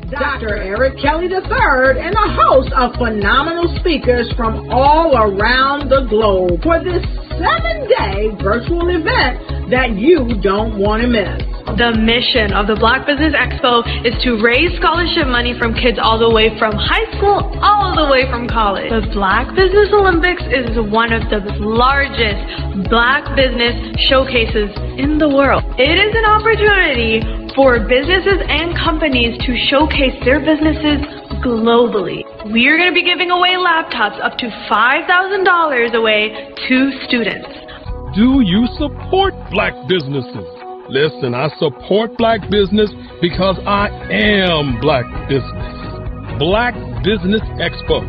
Dr. Eric Kelly III and a host of phenomenal speakers from all around the globe for this 7-day virtual event that you don't want to miss. The mission of the Black Business Expo is to raise scholarship money from kids all the way from high school, all the way from college. The Black Business Olympics is one of the largest Black business showcases in the world. It is an opportunity for businesses and companies to showcase their businesses globally. We are going to be giving away laptops up to $5,000 away to students. Do you support Black businesses? Listen, I support Black business because I am Black business. Black Business Expo,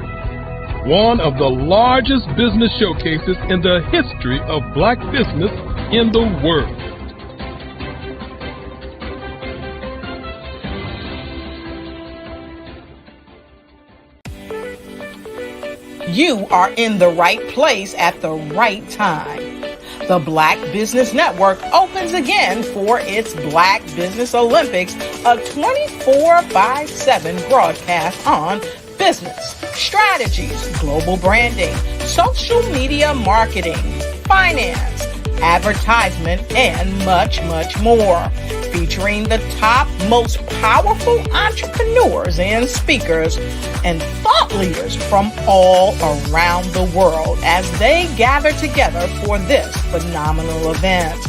one of the largest business showcases in the history of Black business in the world. You are in the right place at the right time. The Black Business Network opens again for its Black Business Olympics, a 24/7 broadcast on business, strategies, global branding, social media marketing, finance, advertisement, and much, much more, featuring the top, most powerful entrepreneurs and speakers and thought leaders from all around the world as they gather together for this phenomenal event.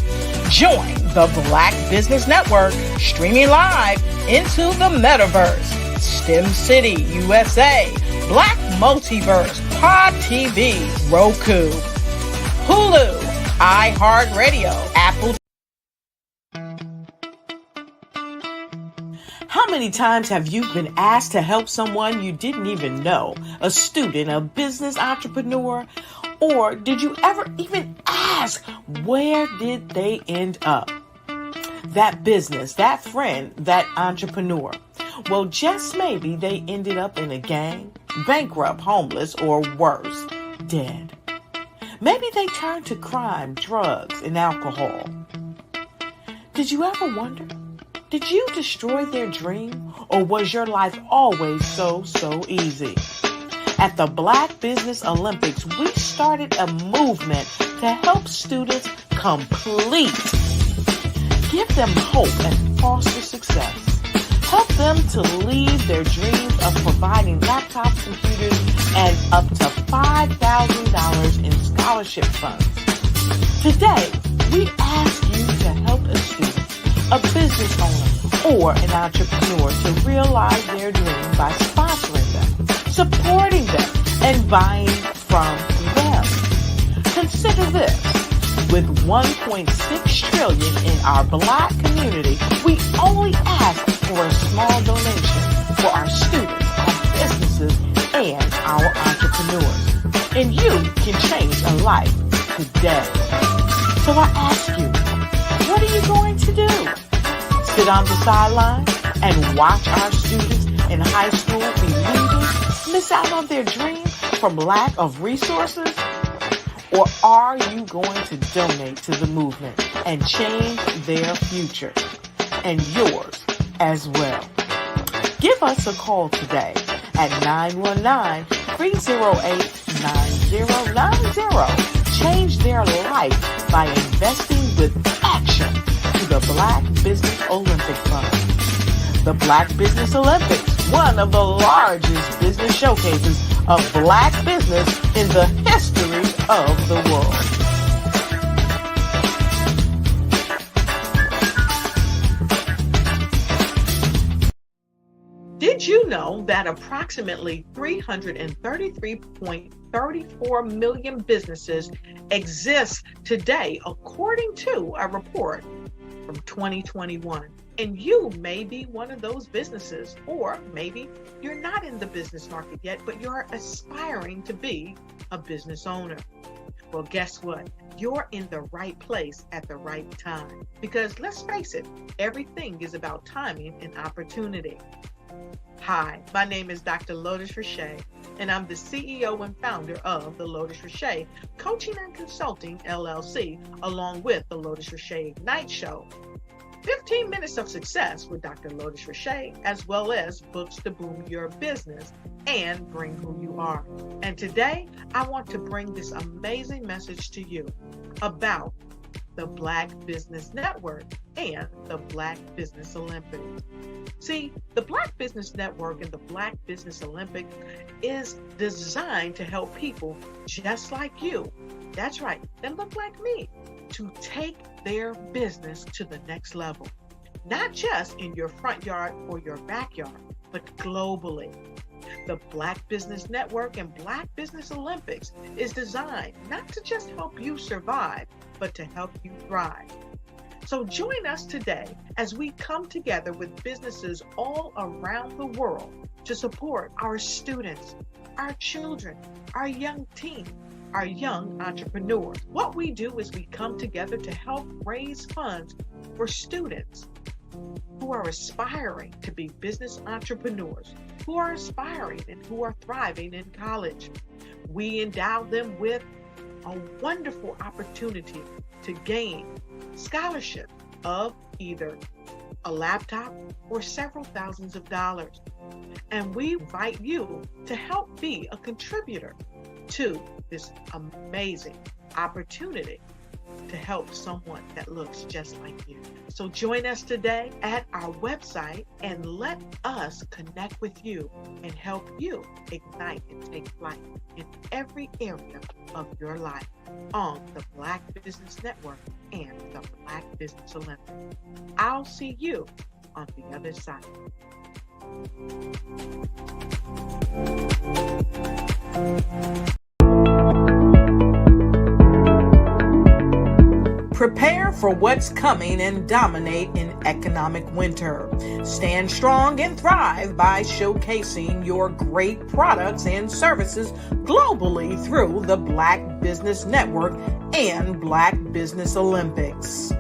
Join the Black Business Network streaming live into the metaverse, STEM City, USA, Black Multiverse, Pod TV, Roku, Hulu, iHeartRadio, Apple. How many times have you been asked to help someone you didn't even know, a student, a business entrepreneur, or did you ever even ask, where did they end up? That business, that friend, that entrepreneur. Well, just maybe they ended up in a gang, bankrupt, homeless, or worse, dead. Maybe they turned to crime, drugs, and alcohol. Did you ever wonder? Did you destroy their dream, or was your life always so easy? At the Black Business Olympics, we started a movement to help students complete. Give them hope and foster success. Help them to leave their dreams of providing laptops, computers, and up to $5,000 in scholarship funds. Today, we ask you to help a student, a business owner, or an entrepreneur to realize their dream by sponsoring them, supporting them, and buying from them. Consider this. With $1.6 trillion in our Black community, we only ask for a small donation for our students, our businesses, and our entrepreneurs. And you can change a life today. So I ask you, what are you going to do? Sit on the sideline and watch our students in high school be leaders, miss out on their dream from lack of resources? Or are you going to donate to the movement and change their future and yours as well? Give us a call today at 919-308-9090. Change their life by investing with action to the Black Business Olympic Fund. The Black Business Olympics, one of the largest business showcases of Black business in the history of the world. Did you know that approximately 333.34 million businesses exist today, according to a report from 2021? And you may be one of those businesses, or maybe you're not in the business market yet, but you're aspiring to be a business owner. Well, guess what? You're in the right place at the right time. Because let's face it, everything is about timing and opportunity. Hi, my name is Dr. Lotus Richey, and I'm the CEO and founder of the Lotus Richey Coaching and Consulting LLC, along with the Lotus Richey Ignite Show. 15 Minutes of Success with Dr. Lotus Richey, as well as books to boom your business and bring who you are. And today, I want to bring this amazing message to you about the Black Business Network and the Black Business Olympics. See, the Black Business Network and the Black Business Olympics is designed to help people just like you, that's right, that look like me, to take their business to the next level. Not just in your front yard or your backyard, but globally. The Black Business Network and Black Business Olympics is designed not to just help you survive, but to help you thrive. So join us today as we come together with businesses all around the world to support our students, our children, our young teens, our young entrepreneurs. What we do is we come together to help raise funds for students who are aspiring to be business entrepreneurs, who are aspiring and who are thriving in college. We endow them with a wonderful opportunity to gain scholarship of either a laptop or several thousands of dollars. And we invite you to help be a contributor to this amazing opportunity to help someone that looks just like you. So join us today at our website and let us connect with you and help you ignite and take flight in every area of your life on the Black Business Network and the Black Business Olympics. I'll see you on the other side. Prepare for what's coming and dominate in economic winter. Stand strong and thrive by showcasing your great products and services globally through the Black Business Network and Black Business Olympics.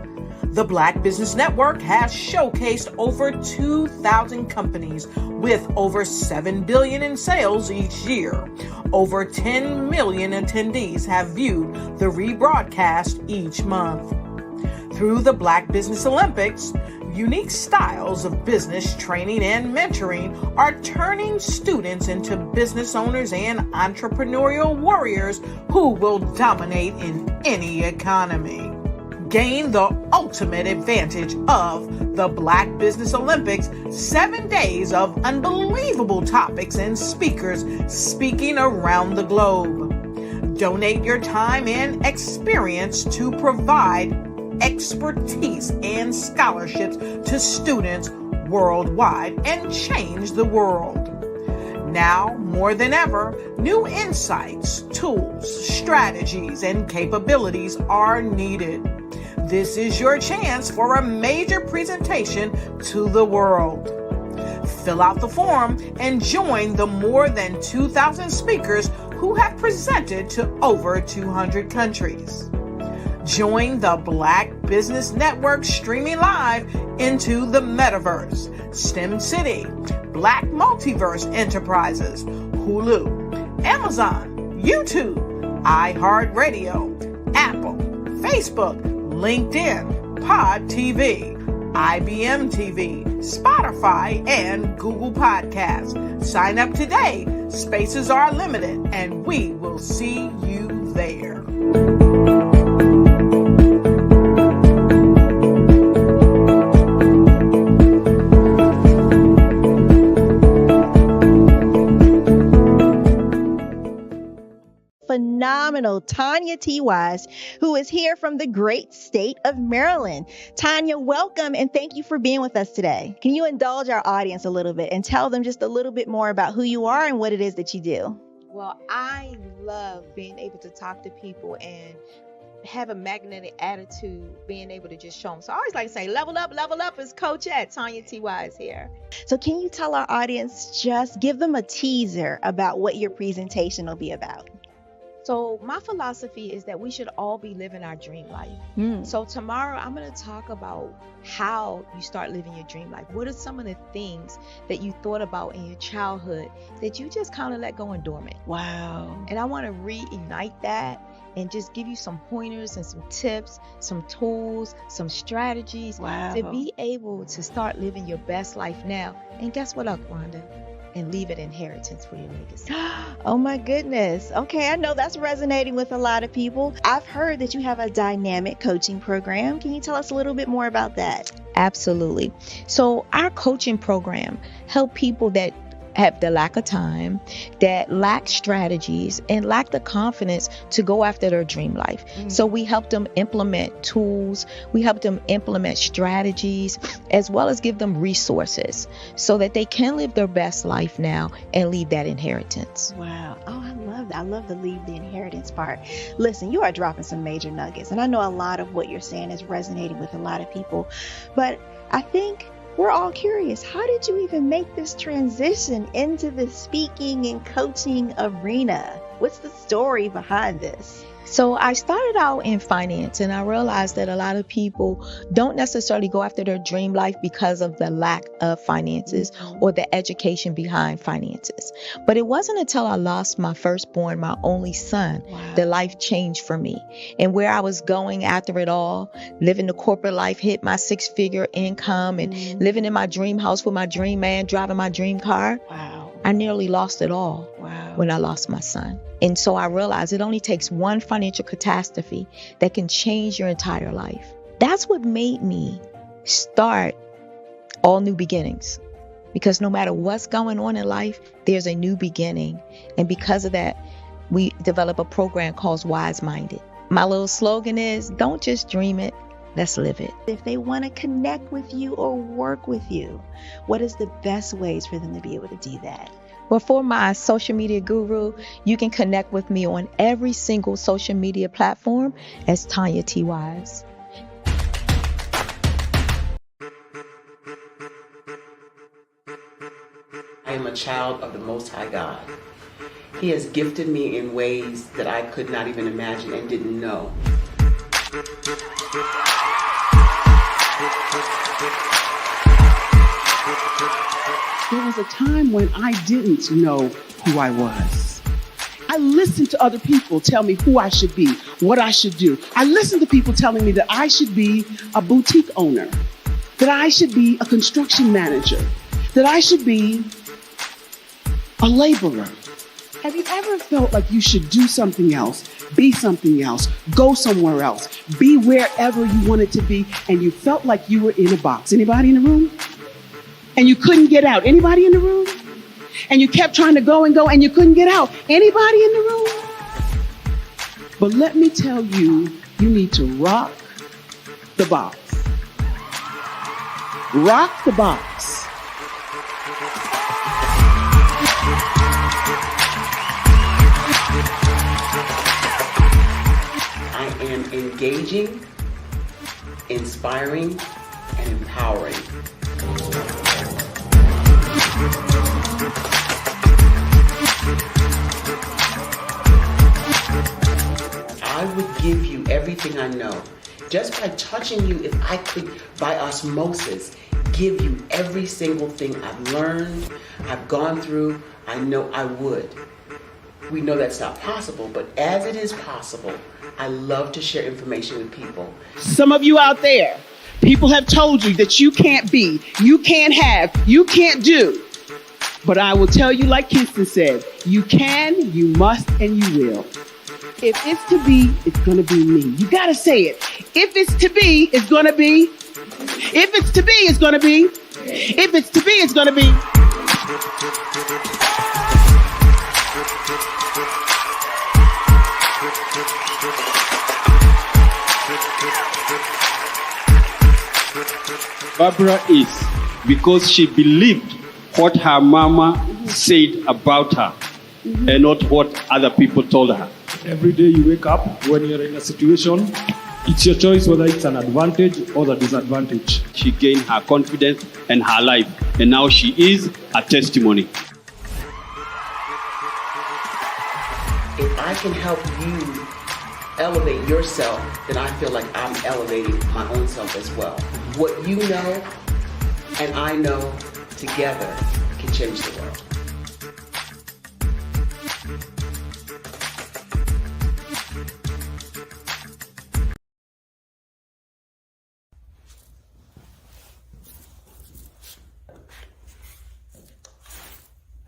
The Black Business Network has showcased over 2,000 companies with over $7 billion in sales each year. Over 10 million attendees have viewed the rebroadcast each month. Through the Black Business Olympics, unique styles of business training and mentoring are turning students into business owners and entrepreneurial warriors who will dominate in any economy. Gain the ultimate advantage of the Black Business Olympics, 7 days of unbelievable topics and speakers speaking around the globe. Donate your time and experience to provide expertise and scholarships to students worldwide and change the world. Now, more than ever, new insights, tools, strategies, and capabilities are needed. This is your chance for a major presentation to the world. Fill out the form and join the more than 2,000 speakers who have presented to over 200 countries. Join the Black Business Network streaming live into the Metaverse, STEM City, Black Multiverse Enterprises, Hulu, Amazon, YouTube, iHeartRadio, Apple, Facebook, LinkedIn, Pod TV, IBM TV, Spotify, and Google Podcasts. Sign up today. Spaces are limited, and we will see you there. Phenomenal Tanya T. Wise, who is here from the great state of Maryland. Tanya, welcome and thank you for being with us today. Can you indulge our audience a little bit and tell them just a little bit more about who you are and what it is that you do? Well, I love being able to talk to people and have a magnetic attitude, being able to just show them. So I always like to say, level up is Coach at Tanya T. Wise here. So can you tell our audience, just give them a teaser about what your presentation will be about? So my philosophy is that we should all be living our dream life. So tomorrow I'm going to talk about how you start living your dream life. What are some of the things that you thought about in your childhood that you just kind of let go and dormant? Wow. And I want to reignite that and just give you some pointers and some tips, some tools, some strategies to be able to start living your best life now. And guess what, Akwanda? And leave an inheritance for your legacy. Oh my goodness. Okay, I know that's resonating with a lot of people. I've heard that you have a dynamic coaching program. Can you tell us a little bit more about that? Absolutely. So our coaching program help people that have the lack of time, that lack strategies, and lack the confidence to go after their dream life. So we help them implement tools, we help them implement strategies, as well as give them resources so that they can live their best life now and leave that inheritance. Wow. Oh, I love that. I love the leave the inheritance part. Listen, you are dropping some major nuggets, and I know a lot of what you're saying is resonating with a lot of people, but I think we're all curious. How did you even make this transition into the speaking and coaching arena? What's the story behind this? So I started out in finance, and I realized that a lot of people don't necessarily go after their dream life because of the lack of finances or the education behind finances. But it wasn't until I lost my firstborn, my only son, that life changed for me. And where I was going after it all, living the corporate life, hit my 6-figure income and living in my dream house with my dream man, driving my dream car. I nearly lost it all when I lost my son. And so I realized it only takes one financial catastrophe that can change your entire life. That's what made me start All New Beginnings. Because no matter what's going on in life, there's a new beginning. And because of that, we develop a program called Wise Minded. My little slogan is, don't just dream it, let's live it. If they want to connect with you or work with you, what is the best ways for them to be able to do that? Well, for my social media guru, you can connect with me on every single social media platform as Tanya T. Wise. I am a child of the Most High God. He has gifted me in ways that I could not even imagine and didn't know. There was a time when I didn't know who I was. I listened to other people tell me who I should be, what I should do. I listened to people telling me that I should be a boutique owner, that I should be a construction manager, that I should be a laborer. Have you ever felt like you should do something else, be something else, go somewhere else, be wherever you wanted to be, and you felt like you were in a box? Anybody in the room? And you couldn't get out. Anybody in the room? And you kept trying to go and you couldn't get out. Anybody in the room? But let me tell you, you need to rock the box. Rock the box. I am engaging, inspiring, and empowering. I would give you everything I know. Just by touching you, if I could, by osmosis, give you every single thing I've learned, I've gone through, I know I would. We know that's not possible, but as it is possible, I love to share information with people. Some of you out there, people have told you that you can't be, you can't have, you can't do. But I will tell you, like Kingston said, you can, you must, and you will. If it's to be, it's going to be me. You got to say it. If it's to be, it's going to be. If it's to be, it's going to be. If it's to be, it's going to be. Barbara is because she believed what her mama said about her and not what other people told her. Every day you wake up, when you're in a situation, it's your choice whether it's an advantage or the disadvantage. She gained her confidence and her life, and now she is a testimony. If I can help you elevate yourself, then I feel like I'm elevating my own self as well. What you know and I know together can change the world.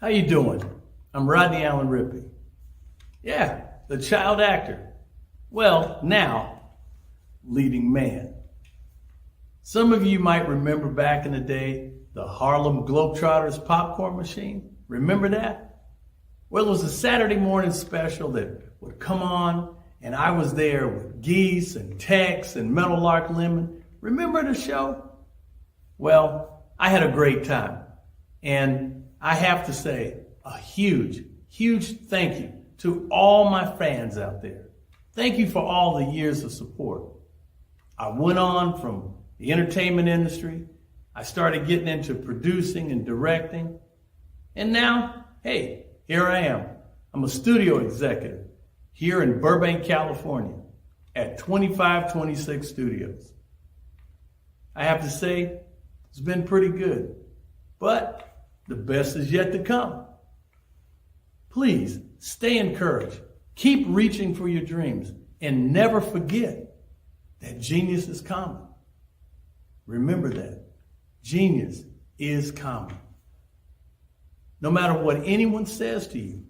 How you doing? I'm Rodney Allen Rippey. Yeah, the child actor. Well, now, leading man. Some of you might remember back in the day, the Harlem Globetrotters popcorn machine. Remember that? Well, it was a Saturday morning special that would come on, and I was there with Geese and Tex and Meadowlark Lemon. Remember the show? Well, I had a great time. And I have to say a huge, huge thank you to all my fans out there. Thank you for all the years of support. I went on from the entertainment industry. I started getting into producing and directing. And now, hey, here I am. I'm a studio executive here in Burbank, California at 2526 Studios. I have to say, it's been pretty good, but the best is yet to come. Please stay encouraged. Keep reaching for your dreams and never forget that genius is common. Remember that. Genius is common. No matter what anyone says to you,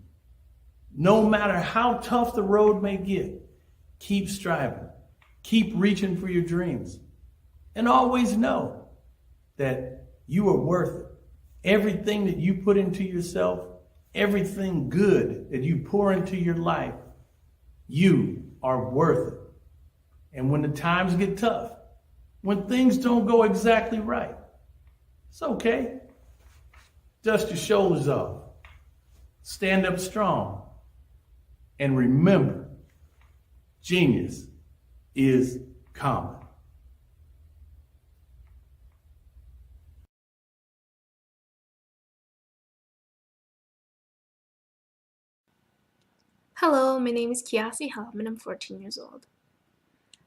no matter how tough the road may get, keep striving. Keep reaching for your dreams. And always know that you are worth it. Everything that you put into yourself, everything good that you pour into your life, you are worth it. And when the times get tough, when things don't go exactly right, it's okay. Dust your shoulders off. Stand up strong. And remember, genius is common. Hello, my name is Kiasi Helm and I'm 14 years old.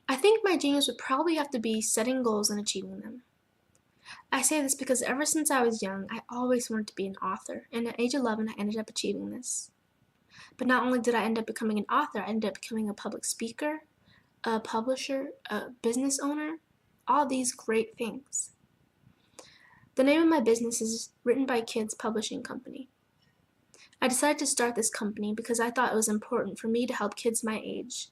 I think my genius would probably have to be setting goals and achieving them. I say this because ever since I was young, I always wanted to be an author, and at age 11 I ended up achieving this. But not only did I end up becoming an author, I ended up becoming a public speaker, a publisher, a business owner, all these great things. The name of my business is Written by Kids Publishing Company. I decided to start this company because I thought it was important for me to help kids my age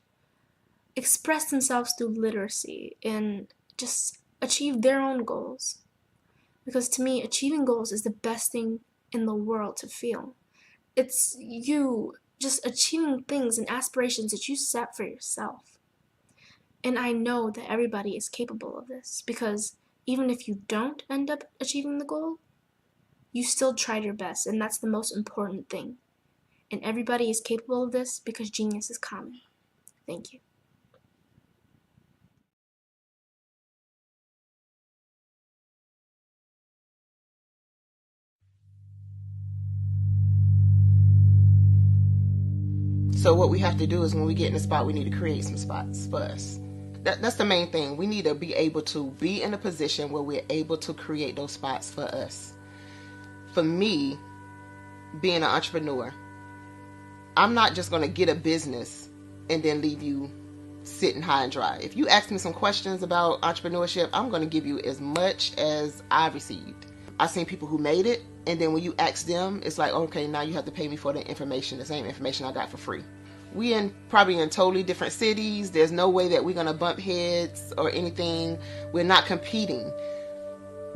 express themselves through literacy and just achieve their own goals. Because to me, achieving goals is the best thing in the world to feel. It's you just achieving things and aspirations that you set for yourself. And I know that everybody is capable of this because even if you don't end up achieving the goal, you still tried your best, and that's the most important thing. And everybody is capable of this because genius is common. Thank you. So what we have to do is when we get in a spot, we need to create some spots for us. That's the main thing. We need to be able to be in a position where we're able to create those spots for us. For me, being an entrepreneur, I'm not just going to get a business and then leave you sitting high and dry. If you ask me some questions about entrepreneurship, I'm going to give you as much as I've received. I've seen people who made it, and then when you ask them, it's like, okay, now you have to pay me for the information, the same information I got for free. We probably in totally different cities. There's no way that we're going to bump heads or anything. We're not competing.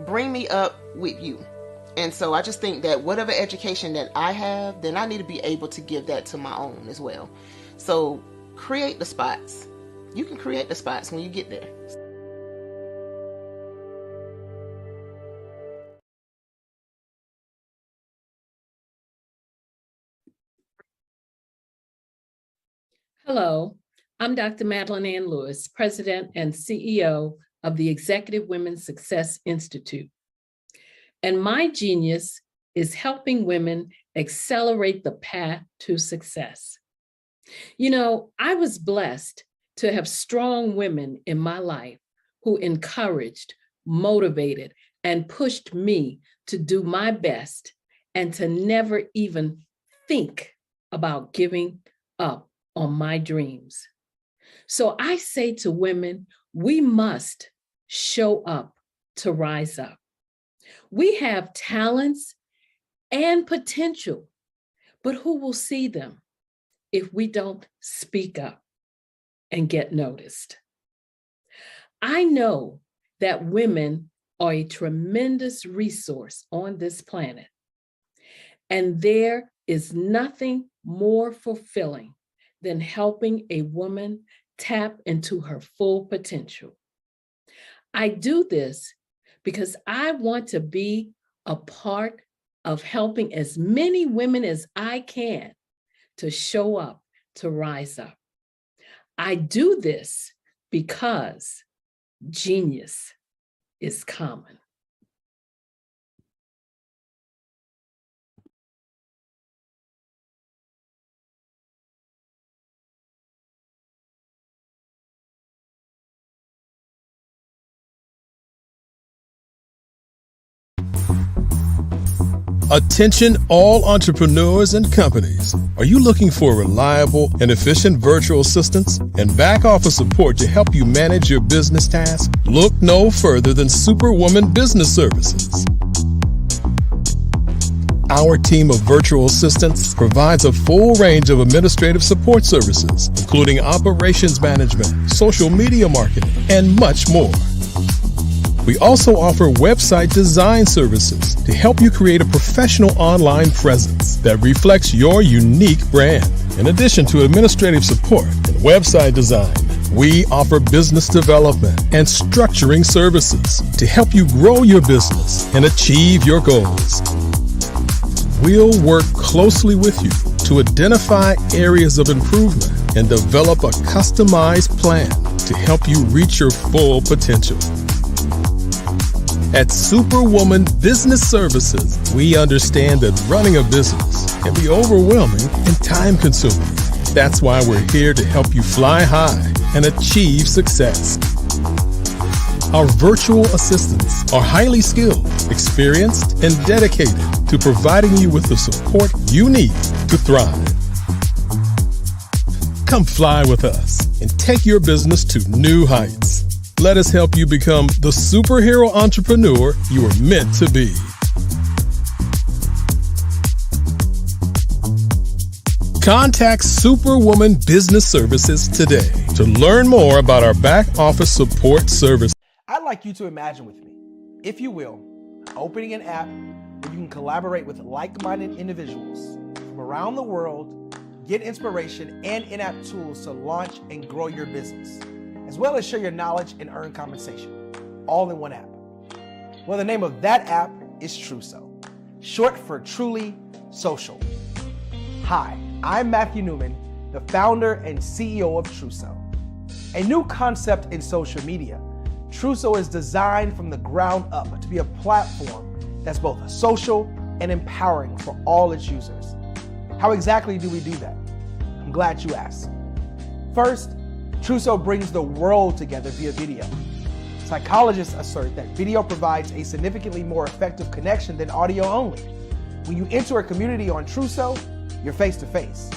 Bring me up with you. And so I just think that whatever education that I have, then I need to be able to give that to my own as well. So create the spots. You can create the spots when you get there. Hello, I'm Dr. Madeline Ann Lewis, President and CEO of the Executive Women's Success Institute. And my genius is helping women accelerate the path to success. You know, I was blessed to have strong women in my life who encouraged, motivated, and pushed me to do my best and to never even think about giving up on my dreams. So I say to women, we must show up to rise up. We have talents and potential, but who will see them if we don't speak up and get noticed? I know that women are a tremendous resource on this planet, and there is nothing more fulfilling than helping a woman tap into her full potential. I do this because I want to be a part of helping as many women as I can to show up, to rise up. I do this because genius is common. Attention all entrepreneurs and companies. Are you looking for reliable and efficient virtual assistants and back office support to help you manage your business tasks? Look no further than Superwoman Business Services. Our team of virtual assistants provides a full range of administrative support services, including operations management, social media marketing, and much more. We also offer website design services to help you create a professional online presence that reflects your unique brand. In addition to administrative support and website design, we offer business development and structuring services to help you grow your business and achieve your goals. We'll work closely with you to identify areas of improvement and develop a customized plan to help you reach your full potential. At Superwoman Business Services, we understand that running a business can be overwhelming and time-consuming. That's why we're here to help you fly high and achieve success. Our virtual assistants are highly skilled, experienced, and dedicated to providing you with the support you need to thrive. Come fly with us and take your business to new heights. Let us help you become the superhero entrepreneur you are meant to be. Contact Superwoman Business Services today to learn more about our back office support service. I'd like you to imagine with me, if you will, opening an app where you can collaborate with like-minded individuals from around the world, get inspiration and in-app tools to launch and grow your business, as well as share your knowledge and earn compensation, all in one app. Well, the name of that app is Truso, short for Truly Social. Hi, I'm Matthew Newman, the founder and CEO of Truso. A new concept in social media, Truso is designed from the ground up to be a platform that's both social and empowering for all its users. How exactly do we do that? I'm glad you asked. First, Truso brings the world together via video. Psychologists assert that video provides a significantly more effective connection than audio only. When you enter a community on Truso, you're face-to-face.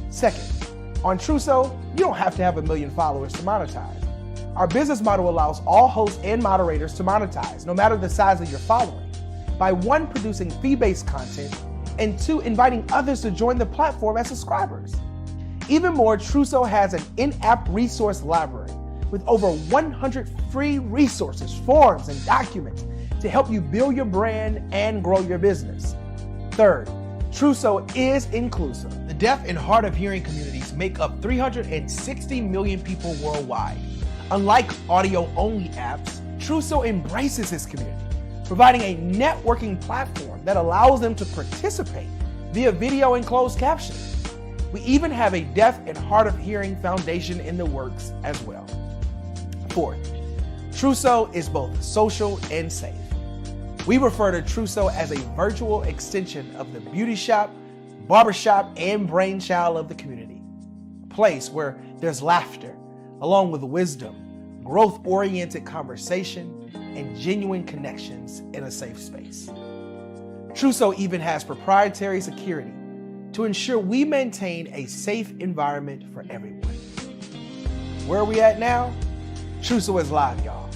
Second, on Truso, you don't have to have 1 million followers to monetize. Our business model allows all hosts and moderators to monetize, no matter the size of your following, by 1, producing fee-based content, and 2, inviting others to join the platform as subscribers. Even more, Truso has an in-app resource library with over 100 free resources, forms, and documents to help you build your brand and grow your business. Third, Truso is inclusive. The deaf and hard of hearing communities make up 360 million people worldwide. Unlike audio-only apps, Truso embraces its community, providing a networking platform that allows them to participate via video and closed captioning. We even have a deaf and hard of hearing foundation in the works as well. Fourth, Truso is both social and safe. We refer to Truso as a virtual extension of the beauty shop, barbershop, and brainchild of the community. A place where there's laughter, along with wisdom, growth-oriented conversation, and genuine connections in a safe space. Truso even has proprietary security to ensure we maintain a safe environment for everyone. Where are we at now? Truso is live, y'all.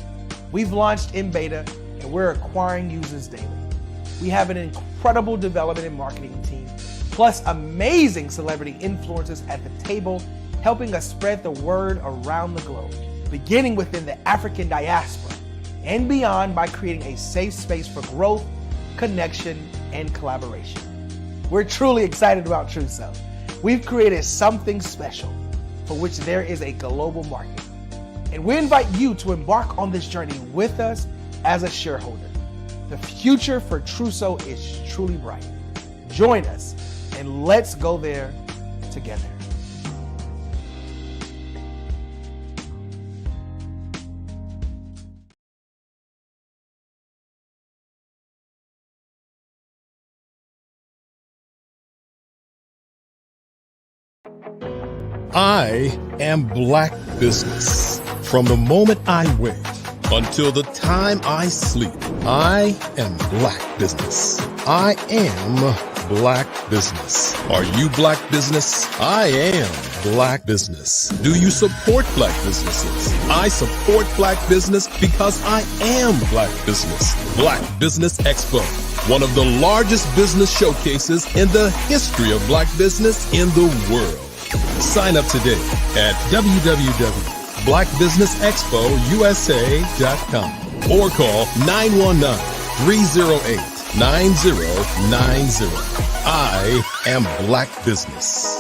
We've launched in beta and we're acquiring users daily. We have an incredible development and marketing team, plus amazing celebrity influencers at the table, helping us spread the word around the globe, beginning within the African diaspora and beyond by creating a safe space for growth, connection, and collaboration. We're truly excited about Truso. We've created something special for which there is a global market. And we invite you to embark on this journey with us as a shareholder. The future for Truso is truly bright. Join us and let's go there together. I am Black Business. From the moment I wake until the time I sleep, I am Black Business. I am Black Business. Are you Black Business? I am Black Business. Do you support Black businesses? I support Black business because I am Black Business. Black Business Expo, one of the largest business showcases in the history of Black business in the world. Sign up today at www.blackbusinessexpousa.com or call 919-308-9090. I am Black Business.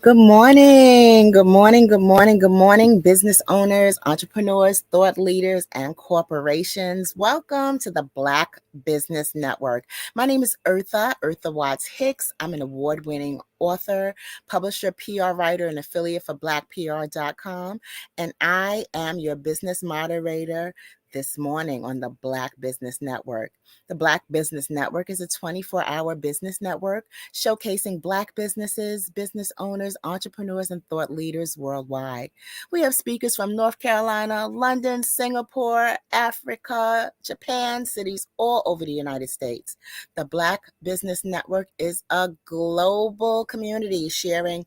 Good morning, good morning, good morning, good morning, business owners, entrepreneurs, thought leaders, and corporations. Welcome to the Black Business Network. My name is Eartha Watts Hicks. I'm an award-winning author, publisher, PR writer, and affiliate for blackpr.com. And I am your business moderator this morning on the Black Business Network. The Black Business Network is a 24-hour business network showcasing Black businesses, business owners, entrepreneurs, and thought leaders worldwide. We have speakers from North Carolina, London, Singapore, Africa, Japan, cities all over the United States. The Black Business Network is a global community sharing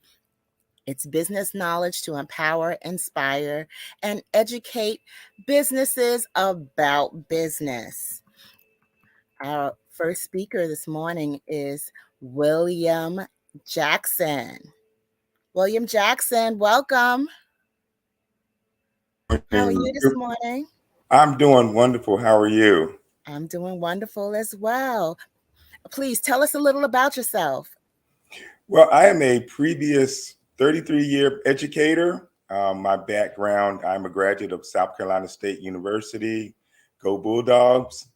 its business knowledge to empower, inspire, and educate businesses about business. Our first speaker this morning is William Jackson. William Jackson, welcome. How are you this morning? I'm doing wonderful. How are you? I'm doing wonderful as well. Please tell us a little about yourself. Well, I am a previous 33-year educator. My background, I'm a graduate of South Carolina State University. Go Bulldogs.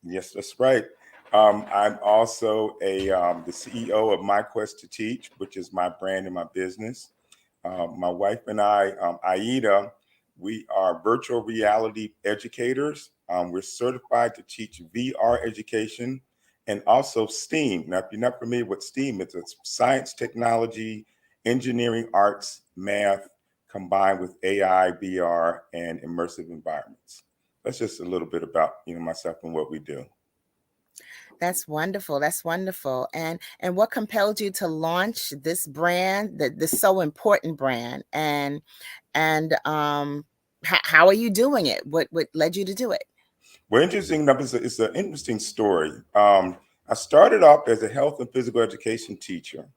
Yes, that's right. I'm also the CEO of My Quest to Teach, which is my brand and my business. My wife and I, Aida, we are virtual reality educators. We're certified to teach VR education and also STEAM. Now, if you're not familiar with STEAM, it's science, technology, engineering, arts, math, combined with AI, VR, and immersive environments. That's just a little bit about myself and what we do. That's wonderful. That's wonderful. And what compelled you to launch this brand, this so important brand, and how are you doing it? What led you to do it? Well, interesting enough, it's an interesting story. I started off as a health and physical education teacher,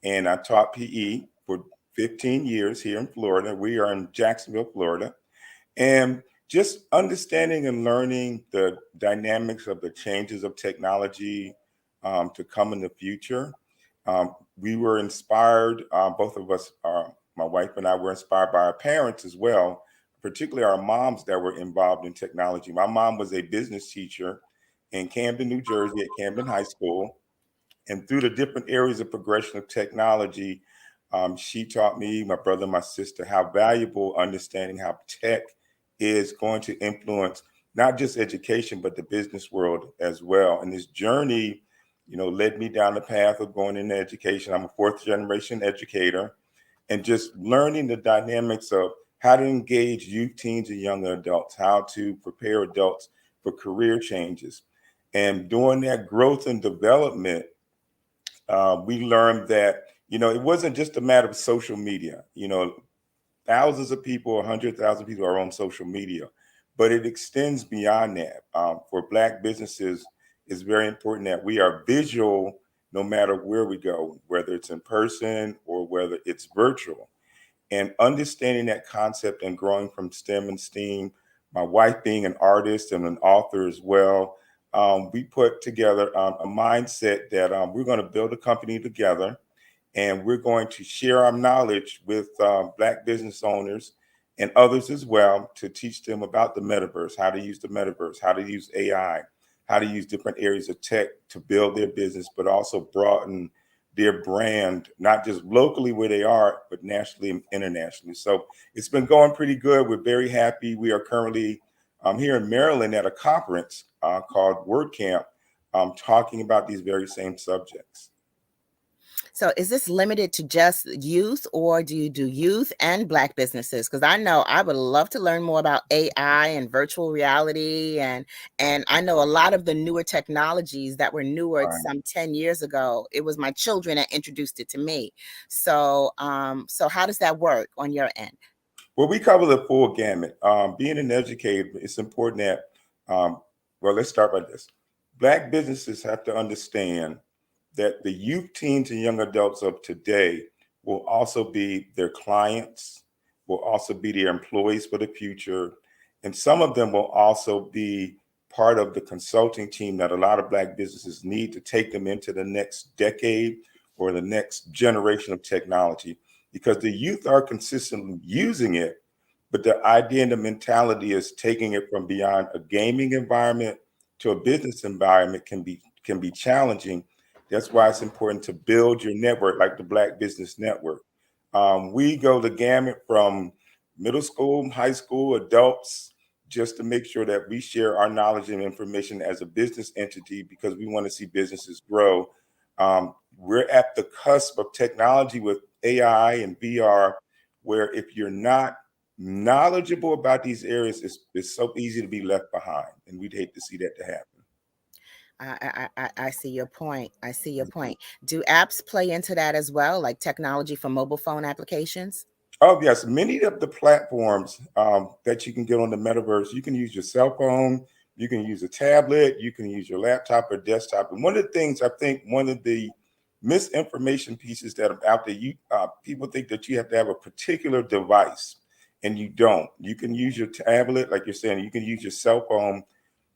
and I taught PE for 15 years here in Florida. We are in Jacksonville, Florida, and just understanding and learning the dynamics of the changes of technology to come in the future. We were inspired, both of us, my wife and I were inspired by our parents as well, particularly our moms that were involved in technology. My mom was a business teacher in Camden, New Jersey at Camden High School. And through the different areas of progression of technology, she taught me, my brother, and my sister, how valuable understanding how tech is going to influence not just education, but the business world as well. And this journey, led me down the path of going into education. I'm a fourth generation educator, and just learning the dynamics of how to engage youth, teens, and young adults, how to prepare adults for career changes. And during that growth and development, we learned that, it wasn't just a matter of social media. Thousands of people, 100,000 people are on social media. but it extends beyond that. For Black businesses, it's very important that we are visual no matter where we go, whether it's in person or whether it's virtual. And understanding that concept and growing from STEM and STEAM, my wife being an artist and an author as well, we put together a mindset that we're going to build a company together, and we're going to share our knowledge with Black business owners and others as well to teach them about the metaverse, how to use the metaverse, how to use AI, how to use different areas of tech to build their business, but also broaden their brand, not just locally where they are, but nationally and internationally. So it's been going pretty good. We're very happy. We are currently here in Maryland at a conference called WordCamp, talking about these very same subjects. So is this limited to just youth, or do you do youth and Black businesses? Because I know I would love to learn more about AI and virtual reality. And I know a lot of the newer technologies that were newer some 10 years ago. It was my children that introduced it to me. So, so how does that work on your end? Well, we cover the full gamut. Being an educator, it's important that, well, let's start by this. Black businesses have to understand that the youth, teens, and young adults of today will also be their clients, will also be their employees for the future. And some of them will also be part of the consulting team that a lot of Black businesses need to take them into the next decade or the next generation of technology, because the youth are consistently using it, but the idea and the mentality is taking it from beyond a gaming environment to a business environment can be challenging. That's why it's important to build your network like the Black Business Network. We go the gamut from middle school, high school, adults, just to make sure that we share our knowledge and information as a business entity, because we want to see businesses grow. We're at the cusp of technology with AI and VR, where if you're not knowledgeable about these areas, it's so easy to be left behind. And we'd hate to see that to happen. I see your point. I see your point. Do apps play into that as well, like technology for mobile phone applications? Oh, yes. Many of the platforms that you can get on the metaverse, you can use your cell phone, you can use a tablet, you can use your laptop or desktop. And one of the things, I think one of the misinformation pieces that are out there, people think that you have to have a particular device, and you don't. You can use your tablet, like you're saying, you can use your cell phone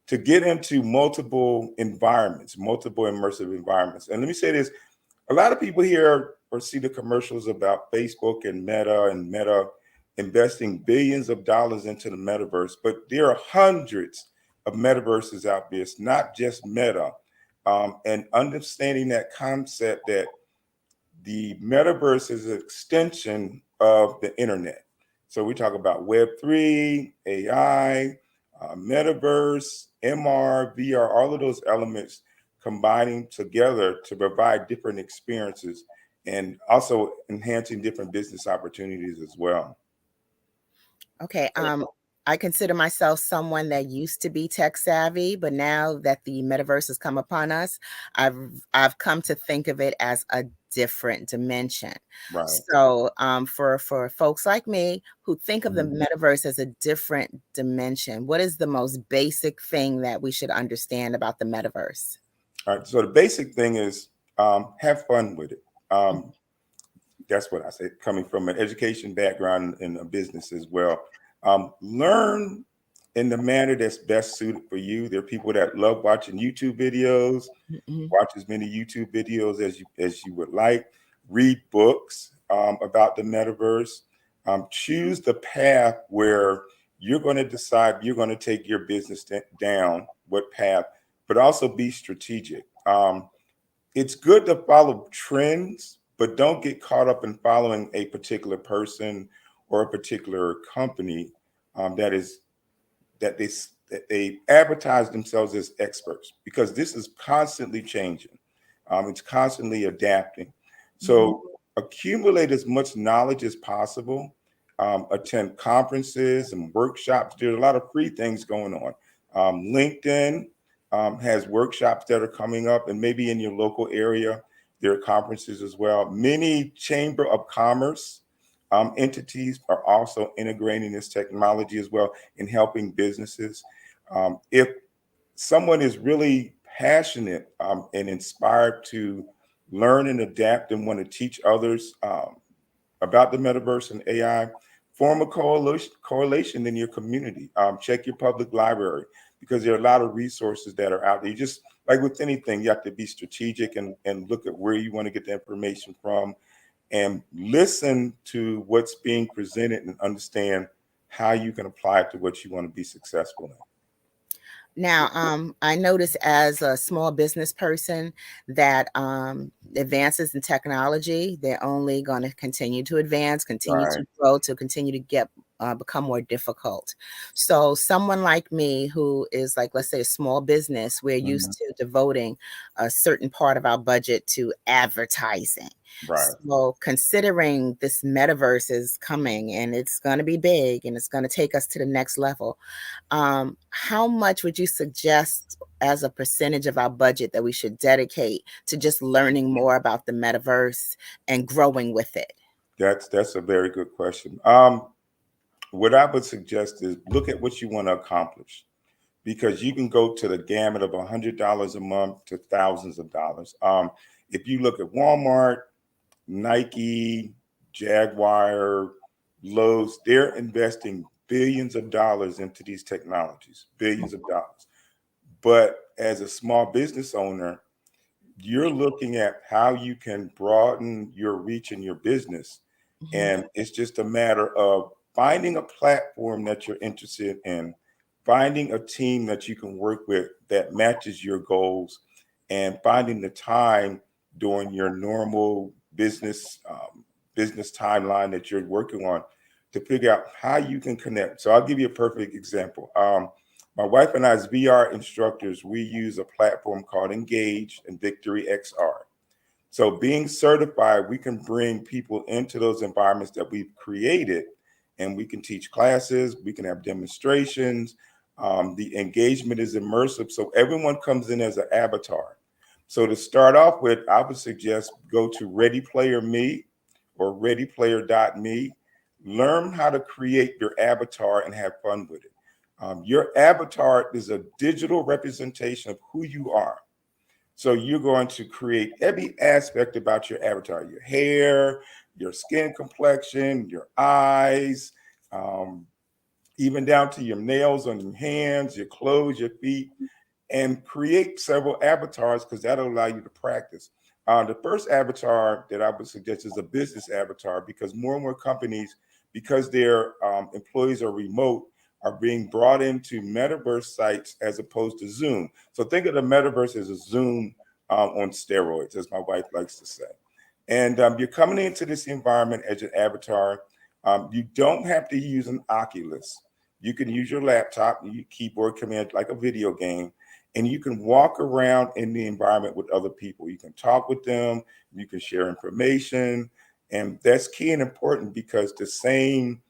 to get into multiple environments, multiple immersive environments. And let me say this, a lot of people hear or see the commercials about Facebook and Meta investing billions of dollars into the metaverse, but there are hundreds of metaverses out there. It's not just Meta. And understanding that concept that the metaverse is an extension of the internet. So we talk about Web3, AI, metaverse, MR, VR, all of those elements combining together to provide different experiences and also enhancing different business opportunities as well. Okay. I consider myself someone that used to be tech savvy, but now that the metaverse has come upon us, I've come to think of it as a different dimension. Right. So for folks like me who think of the metaverse as a different dimension, what is the most basic thing that we should understand about the metaverse? All right. So the basic thing is have fun with it. That's what I say, coming from an education background and a business as well. Learn in the manner that's best suited for you. There are people that love watching YouTube videos. Watch as many YouTube videos as you would like. Read books about the metaverse. Choose the path where you're going to decide you're going to take your business down, what path, but also be strategic. It's good to follow trends, but don't get caught up in following a particular person or a particular company that they advertise themselves as experts, because this is constantly changing. It's constantly adapting. So accumulate as much knowledge as possible. Attend conferences and workshops. There's a lot of free things going on. LinkedIn has workshops that are coming up, and maybe in your local area, there are conferences as well. Many Chamber of Commerce entities are also integrating this technology as well in helping businesses. If someone is really passionate and inspired to learn and adapt and want to teach others about the metaverse and AI, form a correlation in your community. Check your public library because there are a lot of resources that are out there. You just like with anything, you have to be strategic and look at where you want to get the information from and listen to what's being presented and understand how you can apply it to what you want to be successful in. Now, I notice as a small business person that advances in technology, they're only going to continue to advance, continue to grow, to continue to become more difficult. So someone like me who is like, let's say a small business, we're used to devoting a certain part of our budget to advertising. Right. So considering this metaverse is coming and it's going to be big and it's going to take us to the next level, how much would you suggest as a percentage of our budget that we should dedicate to just learning more about the metaverse and growing with it? That's a very good question. What I would suggest is look at what you want to accomplish, because you can go to the gamut of $100 a month to thousands of dollars. If you look at Walmart, Nike, Jaguar, Lowe's, they're investing billions of dollars into these technologies, billions of dollars. But as a small business owner, you're looking at how you can broaden your reach in your business. And it's just a matter of finding a platform that you're interested in, finding a team that you can work with that matches your goals, and finding the time during your normal business timeline that you're working on to figure out how you can connect. So I'll give you a perfect example. My wife and I, as VR instructors, we use a platform called Engage and Victory XR. So being certified, we can bring people into those environments that we've created, and we can teach classes, we can have demonstrations. The engagement is immersive, so everyone comes in as an avatar. So to start off with, I would suggest go to Ready Player Me or readyplayer.me. Learn how to create your avatar and have fun with it. Your avatar is a digital representation of who you are. So you're going to create every aspect about your avatar, your hair, your skin complexion, your eyes, even down to your nails on your hands, your clothes, your feet, and create several avatars because that'll allow you to practice. The first avatar that I would suggest is a business avatar, because more and more companies, because their employees are remote, are being brought into metaverse sites as opposed to Zoom. So think of the metaverse as a Zoom on steroids, as my wife likes to say. And you're coming into this environment as an avatar. You don't have to use an Oculus. You can use your laptop, your keyboard command like a video game, and you can walk around in the environment with other people. You can talk with them, you can share information, and that's key and important because the same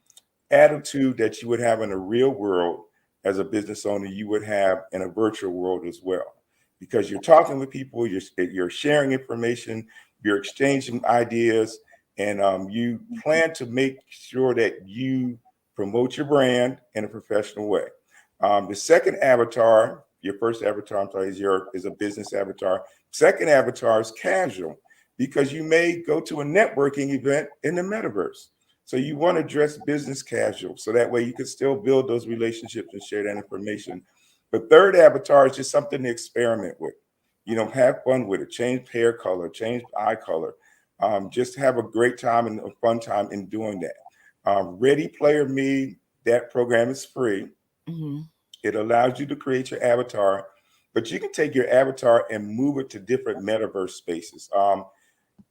attitude that you would have in a real world as a business owner, you would have in a virtual world as well. Because you're talking with people, you're sharing information, you're exchanging ideas, and you plan to make sure that you promote your brand in a professional way. The second avatar, your first avatar, I'm sorry, is a business avatar. Second avatar is casual, because you may go to a networking event in the metaverse. So you want to dress business casual, so that way you can still build those relationships and share that information. The third avatar is just something to experiment with. Have fun with it. Change hair color, change eye color. Just have a great time and a fun time in doing that. Ready Player Me, that program is free. It allows you to create your avatar, but you can take your avatar and move it to different metaverse spaces.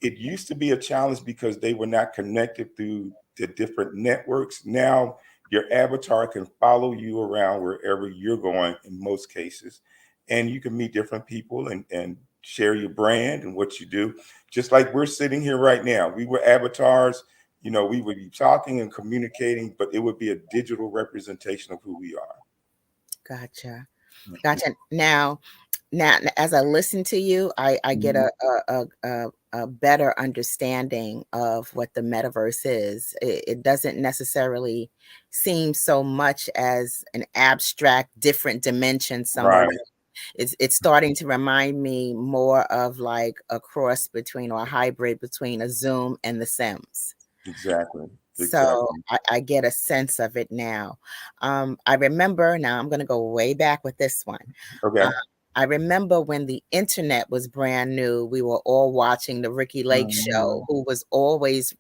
It used to be a challenge because they were not connected through the different networks. Now your avatar can follow you around wherever you're going in most cases, and you can meet different people and share your brand and what you do. Just like we're sitting here right now, we were avatars. We would be talking and communicating, but it would be a digital representation of who we are. Gotcha. Now, as I listen to you, I get a a better understanding of what the metaverse is. It doesn't necessarily seem so much as an abstract, different dimension somewhere. Right. It's starting to remind me more of like a cross between or a hybrid between a Zoom and The Sims. Exactly. So I get a sense of it now. I remember, now I'm going to go way back with this one. Okay. I remember when the internet was brand new, we were all watching the Ricky Lake show, who was always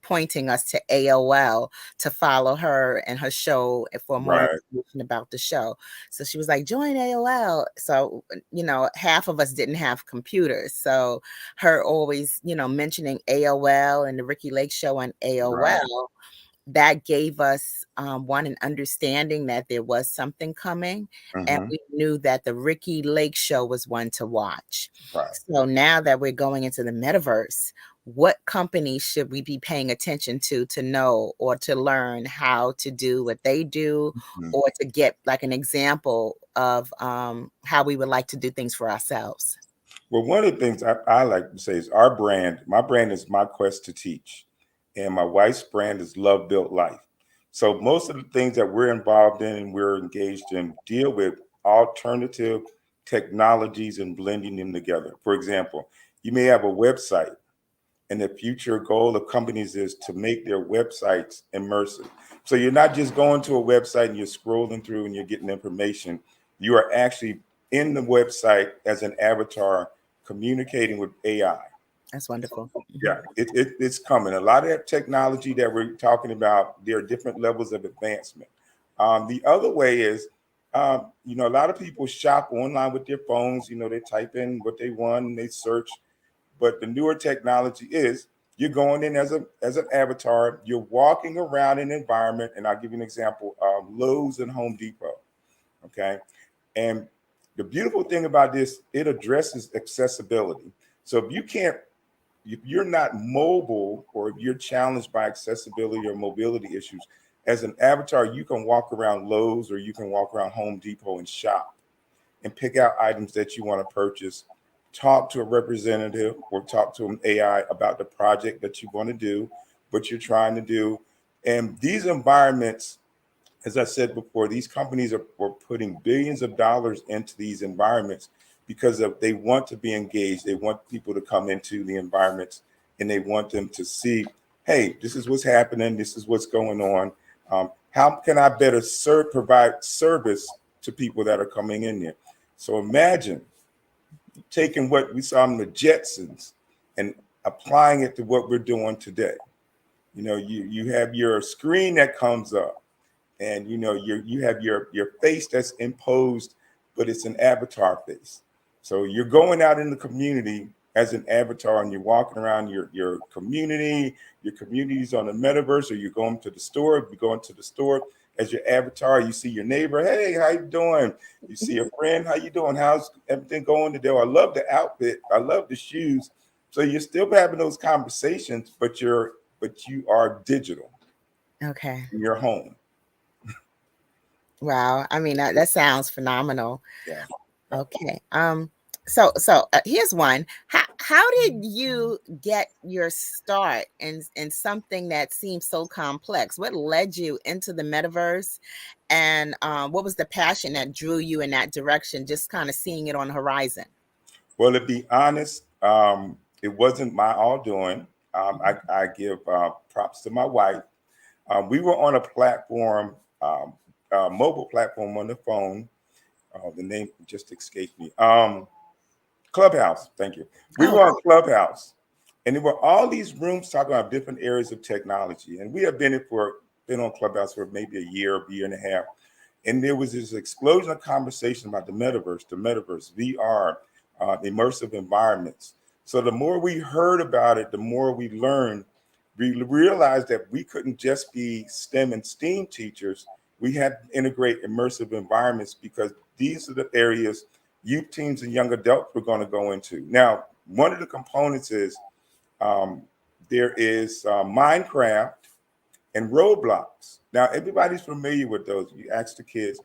pointing us to AOL to follow her and her show for more Right. information about the show. So she was like, join AOL. So, you know, half of us didn't have computers. So her always, you know, mentioning AOL and the Ricky Lake show on AOL. Right. That gave us an understanding that there was something coming, and we knew that the Ricky Lake show was one to watch. Right. So now that we're going into the metaverse, what companies should we be paying attention to know or to learn how to do what they do, or to get like an example of how we would like to do things for ourselves? Well, one of the things I like to say is our brand, my brand is My Quest to Teach. And my wife's brand is Love Built Life. So most of the things that we're involved in and we're engaged in deal with alternative technologies and blending them together. For example, you may have a website, and the future goal of companies is to make their websites immersive. So you're not just going to a website and you're scrolling through and you're getting information. You are actually in the website as an avatar communicating with AI. That's wonderful. Yeah, it's coming. A lot of that technology that we're talking about, there are different levels of advancement. The other way is, you know, a lot of people shop online with their phones. You know, they type in what they want and they search. But the newer technology is you're going in as an avatar. You're walking around an environment, and I'll give you an example: Lowe's and Home Depot. Okay, and the beautiful thing about this, it addresses accessibility. So if you're not mobile, or if you're challenged by accessibility or mobility issues, as an avatar, you can walk around Lowe's or you can walk around Home Depot and shop and pick out items that you want to purchase, talk to a representative or talk to an AI about the project that you want to do, what you're trying to do. And these environments, as I said before, these companies are putting billions of dollars into these environments because they want to be engaged. They want people to come into the environments and they want them to see, hey, this is what's happening. This is what's going on. How can I better provide service to people that are coming in there? So imagine taking what we saw in the Jetsons and applying it to what we're doing today. You know, you have your screen that comes up, and you know you have your face that's imposed, but it's an avatar face. So you're going out in the community as an avatar, and you're walking around your community. Your community's on the metaverse, or you're going to the store. If you go into the store as your avatar, you see your neighbor. Hey, how you doing? You see a friend. How you doing? How's everything going today? I love the outfit. I love the shoes. So you're still having those conversations, but you are digital. Okay. In your home. Wow. I mean, that sounds phenomenal. Yeah. Okay. So here's one. How did you get your start in something that seems so complex? What led you into the metaverse, and what was the passion that drew you in that direction? Just kind of seeing it on the horizon. Well, to be honest, it wasn't my all doing. I give props to my wife. We were on a platform, mobile platform on the phone. The name just escaped me. Clubhouse. Thank you. We were on Clubhouse, and there were all these rooms talking about different areas of technology. And we have been on Clubhouse for maybe a year and a half. And there was this explosion of conversation about the metaverse, VR, immersive environments. So the more we heard about it, the more we learned. We realized that we couldn't just be STEM and STEAM teachers. We had to integrate immersive environments because these are the areas youth teams and young adults were going to go into. Now, one of the components is there is Minecraft and Roblox. Now, everybody's familiar with those. You ask the kids.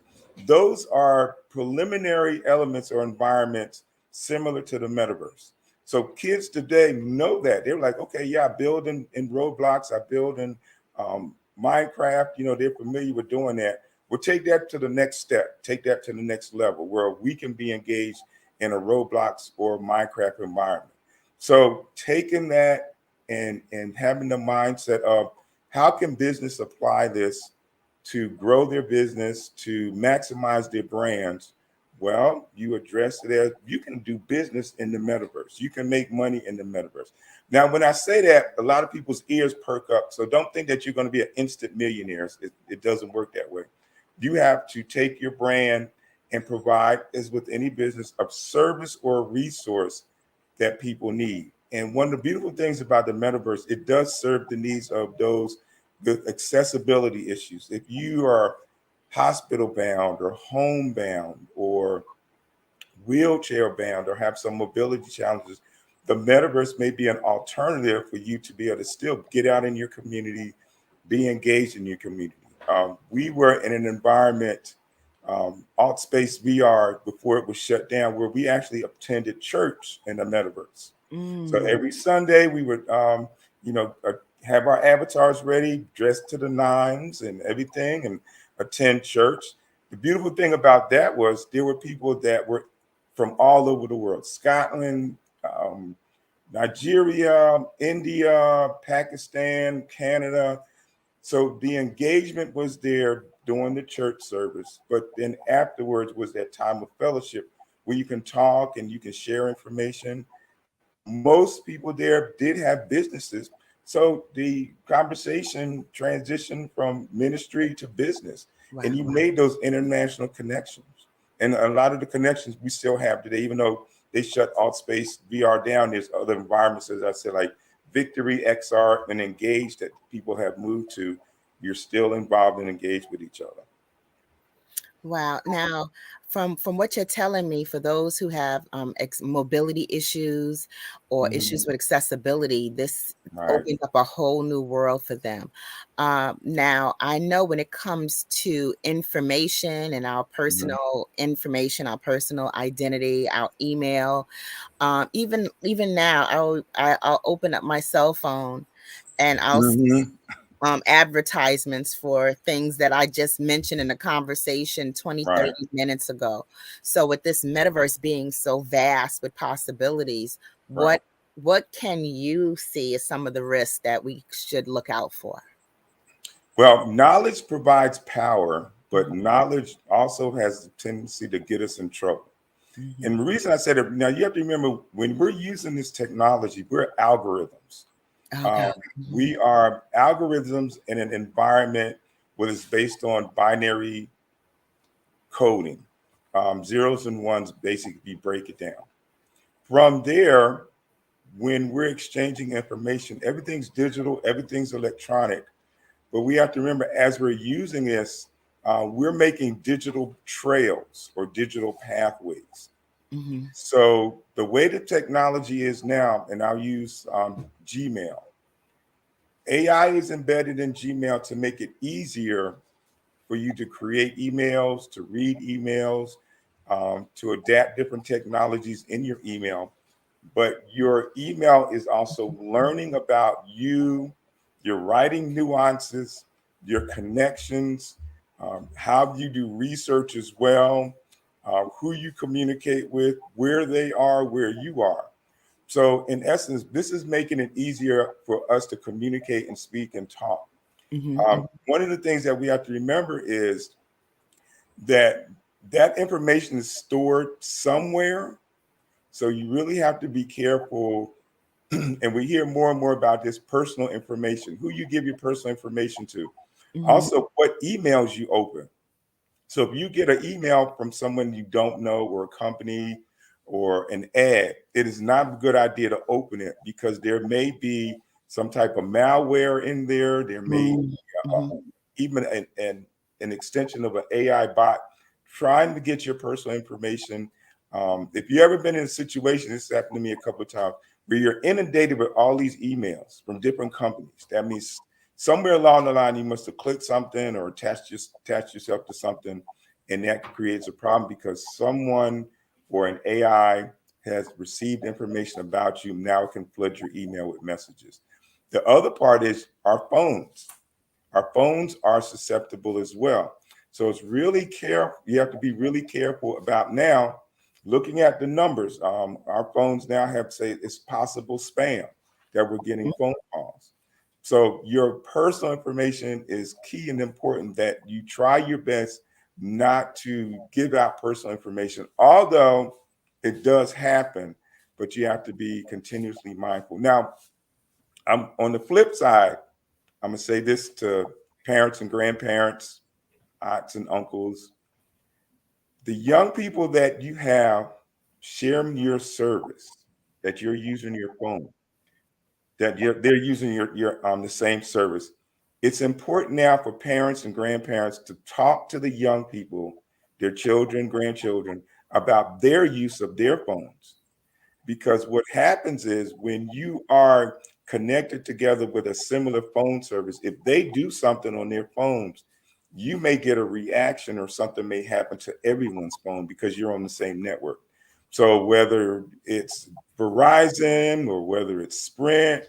Those are preliminary elements or environments similar to the metaverse. So kids today know that. They're like, okay, yeah, I build in Roblox, I build in Minecraft. They're familiar with doing that. We'll take that to the next step, take that to the next level where we can be engaged in a Roblox or Minecraft environment. So taking that and having the mindset of how can business apply this to grow their business, to maximize their brands. Well, you address it as you can do business in the metaverse. You can make money in the metaverse. Now, when I say that, a lot of people's ears perk up. So don't think that you're going to be an instant millionaire. It doesn't work that way. You have to take your brand and provide, as with any business, a service or a resource that people need. And one of the beautiful things about the metaverse, it does serve the needs of those with accessibility issues. If you are hospital bound or homebound or wheelchair bound or have some mobility challenges, the metaverse may be an alternative for you to be able to still get out in your community, be engaged in your community. We were in an environment, AltSpace VR, before it was shut down, where we actually attended church in the metaverse. So every Sunday we would, have our avatars ready, dressed to the nines and everything, and attend church. The beautiful thing about that was there were people that were from all over the world: Scotland, Nigeria, India, Pakistan, Canada. So the engagement was there during the church service, but then afterwards was that time of fellowship where you can talk and you can share information. Most people there did have businesses. So the conversation transitioned from ministry to business, and you made those international connections. And a lot of the connections we still have today, even though they shut AltSpace VR down, there's other environments, as I said, like Victory XR and Engage that people have moved to. You're still involved and engaged with each other. Wow. Now, from what you're telling me, for those who have mobility issues or issues with accessibility, this opens up a whole new world for them. Now, I know when it comes to information and our personal information, our personal identity, our email, even now, I'll open up my cell phone and I'll see advertisements for things that I just mentioned in a conversation 20-30 minutes ago. So with this metaverse being so vast with possibilities, what can you see as some of the risks that we should look out for? Well, knowledge provides power, but knowledge also has the tendency to get us in trouble. And the reason I said it, now you have to remember, when we're using this technology, we're algorithms. We are algorithms in an environment where it's based on binary coding, zeros and ones, basically, if you break it down. From there, when we're exchanging information, everything's digital, everything's electronic. But we have to remember, as we're using this, we're making digital trails or digital pathways. So the way the technology is now, and I'll use Gmail. AI is embedded in Gmail to make it easier for you to create emails, to read emails, to adapt different technologies in your email. But your email is also learning about you, your writing nuances, your connections, how you do research as well, who you communicate with, where they are, where you are. So in essence, this is making it easier for us to communicate and speak and talk. One of the things that we have to remember is that that information is stored somewhere. So you really have to be careful. And we hear more and more about this personal information, who you give your personal information to. Also, what emails you open. So if you get an email from someone you don't know, or a company or an ad, it is not a good idea to open it, because there may be some type of malware in there. There may be even an extension of an AI bot trying to get your personal information. If you've ever been in a situation, this happened to me a couple of times, where you're inundated with all these emails from different companies. That means somewhere along the line, you must have clicked something or attached yourself to something, and that creates a problem because someone or an AI has received information about you. Now it can flood your email with messages. The other part is our phones. Our phones are susceptible as well. So it's really careful. You have to be really careful about now looking at the numbers. Our phones now have say it's possible spam that we're getting phone calls. So your personal information is key and important that you try your best not to give out personal information, although it does happen, but you have to be continuously mindful. Now, I'm on the flip side, I'm gonna say this to parents and grandparents, aunts and uncles. The young people that you have sharing your service, that you're using your phone, that they're using your the same service. It's important now for parents and grandparents to talk to the young people, their children, grandchildren, about their use of their phones. Because what happens is when you are connected together with a similar phone service, if they do something on their phones, you may get a reaction or something may happen to everyone's phone because you're on the same network. So whether it's Verizon or whether it's Sprint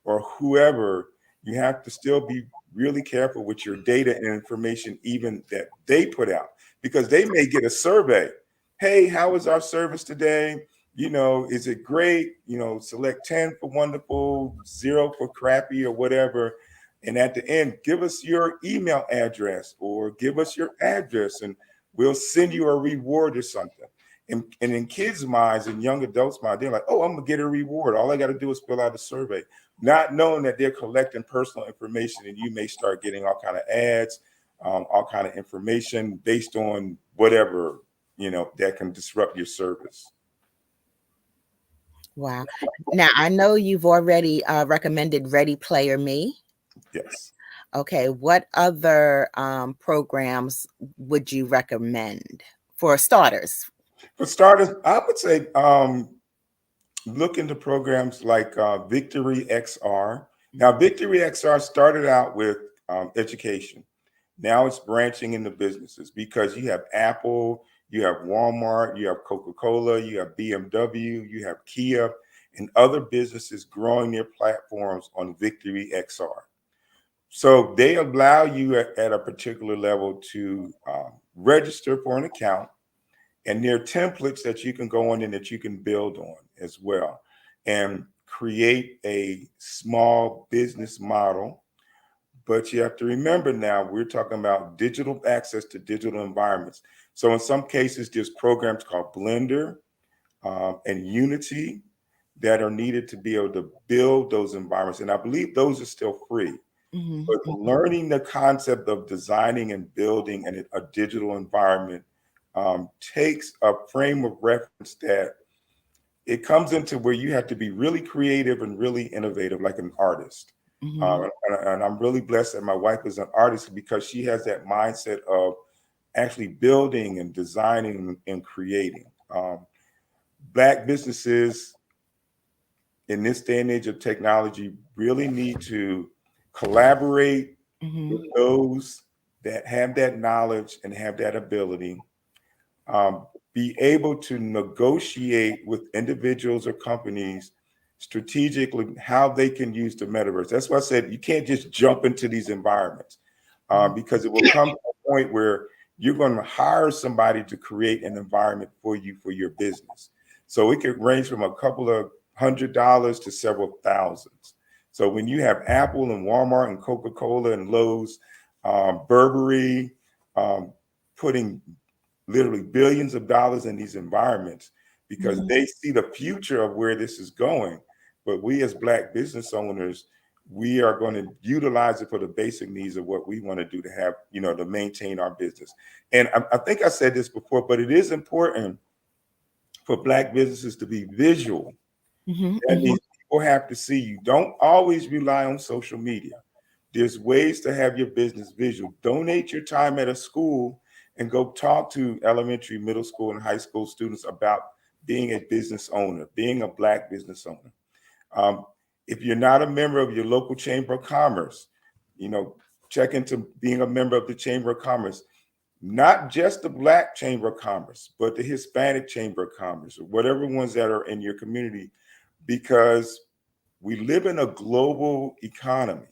or whoever, you have to still be really careful with your data and information, even that they put out, because they may get a survey. Hey, how was our service today? Is it great? Select 10 for wonderful, 0 for crappy or whatever. And at the end, give us your email address or give us your address and we'll send you a reward or something. And in kids' minds and young adults' minds, they're like, oh, I'm going to get a reward. All I got to do is fill out a survey, not knowing that they're collecting personal information and you may start getting all kind of ads, all kind of information based on whatever, that can disrupt your service. Wow. Now, I know you've already recommended Ready Player Me. Yes. Okay. What other programs would you recommend for starters? For starters, I would say look into programs like Victory XR. Now, Victory XR started out with education. Now it's branching into businesses because you have Apple, you have Walmart, you have Coca-Cola, you have BMW, you have Kia, and other businesses growing their platforms on Victory XR. So they allow you at a particular level to register for an account, and there are templates that you can go on and that you can build on as well and create a small business model. But you have to remember now, we're talking about digital access to digital environments. So in some cases, there's programs called Blender and Unity that are needed to be able to build those environments. And I believe those are still free. Mm-hmm. But learning the concept of designing and building a digital environment takes a frame of reference that it comes into where you have to be really creative and really innovative, like an artist. Mm-hmm. And I'm really blessed that my wife is an artist because she has that mindset of actually building and designing and creating. Black businesses in this day and age of technology really need to collaborate with those that have that knowledge and have that ability. Be able to negotiate with individuals or companies strategically how they can use the metaverse. That's why I said you can't just jump into these environments because it will come to a point where you're going to hire somebody to create an environment for you for your business. So it could range from a couple of $100 to several thousands. So when you have Apple and Walmart and Coca-Cola and Lowe's, Burberry putting literally billions of dollars in these environments because they see the future of where this is going. But we as Black business owners, we are going to utilize it for the basic needs of what we want to do to have, to maintain our business. And I think I said this before, but it is important for Black businesses to be visual. That means people have to see you. Don't always rely on social media. There's ways to have your business visual. Donate your time at a school and go talk to elementary, middle school, and high school students about being a business owner, being a Black business owner. If you're not a member of your local chamber of commerce, check into being a member of the Chamber of Commerce. not just the Black Chamber of Commerce, but the Hispanic Chamber of Commerce, or whatever ones that are in your community, because we live in a global economy.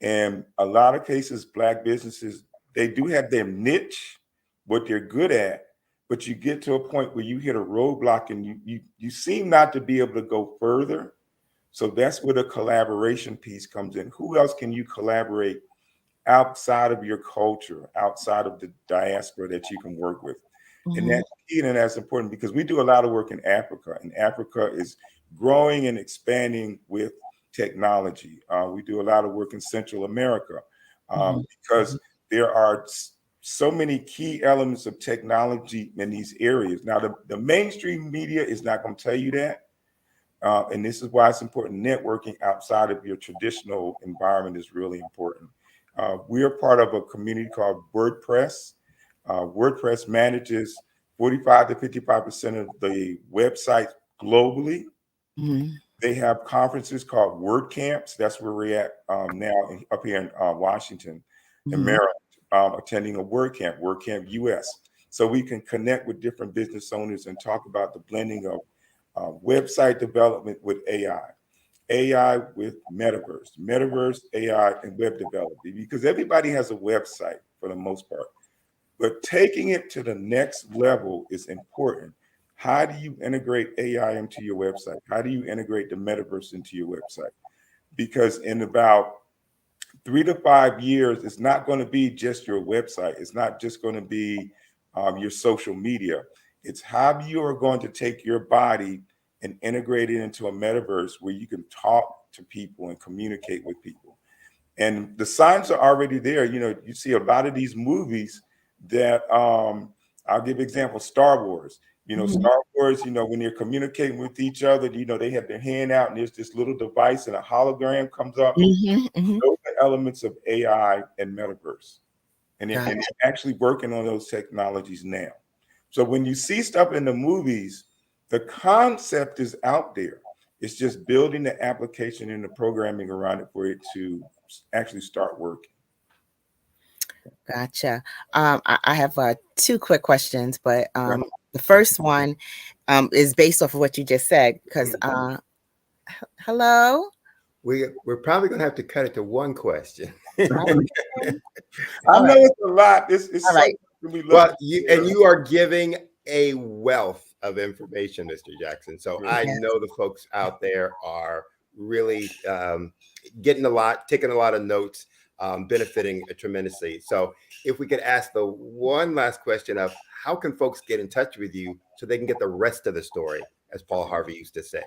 And a lot of cases, Black businesses, they do have their niche, what they're good at, but you get to a point where you hit a roadblock and you seem not to be able to go further. So that's where the collaboration piece comes in. Who else can you collaborate outside of your culture, outside of the diaspora that you can work with? And that's key and that's important because we do a lot of work in Africa, and Africa is growing and expanding with technology. We do a lot of work in Central America because there are so many key elements of technology in these areas. Now, the mainstream media is not going to tell you that. And this is why it's important. Networking outside of your traditional environment is really important. We are part of a community called WordPress. WordPress manages 45 to 55% of the websites globally. They have conferences called WordCamps. That's where we're at now up here in Washington and Maryland, attending a WordCamp, WordCamp US. So we can connect with different business owners and talk about the blending of website development with AI with metaverse, AI, and web development, because everybody has a website for the most part. But taking it to the next level is important. How do you integrate AI into your website? How do you integrate the metaverse into your website? Because in about 3 to 5 years, it's not going to be just your website. It's not just going to be your social media. It's how you are going to take your body and integrate it into a metaverse where you can talk to people and communicate with people. And the signs are already there. You know, you see a lot of these movies that I'll give example, Star Wars. You know, Star Wars, you know, when they're communicating with each other, you know, they have their hand out and there's this little device and a hologram comes up. Those are elements of AI and metaverse. And they're actually working on those technologies now. So when you see stuff in the movies, the concept is out there. It's just building the application and the programming around it for it to actually start working. Gotcha. I have 2 quick questions, but the first one is based off of what you just said. Because hello, we're probably going to have to cut it to one question. I know it's a lot. It's all right. Well, you are giving a wealth of information, Mr. Jackson. So I know the folks out there are really getting a lot, taking a lot of notes, benefiting tremendously. So if we could ask the one last question of how can folks get in touch with you so they can get the rest of the story, as Paul Harvey used to say.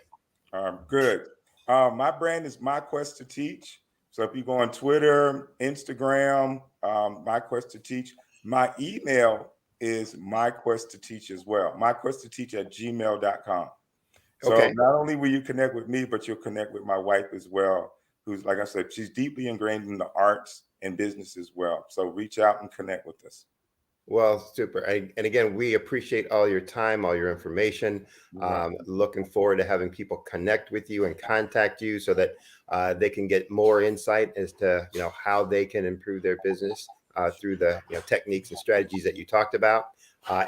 Good. My brand is My Quest to Teach. So if you go on Twitter, Instagram, My Quest to Teach, my email is myquesttoteach as well. myquesttoteach@gmail.com. So not only will you connect with me, but you'll connect with my wife as well, who's, like I said, she's deeply ingrained in the arts and business as well. So reach out and connect with us. Well, super. And again, we appreciate all your time, all your information. Looking forward to having people connect with you and contact you so that they can get more insight as to, you know, how they can improve their business through the techniques and strategies that you talked about,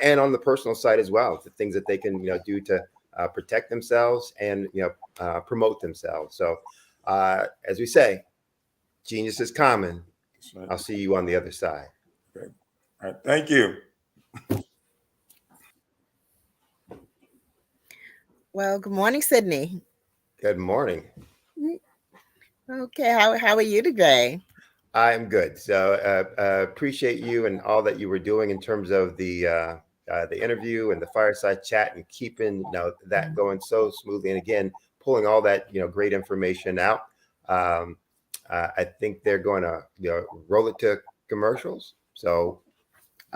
and on the personal side as well, the things that they can do to protect themselves and promote themselves. So as we say, genius is common. I'll see you on the other side. Great. All right, thank you. Well, good morning, Sydney. Good morning. Okay, how are you today? I'm good. So appreciate you and all that you were doing in terms of the interview and the fireside chat and keeping that going so smoothly. And again, pulling all that great information out. I think they're going to roll it to commercials. So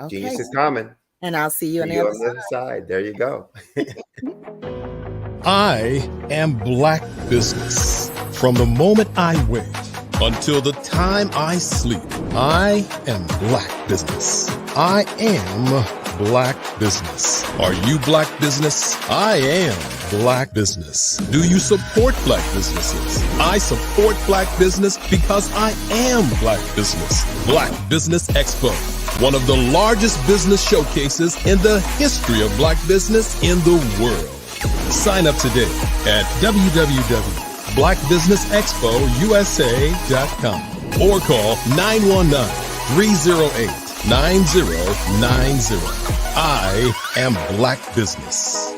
genius is common. And I'll see you on the other side. There you go. I am Black Business. From the moment I wake until the time I sleep, I am Black Business. I am Black Business. Are you Black Business? I am Black Business. Do you support Black businesses? I support Black business because I am Black Business. Black Business Expo one of the largest business showcases in the history of Black business in the world. Sign up today at www.blackbusinessexpousa.com or call 919-308-9090. I am Black Business.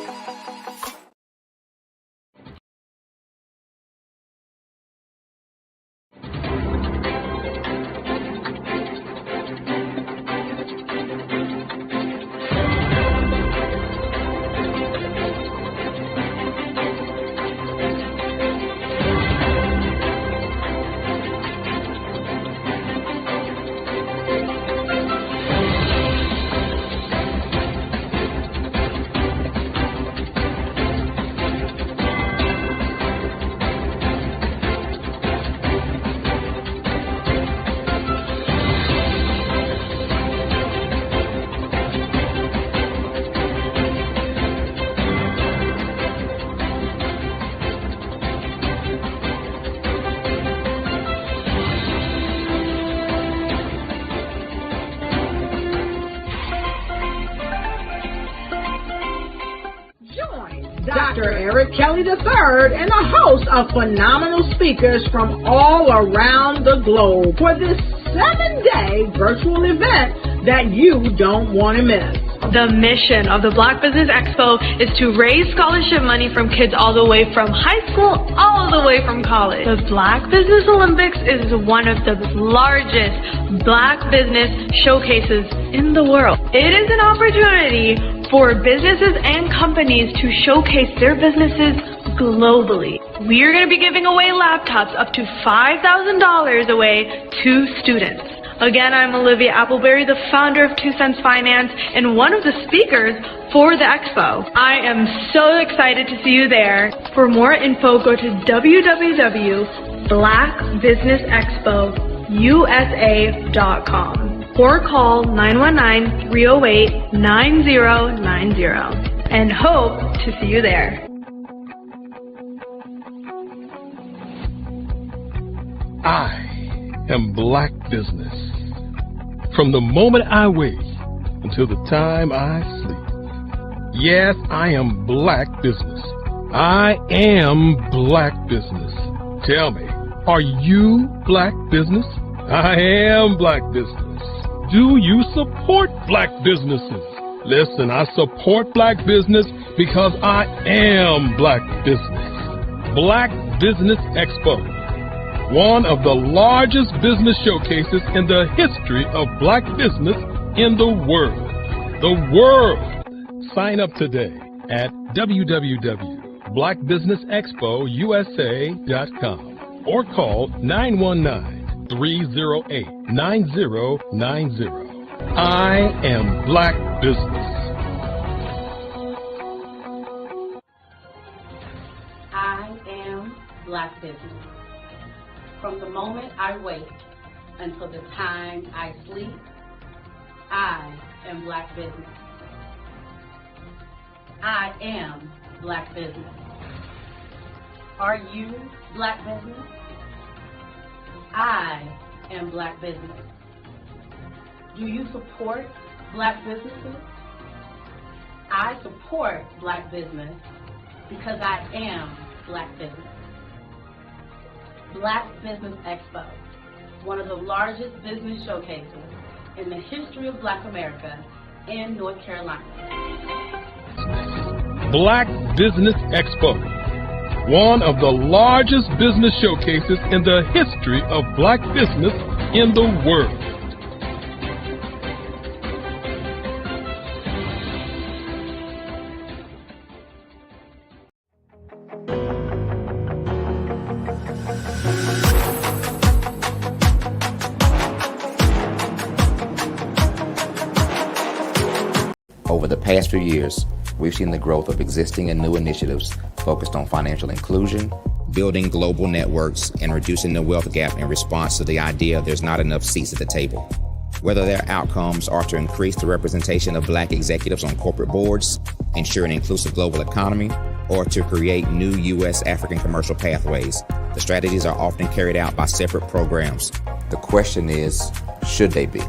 Dr. Eric Kelly III and a host of phenomenal speakers from all around the globe for this 7-day virtual event that you don't want to miss. The mission of the Black Business Expo is to raise scholarship money from kids all the way from high school, all the way from college. The Black Business Olympics is one of the largest Black business showcases in the world. It is an opportunity for businesses and companies to showcase their businesses globally. We are going to be giving away laptops up to $5,000 away to students. Again, I'm Olivia Appleberry, the founder of 2 Cents Finance and one of the speakers for the expo. I am so excited to see you there. For more info, go to www.blackbusinessexpousa.com or call 919-308-9090 and hope to see you there. I am Black Business. From the moment I wake until the time I sleep. Yes, I am Black Business. I am Black Business. Tell me, are you Black Business? I am Black Business. Do you support Black businesses? Listen, I support Black business because I am Black Business. Black Business Expo, one of the largest business showcases in the history of Black business in the world. The world! Sign up today at www.blackbusinessexpousa.com or call 919-308-9090. I am Black Business. I am Black Business. From the moment I wake until the time I sleep, I am Black Business. I am Black Business. Are you Black Business? I am Black Business. Do you support Black businesses? I support Black business because I am Black Business. Black Business Expo, one of the largest business showcases in the history of Black America in North Carolina. Black Business Expo, one of the largest business showcases in the history of Black business in the world. Over the past few years, we've seen the growth of existing and new initiatives focused on financial inclusion, building global networks, and reducing the wealth gap in response to the idea there's not enough seats at the table. Whether their outcomes are to increase the representation of Black executives on corporate boards, ensure an inclusive global economy, or to create new U.S.-African commercial pathways, the strategies are often carried out by separate programs. The question is, should they be?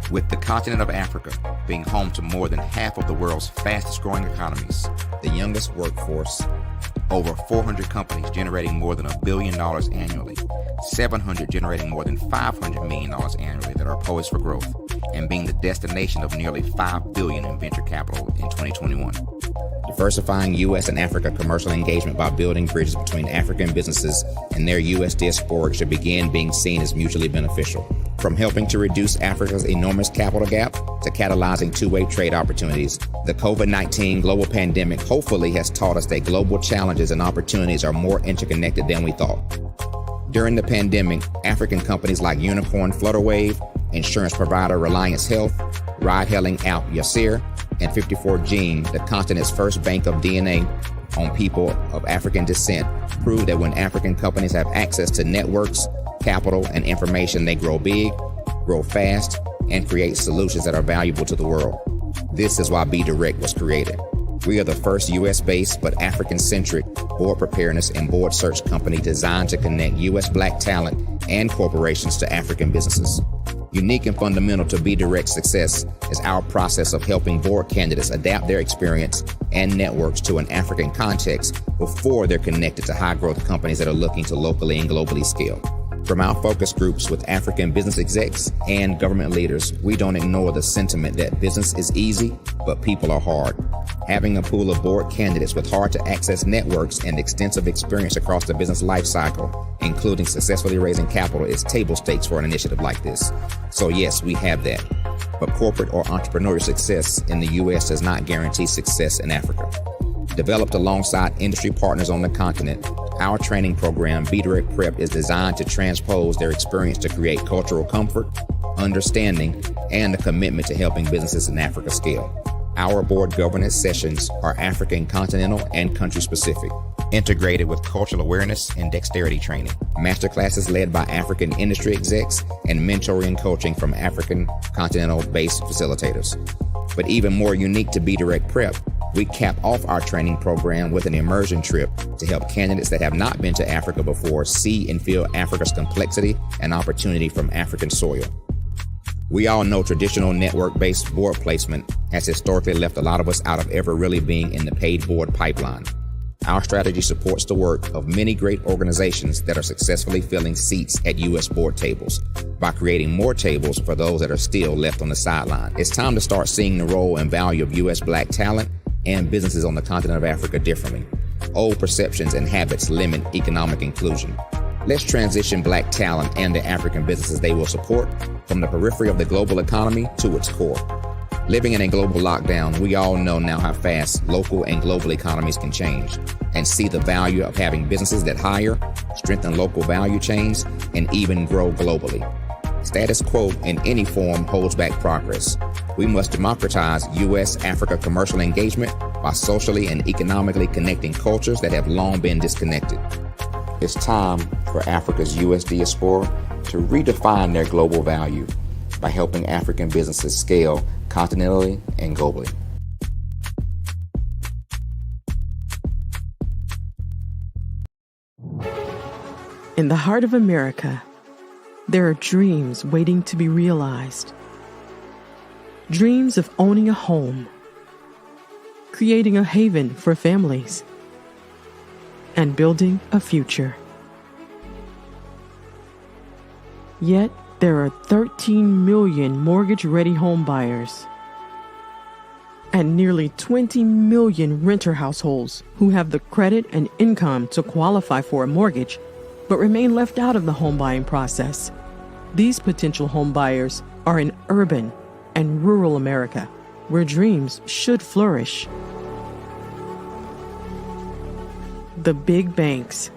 With the continent of Africa being home to more than half of the world's fastest growing economies, the youngest workforce, over 400 companies generating more than $1 billion annually, 700 generating more than $500 million annually that are poised for growth, and being the destination of nearly $5 billion in venture capital in 2021. Diversifying U.S. and Africa commercial engagement by building bridges between African businesses and their U.S. diaspora should begin being seen as mutually beneficial. From helping to reduce Africa's enormous capital gap to catalyzing two-way trade opportunities, the COVID-19 global pandemic hopefully has taught us that global challenges and opportunities are more interconnected than we thought. During the pandemic, African companies like Unicorn Flutterwave, insurance provider Reliance Health, ride-hailing app Yasir, and 54Gene, the continent's first bank of DNA on people of African descent, proved that when African companies have access to networks, capital, and information, they grow big, grow fast, and create solutions that are valuable to the world. This is why Be Direct was created. We are the first U.S.-based but African-centric board preparedness and board search company designed to connect U.S. Black talent and corporations to African businesses. Unique and fundamental to Be Direct's success is our process of helping board candidates adapt their experience and networks to an African context before they're connected to high-growth companies that are looking to locally and globally scale. From our focus groups with African business execs and government leaders, we don't ignore the sentiment that business is easy, but people are hard. Having a pool of board candidates with hard-to-access networks and extensive experience across the business lifecycle, including successfully raising capital, is table stakes for an initiative like this. So yes, we have that. But corporate or entrepreneurial success in the U.S. does not guarantee success in Africa. Developed alongside industry partners on the continent, our training program, Be Direct Prep, is designed to transpose their experience to create cultural comfort, understanding, and a commitment to helping businesses in Africa scale. Our board governance sessions are African continental and country specific, integrated with cultural awareness and dexterity training, masterclasses led by African industry execs, and mentoring and coaching from African continental-based facilitators. But even more unique to Be Direct Prep, we cap off our training program with an immersion trip to help candidates that have not been to Africa before see and feel Africa's complexity and opportunity from African soil. We all know traditional network-based board placement has historically left a lot of us out of ever really being in the paid board pipeline. Our strategy supports the work of many great organizations that are successfully filling seats at U.S. board tables by creating more tables for those that are still left on the sideline. It's time to start seeing the role and value of U.S. Black talent and businesses on the continent of Africa differently. Old perceptions and habits limit economic inclusion. Let's transition Black talent and the African businesses they will support from the periphery of the global economy to its core. Living in a global lockdown, we all know now how fast local and global economies can change, and see the value of having businesses that hire, strengthen local value chains, and even grow globally. Status quo in any form holds back progress. We must democratize U.S.-Africa commercial engagement by socially and economically connecting cultures that have long been disconnected. It's time for Africa's U.S. diaspora to redefine their global value by helping African businesses scale continentally and globally. In the heart of America, there are dreams waiting to be realized. Dreams of owning a home, creating a haven for families, and building a future. Yet, there are 13 million mortgage-ready home buyers and nearly 20 million renter households who have the credit and income to qualify for a mortgage but remain left out of the home buying process. These potential home buyers are in urban and rural America, where dreams should flourish. The big banks,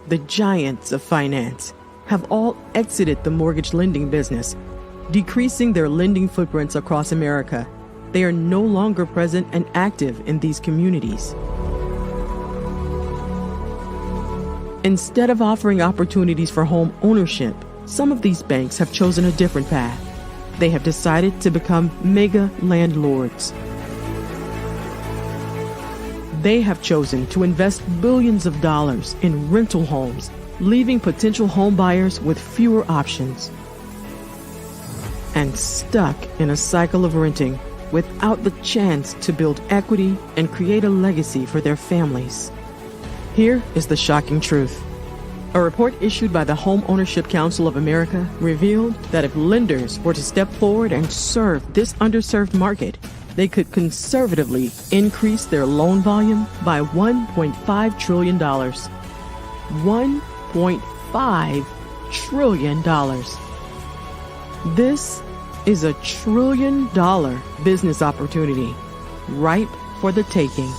the giants of finance, have all exited the mortgage lending business, decreasing their lending footprints across America. They are no longer present and active in these communities. Instead of offering opportunities for home ownership, some of these banks have chosen a different path. They have decided to become mega landlords. They have chosen to invest billions of dollars in rental homes, leaving potential home buyers with fewer options. and stuck in a cycle of renting without the chance to build equity and create a legacy for their families. Here is the shocking truth. A report issued by the Home Ownership Council of America revealed that if lenders were to step forward and serve this underserved market, they could conservatively increase their loan volume by $1.5 trillion. $1.5 trillion. This is $1 trillion business opportunity, ripe for the taking.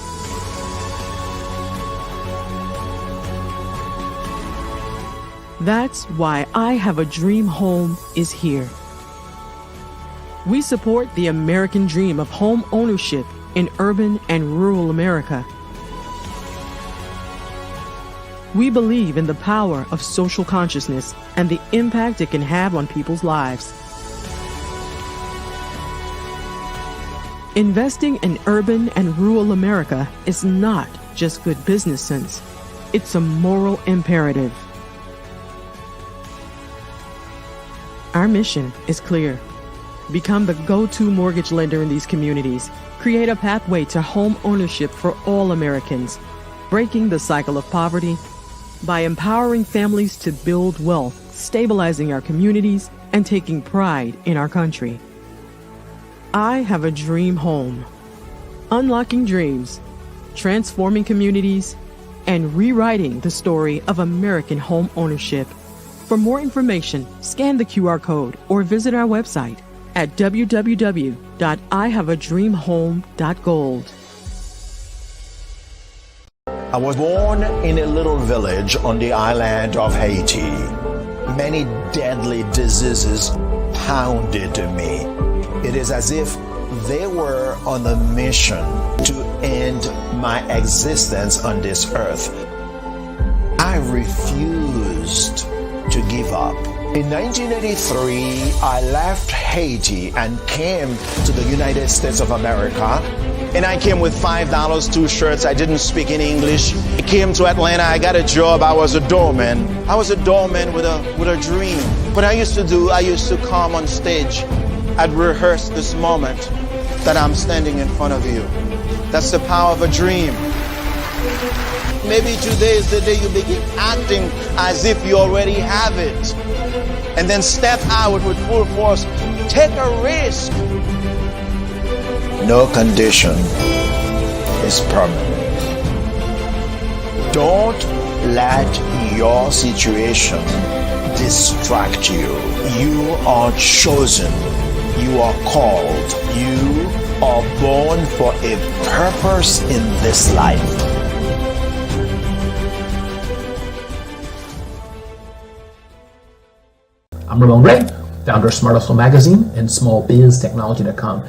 That's why I Have a Dream Home is here. We support the American dream of home ownership in urban and rural America. We believe in the power of social consciousness and the impact it can have on people's lives. Investing in urban and rural America is not just good business sense. It's a moral imperative. Our mission is clear. Become the go-to mortgage lender in these communities. Create a pathway to home ownership for all Americans, breaking the cycle of poverty by empowering families to build wealth, stabilizing our communities, and taking pride in our country. I Have a Dream Home. Unlocking dreams, transforming communities, and rewriting the story of American home ownership. For more information, scan the QR code or visit our website at www.ihaveadreamhome.gold. I was born in a little village on the island of Haiti. Many deadly diseases pounded me. It is as if they were on a mission to end my existence on this earth. I refused to give up. In 1983, I left Haiti and came to the United States of America. And I came with $5, 2 shirts. I didn't speak in English. I came to Atlanta. I got a job. I was a doorman. I was a doorman with a dream. What I used to do, I used to come on stage. I'd rehearse this moment that I'm standing in front of you. That's the power of a dream. Maybe today is the day you begin acting as if you already have it. And then step out with full force. Take a risk. No condition is permanent. Don't let your situation distract you. You are chosen. You are called. You are born for a purpose in this life. I'm Ramon Gray, founder of Smart Hustle Magazine and smallbiztechnology.com.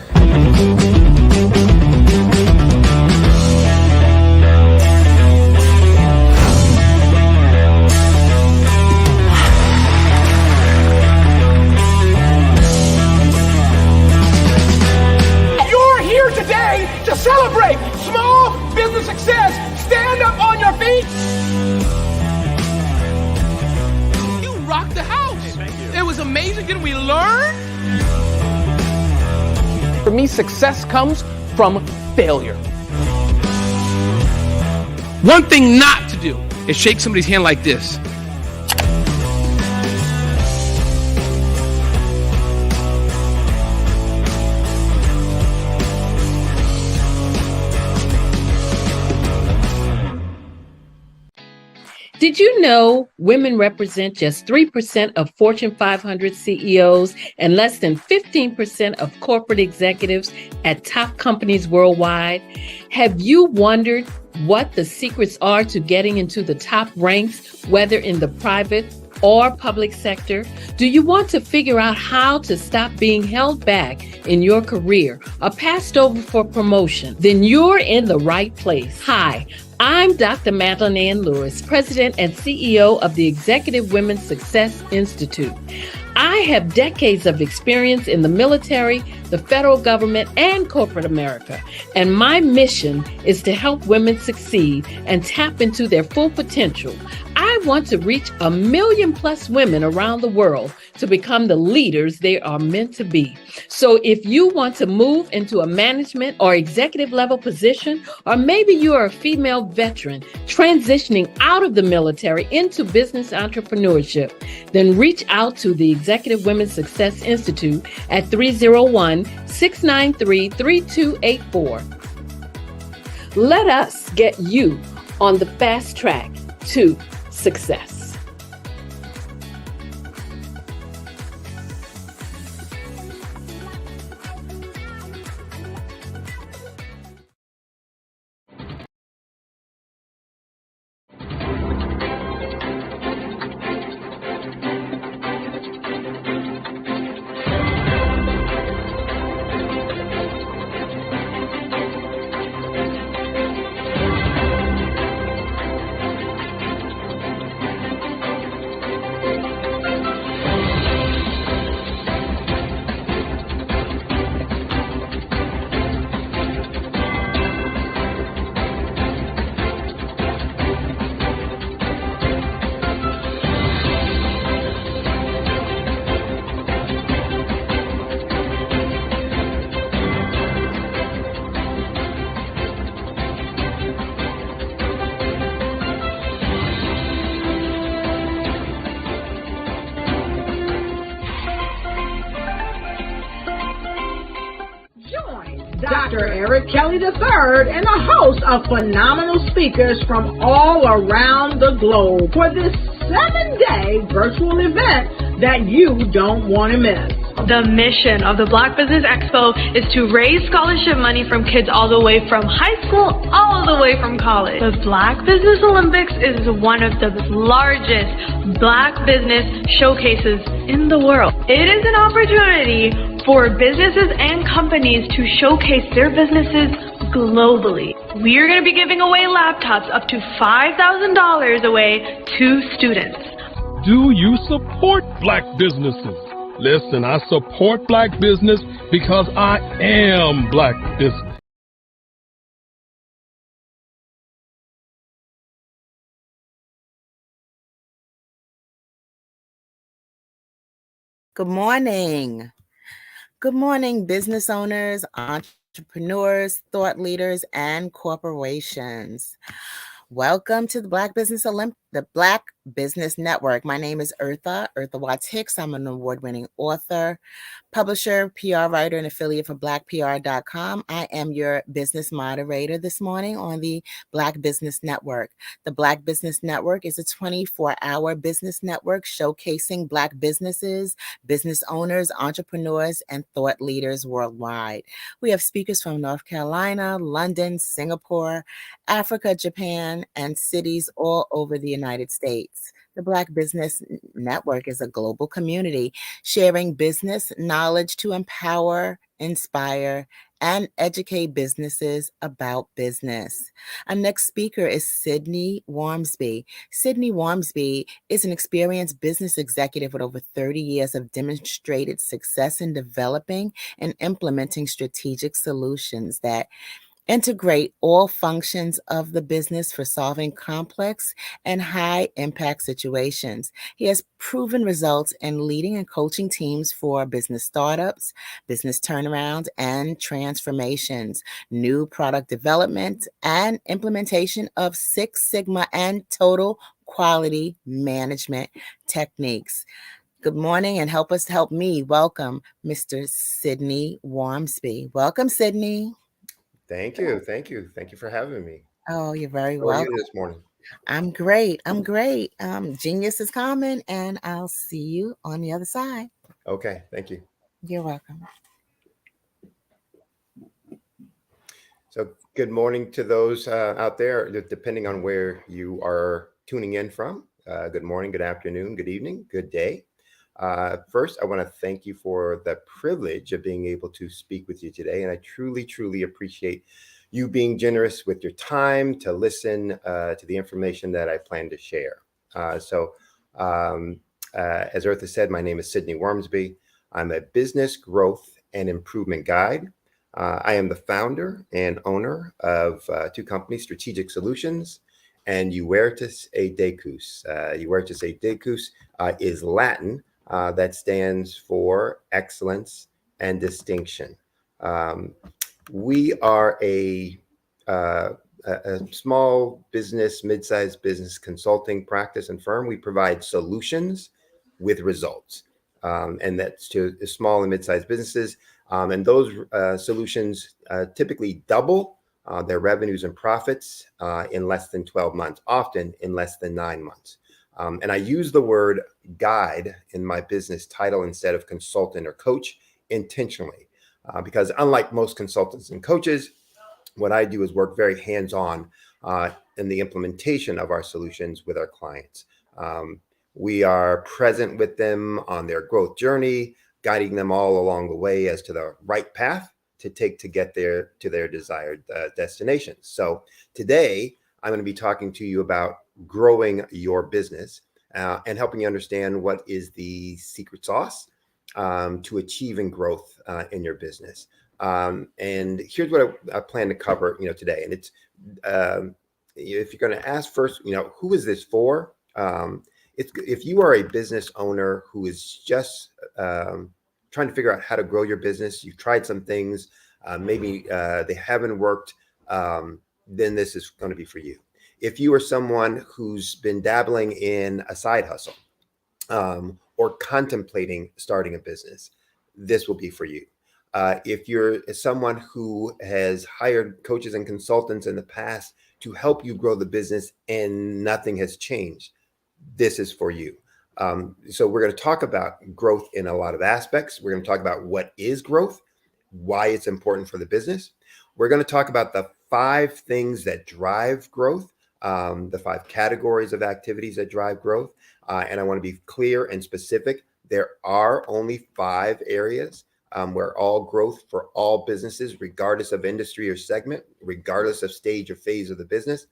You're here today to celebrate small business success. Stand up on your feet. You rocked the house. It was amazing. Didn't we learn? For me, success comes from failure. One thing not to do is shake somebody's hand like this. Did you know women represent just 3% of Fortune 500 CEOs and less than 15% of corporate executives at top companies worldwide? Have you wondered what the secrets are to getting into the top ranks, whether in the private or public sector? Do you want to figure out how to stop being held back in your career or passed over for promotion? Then you're in the right place. Hi, I'm Dr. Madeline Ann Lewis, President and CEO of the Executive Women's Success Institute. I have decades of experience in the military, the federal government, and corporate America, and my mission is to help women succeed and tap into their full potential. I want to reach 1 million plus women around the world to become the leaders they are meant to be. So if you want to move into a management or executive level position, or maybe you are a female veteran transitioning out of the military into business entrepreneurship, then reach out to the Executive Women's Success Institute at 301-693-3284. Let us get you on the fast track to success. Dr. Eric Kelly III and a host of phenomenal speakers from all around the globe for this 7-day virtual event that you don't want to miss. The mission of the Black Business Expo is to raise scholarship money from kids all the way from high school, all the way from college. The Black Business Olympics is one of the largest Black business showcases in the world. It is an opportunity for businesses and companies to showcase their businesses globally. We are going to be giving away laptops up to $5,000 away to students. Do you support Black businesses? Listen, I support Black business because I am Black business. Good morning. Good morning, business owners, entrepreneurs, thought leaders, and corporations. Welcome to the Black Business Network. My name is Eartha Watts Hicks. I'm an award-winning author, publisher, PR writer, and affiliate for blackpr.com. I am your business moderator this morning on the Black Business Network. The Black Business Network is a 24-hour business network showcasing Black businesses, business owners, entrepreneurs, and thought leaders worldwide. We have speakers from North Carolina, London, Singapore, Africa, Japan, and cities all over the United States. The Black Business Network is a global community sharing business knowledge to empower, inspire, and educate businesses about business. Our next speaker is Sydney Wormsby. Sydney Wormsby is an experienced business executive with over 30 years of demonstrated success in developing and implementing strategic solutions that integrate all functions of the business for solving complex and high impact situations. He has proven results in leading and coaching teams for business startups, business turnarounds and transformations, new product development, and implementation of Six Sigma and total quality management techniques. Good morning, and help me welcome Mr. Sydney Wormsby. Welcome, Sydney. Thank you. Thank you. Thank you for having me. Oh, you're very How are welcome. you this morning? I'm great. Genius is coming, and I'll see you on the other side. Okay. Thank you. You're welcome. So good morning to those out there, depending on where you are tuning in from. Good morning, good afternoon, good evening, good day. First, I want to thank you for the privilege of being able to speak with you today. And I truly, truly appreciate you being generous with your time to listen to the information that I plan to share. As Eartha said, my name is Sydney Wormsby. I'm a business growth and improvement guide. I am the founder and owner of two companies, Strategic Solutions And Huertas e Decus. Huertas e Decus is Latin that stands for excellence and distinction. We are a small business, mid-sized business consulting practice and firm. We provide solutions with results, and that's to small and mid-sized businesses. And those solutions typically double their revenues and profits in less than 12 months, often in less than 9 months. And I use the word guide in my business title instead of consultant or coach intentionally, because unlike most consultants and coaches, what I do is work very hands-on in the implementation of our solutions with our clients. We are present with them on their growth journey, guiding them all along the way as to the right path to take to get there to their desired destinations. So today, I'm going to be talking to you about growing your business and helping you understand what is the secret sauce to achieving growth in your business. And here's what I plan to cover, today. And it's if you're going to ask first, who is this for? If you are a business owner who is just trying to figure out how to grow your business, you've tried some things, maybe they haven't worked, then this is going to be for you. If you are someone who's been dabbling in a side hustle or contemplating starting a business, this will be for you. If you're someone who has hired coaches and consultants in the past to help you grow the business and nothing has changed, this is for you. So we're going to talk about growth in a lot of aspects. We're going to talk about what is growth, why it's important for the business. We're going to talk about the 5 things that drive growth, the 5 categories of activities that drive growth. And I want to be clear and specific. There are only 5 areas where all growth for all businesses, regardless of industry or segment, regardless of stage or phase of the business,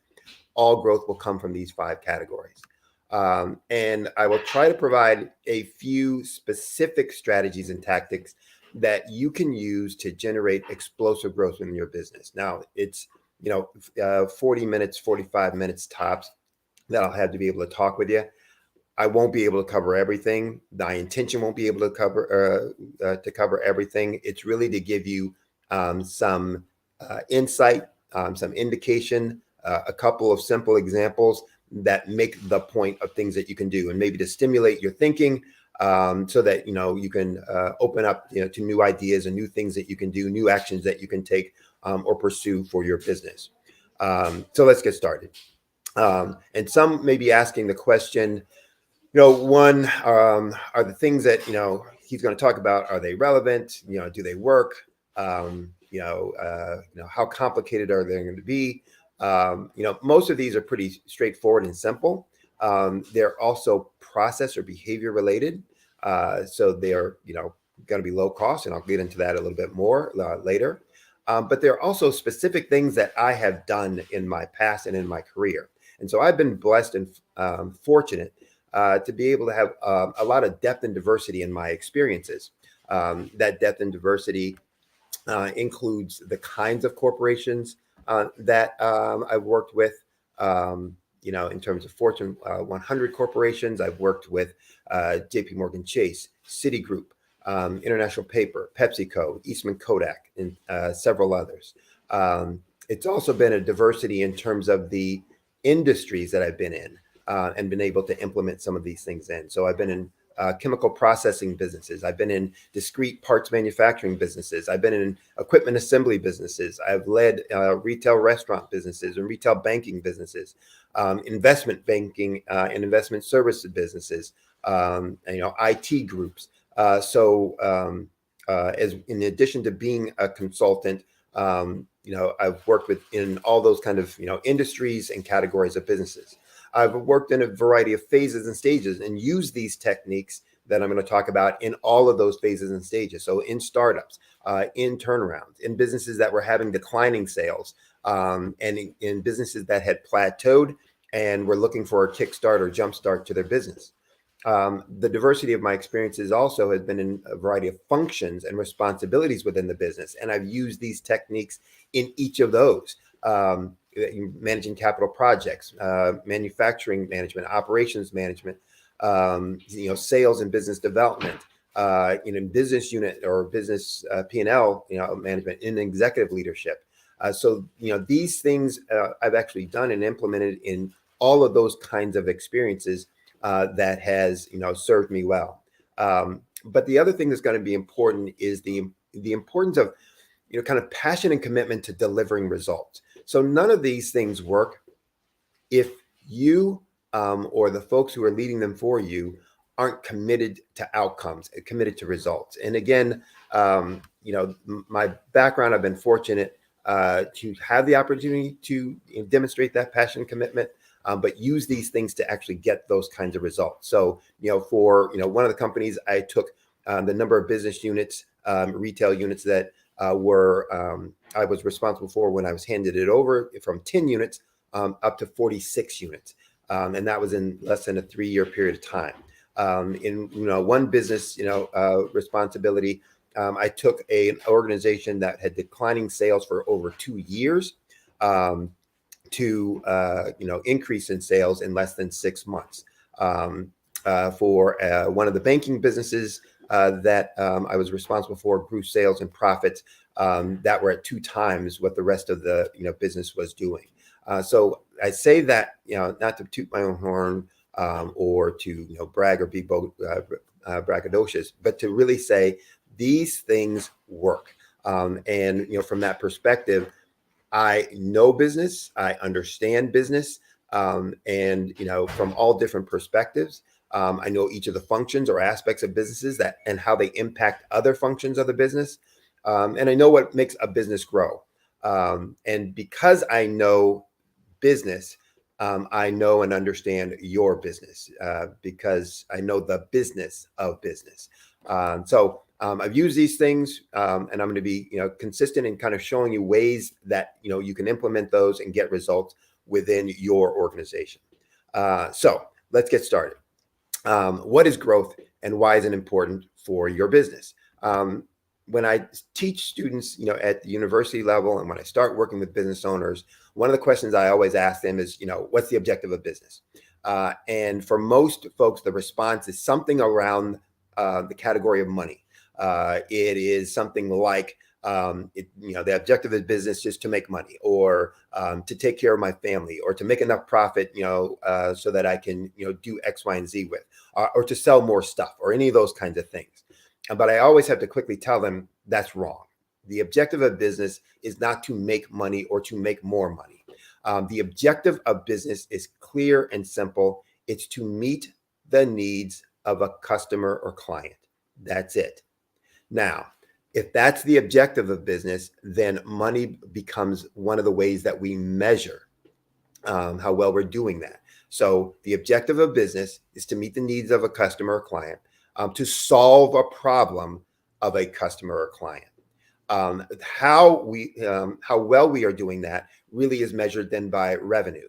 all growth will come from these 5 categories. And I will try to provide a few specific strategies and tactics that you can use to generate explosive growth in your business. Now, it's 40 minutes, 45 minutes tops that I'll have to be able to talk with you. I won't be able to cover everything. My intention won't be able to cover everything. It's really to give you some insight, some indication, a couple of simple examples that make the point of things that you can do, and maybe to stimulate your thinking so that you can open up to new ideas and new things that you can do, new actions that you can take or pursue for your business. So let's get started. And some may be asking the question, one, are the things that he's going to talk about, are they relevant? Do they work? How complicated are they going to be? Most of these are pretty straightforward and simple. They're also process or behavior related. So they're, going to be low cost, and I'll get into that a little bit more later. But there are also specific things that I have done in my past and in my career. And so I've been blessed and fortunate to be able to have a lot of depth and diversity in my experiences. That depth and diversity includes the kinds of corporations that I've worked with, in terms of Fortune 100 corporations. I've worked with JP Morgan Chase, Citigroup, International Paper, PepsiCo, Eastman Kodak, and several others. It's also been a diversity in terms of the industries that I've been in and been able to implement some of these things in. So I've been in chemical processing businesses. I've been in discrete parts manufacturing businesses. I've been in equipment assembly businesses. I've led retail restaurant businesses and retail banking businesses, investment banking and investment services businesses, IT groups. So as in addition to being a consultant, I've worked in all those kind of industries and categories of businesses. I've worked in a variety of phases and stages and used these techniques that I'm going to talk about in all of those phases and stages. So in startups, in turnarounds, in businesses that were having declining sales, and in businesses that had plateaued and were looking for a kickstart or jumpstart to their business. The diversity of my experiences also has been in a variety of functions and responsibilities within the business. And I've used these techniques in each of those. managing capital projects, manufacturing management, operations management, sales and business development, business unit or business P&L, management, in executive leadership. So these things I've actually done and implemented in all of those kinds of experiences that has served me well. But the other thing that's going to be important is the importance of kind of passion and commitment to delivering results. So none of these things work if you or the folks who are leading them for you aren't committed to outcomes, committed to results. And again, my background, I've been fortunate to have the opportunity to demonstrate that passion and commitment, but use these things to actually get those kinds of results. So, for one of the companies, I took the number of business units, retail units that I was responsible for when I was handed it over, from 10 units up to 46 units. And that was in less than a 3-year period of time. In one business responsibility, I took an organization that had declining sales for over 2 years to increase in sales in less than 6 months. For one of the banking businesses that I was responsible for, grew sales and profits that were at 2 times what the rest of the business was doing. So I say that not to toot my own horn or to brag or be braggadocious, but to really say these things work. And from that perspective, I know business, I understand business, and from all different perspectives. I know each of the functions or aspects of businesses and how they impact other functions of the business. And I know what makes a business grow. And because I know business, I know and understand your business because I know the business of business. So I've used these things, and I'm going to be consistent in kind of showing you ways that you can implement those and get results within your organization. So let's get started. What is growth and why is it important for your business? When I teach students, at the university level, and when I start working with business owners, one of the questions I always ask them is, what's the objective of business? And for most folks, the response is something around the category of money. It is something like, the objective of business is to make money, or to take care of my family, or to make enough profit, so that I can, do X, Y, and Z with, or to sell more stuff, or any of those kinds of things. But I always have to quickly tell them that's wrong. The objective of business is not to make money or to make more money. The objective of business is clear and simple. It's to meet the needs of a customer or client. That's it. Now, if that's the objective of business, then money becomes one of the ways that we measure how well we're doing that. So the objective of business is to meet the needs of a customer or client, to solve a problem of a customer or client. How well we are doing that really is measured then by revenue,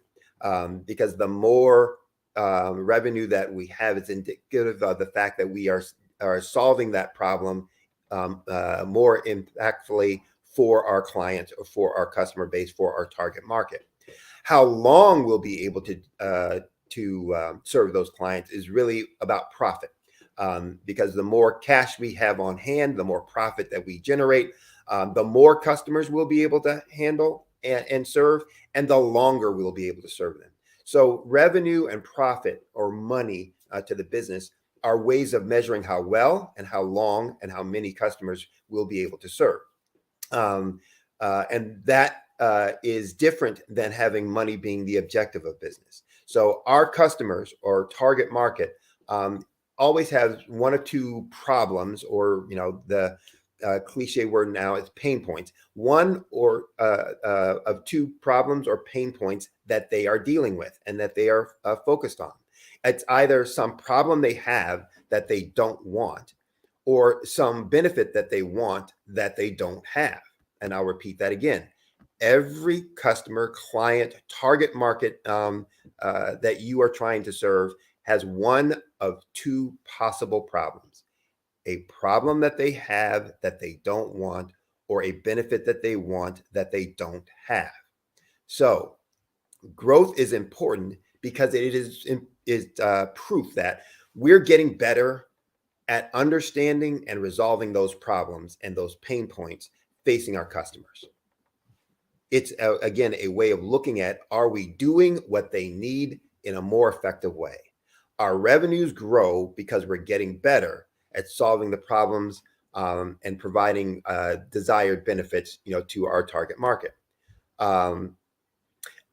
because the more revenue that we have is indicative of the fact that we are solving that problem more impactfully for our clients or for our customer base, for our target market. How long we'll be able to serve those clients is really about profit, because the more cash we have on hand, the more profit that we generate, the more customers we'll be able to handle and serve, and the longer we'll be able to serve them. So revenue and profit, or money to the business, are ways of measuring how well and how long and how many customers we'll be able to serve. And that is different than having money being the objective of business. So our customers or target market always has one or two problems, or the cliche word now is pain points. One or of two problems or pain points that they are dealing with and that they are focused on. It's either some problem they have that they don't want, or some benefit that they want that they don't have. And I'll repeat that again. Every customer, client, target market that you are trying to serve has one of two possible problems: a problem that they have that they don't want, or a benefit that they want that they don't have. So growth is important because it is proof that we're getting better at understanding and resolving those problems and those pain points facing our customers. It's again a way of looking at, are we doing what they need in a more effective way? Our revenues grow because we're getting better at solving the problems and providing desired benefits, to our target market.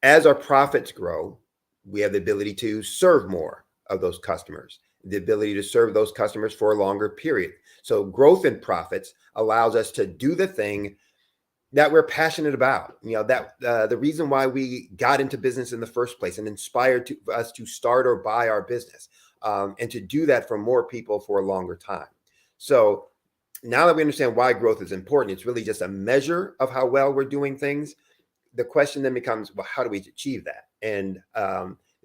As our profits grow, we have the ability to serve more of those customers, the ability to serve those customers for a longer period. So growth in profits allows us to do the thing that we're passionate about. The reason why we got into business in the first place and inspired us to start or buy our business, and to do that for more people for a longer time. So now that we understand why growth is important, it's really just a measure of how well we're doing things. The question then becomes, well, how do we achieve that? And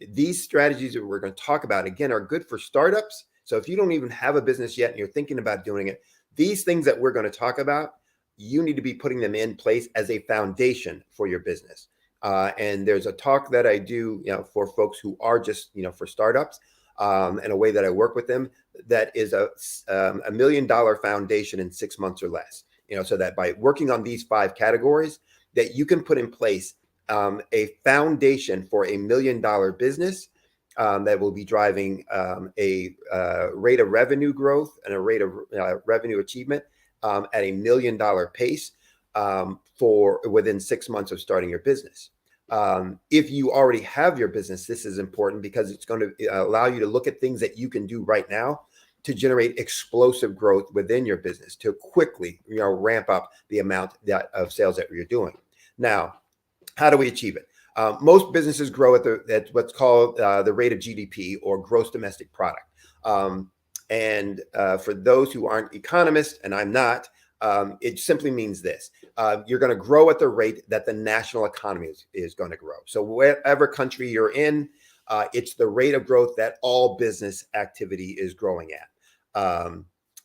these strategies that we're going to talk about, again, are good for startups. So if you don't even have a business yet and you're thinking about doing it, these things that we're going to talk about, you need to be putting them in place as a foundation for your business. And there's a talk that I do, for folks who are just, for startups, and a way that I work with them that is a $1 million foundation in 6 months or less. So that by working on these 5 categories, that you can put in place a foundation for $1 million business that will be driving a rate of revenue growth and a rate of revenue achievement at $1 million pace for within 6 months of starting your business. If you already have your business, this is important because it's going to allow you to look at things that you can do right now to generate explosive growth within your business, to quickly ramp up the amount of sales that you're doing. Now, how do we achieve it? Most businesses grow at what's called the rate of GDP, or gross domestic product. And for those who aren't economists, and I'm not, it simply means this. You're going to grow at the rate that the national economy is going to grow. So whatever country you're in, it's the rate of growth that all business activity is growing at.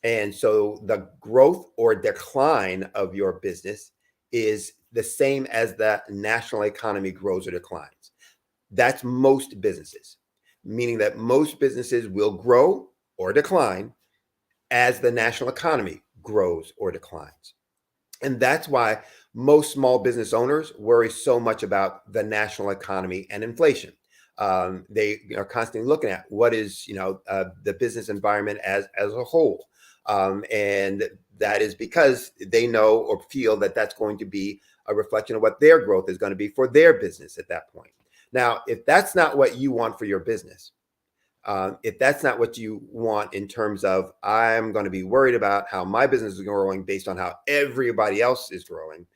And so the growth or decline of your business is the same as the national economy grows or declines. That's most businesses, meaning that most businesses will grow or decline as the national economy grows or declines. And that's why most small business owners worry so much about the national economy and inflation. They are constantly looking at what is, the business environment as a whole. And that is because they know or feel that that's going to be a reflection of what their growth is going to be for their business at that point. Now, if that's not what you want for your business, if that's not what you want in terms of, I'm going to be worried about how my business is growing based on how everybody else is growing.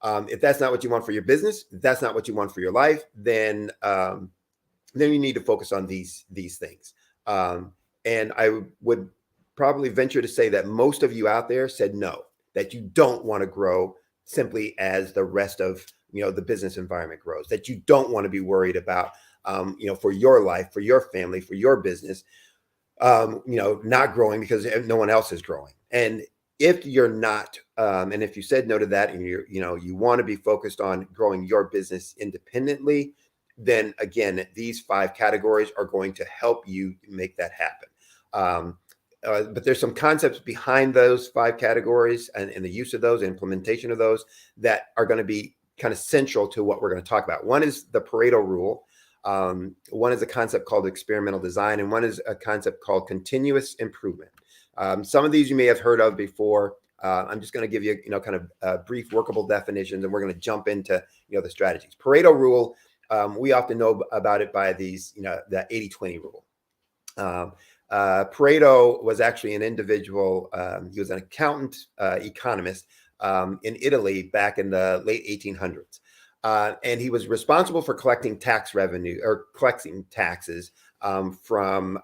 If that's not what you want for your business, if that's not what you want for your life, then you need to focus on these things. And I would probably venture to say that most of you out there said no, that you don't want to grow simply as the rest of the business environment grows, that you don't want to be worried about for your life, for your family, for your business, not growing because no one else is growing. And if you're not, and if you said no to that, and you want to be focused on growing your business independently, then again, these 5 categories are going to help you make that happen. But there's some concepts behind those 5 categories and the use of those, implementation of those, that are going to be kind of central to what we're going to talk about. One is the Pareto rule. One is a concept called experimental design, and one is a concept called continuous improvement. Some of these you may have heard of before. I'm just going to give you, kind of brief workable definitions, and we're going to jump into, the strategies. Pareto rule, we often know about it by these, the 80-20 rule. Pareto was actually an individual. He was an accountant, economist in Italy back in the late 1800s. And he was responsible for collecting tax revenue or collecting taxes from,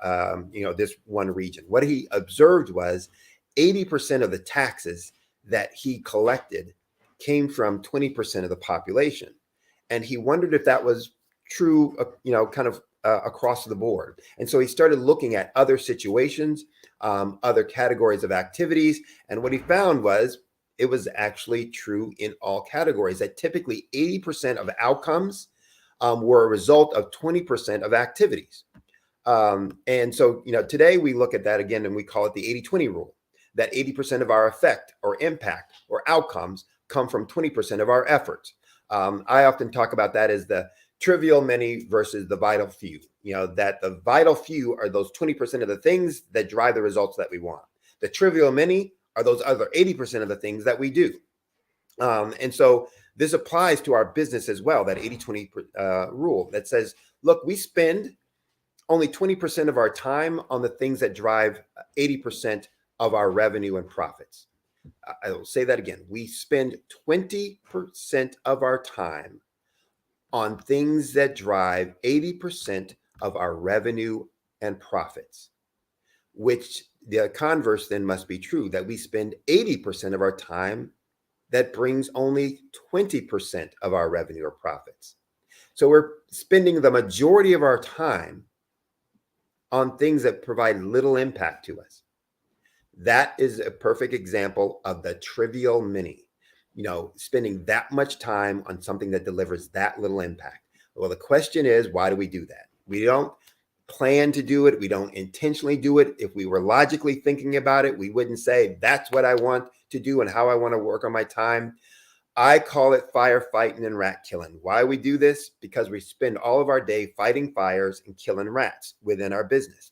this one region. What he observed was 80% of the taxes that he collected came from 20% of the population. And he wondered if that was true, kind of across the board. And so he started looking at other situations, other categories of activities. And what he found was it was actually true in all categories, that typically 80% of outcomes were a result of 20% of activities. And so, today we look at that again and we call it the 80-20 rule, that 80% of our effect or impact or outcomes come from 20% of our efforts. I often talk about that as the trivial many versus the vital few, that the vital few are those 20% of the things that drive the results that we want. The trivial many are those other 80% of the things that we do. And so this applies to our business as well, that 80-20 rule that says, look, we spend only 20% of our time on the things that drive 80% of our revenue and profits. I will say that again. We spend 20% of our time on things that drive 80% of our revenue and profits, which the converse then must be true, that we spend 80% of our time that brings only 20% of our revenue or profits. So we're spending the majority of our time on things that provide little impact to us. That is a perfect example of the trivial many, spending that much time on something that delivers that little impact. Well, the question is, why do we do that? We don't plan to do it. We don't intentionally do it. If we were logically thinking about it, we wouldn't say, that's what I want to do and how I want to work on my time. I call it firefighting and rat killing. Why we do this? Because we spend all of our day fighting fires and killing rats within our business.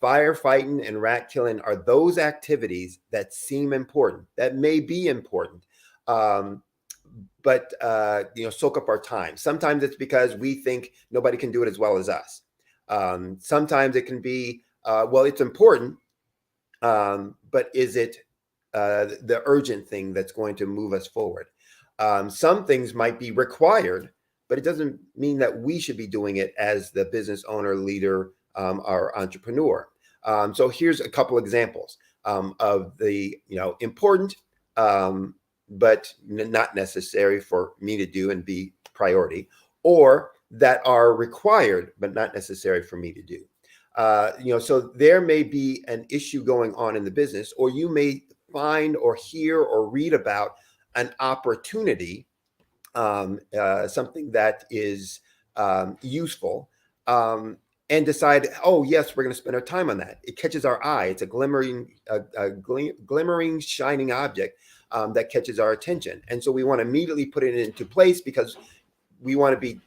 Firefighting and rat killing are those activities that seem important, that may be important, but soak up our time. Sometimes it's because we think nobody can do it as well as us. Sometimes it can be, well, it's important, but is it the urgent thing that's going to move us forward? Some things might be required, but it doesn't mean that we should be doing it as the business owner, leader, or entrepreneur. So here's a couple examples of the important, but not necessary for me to do and be priority, or that are required but not necessary for me to do. So there may be an issue going on in the business, or you may find or hear or read about an opportunity, something that is useful, and decide, oh yes, we're going to spend our time on that. It catches our eye. It's a glimmering, shining object that catches our attention, and so we want to immediately put it into place because we want to be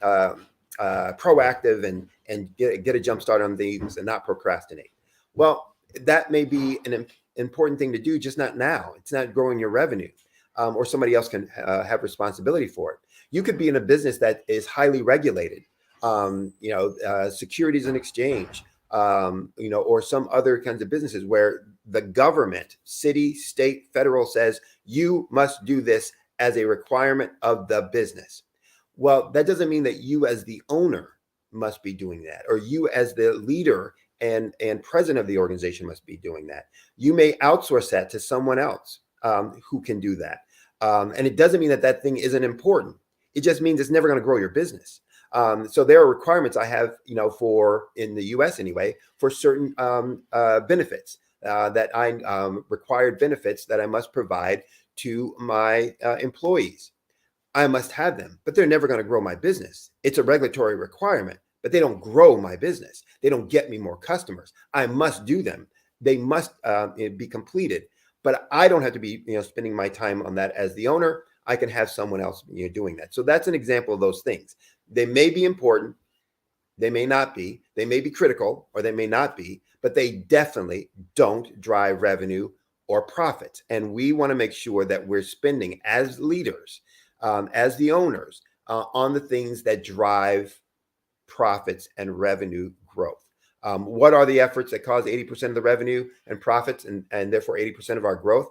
proactive and get a jump start on things and not procrastinate. Well, that may be an important thing to do, just not now. It's not growing your revenue, or somebody else can have responsibility for it. You could be in a business that is highly regulated, Securities and Exchange, or some other kinds of businesses where the government, city, state, federal says you must do this as a requirement of the business. Well, that doesn't mean that you as the owner must be doing that, or you as the leader and president of the organization must be doing that. You may outsource that to someone else who can do that. And it doesn't mean that that thing isn't important. It just means it's never going to grow your business. So there are requirements I have, for in the US anyway, for certain benefits that I required benefits that I must provide to my employees. I must have them, but they're never going to grow my business. It's a regulatory requirement, but they don't grow my business. They don't get me more customers. I must do them. They must be completed, but I don't have to be, spending my time on that as the owner. I can have someone else, doing that. So that's an example of those things. They may be important. They may not be. They may be critical, or they may not be, but they definitely don't drive revenue or profits. And we want to make sure that we're spending as leaders, as the owners, on the things that drive profits and revenue growth. What are the efforts that cause 80% of the revenue and profits and therefore 80% of our growth?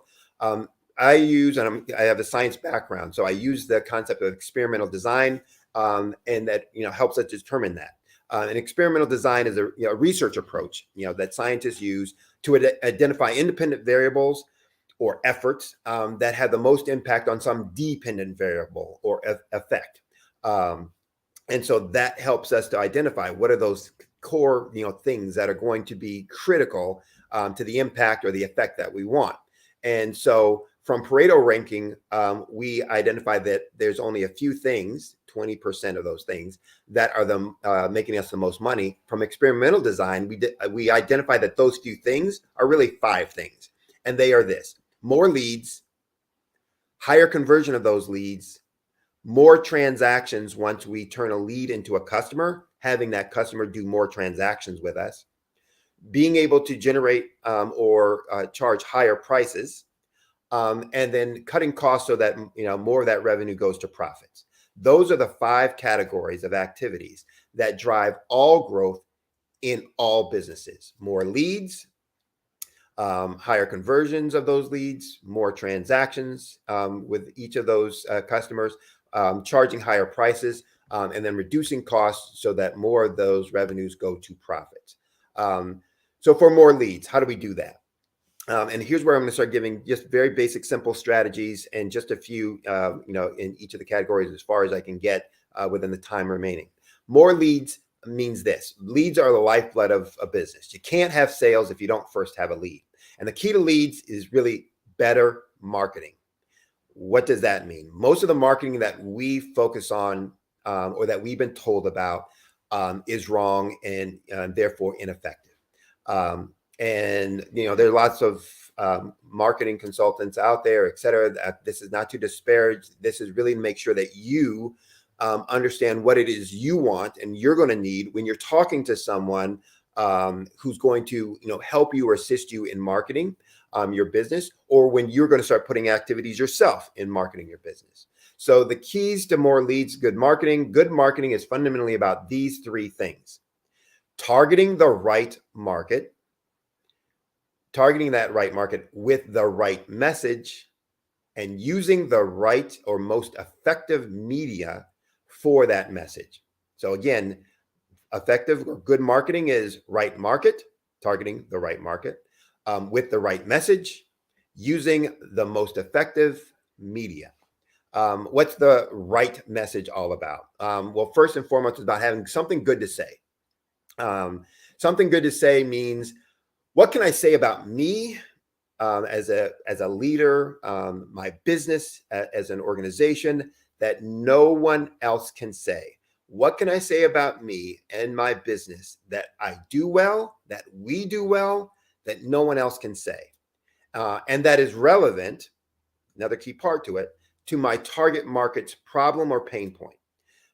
I use, and I have a science background, so I use the concept of experimental design, and that helps us determine that. An experimental design is a research approach that scientists use to identify independent variables or efforts that have the most impact on some dependent variable or effect. And so that helps us to identify what are those core things that are going to be critical to the impact or the effect that we want. And so From Pareto ranking, we identified that there's only a few things, 20% of those things, that are the making us the most money. From experimental design, we identified that those few things are really 5 things. And they are this: more leads, higher conversion of those leads, more transactions once we turn a lead into a customer, having that customer do more transactions with us, being able to generate or charge higher prices, and then cutting costs so that more of that revenue goes to profits. Those are the 5 categories of activities that drive all growth in all businesses: more leads, higher conversions of those leads, more transactions with each of those customers, charging higher prices, and then reducing costs so that more of those revenues go to profits. So for more leads, how do we do that? And here's where I'm going to start giving just very basic, simple strategies and just a few, in each of the categories as far as I can get within the time remaining. More leads means this: leads are the lifeblood of a business. You can't have sales if you don't first have a lead. And the key to leads is really better marketing. What does that mean? Most of the marketing that we focus on or that we've been told about is wrong and therefore ineffective. And there are lots of marketing consultants out there, et cetera. This is not to disparage. This is really to make sure that you understand what it is you want and you're going to need when you're talking to someone who's going to help you or assist you in marketing your business, or when you're going to start putting activities yourself in marketing your business. So the keys to more leads: good marketing. Good marketing is fundamentally about these 3 things: targeting the right market, targeting that right market with the right message, and using the right or most effective media for that message. So again, effective or good marketing is right market, targeting the right market, with the right message, using the most effective media. What's the right message all about? Well, first and foremost, it's about having something good to say. Something good to say means, what can I say about me as a leader, my business as an organization, that no one else can say? What can I say about me and my business that I do well, that we do well, that no one else can say? And that is relevant, another key part to it, to my target market's problem or pain point.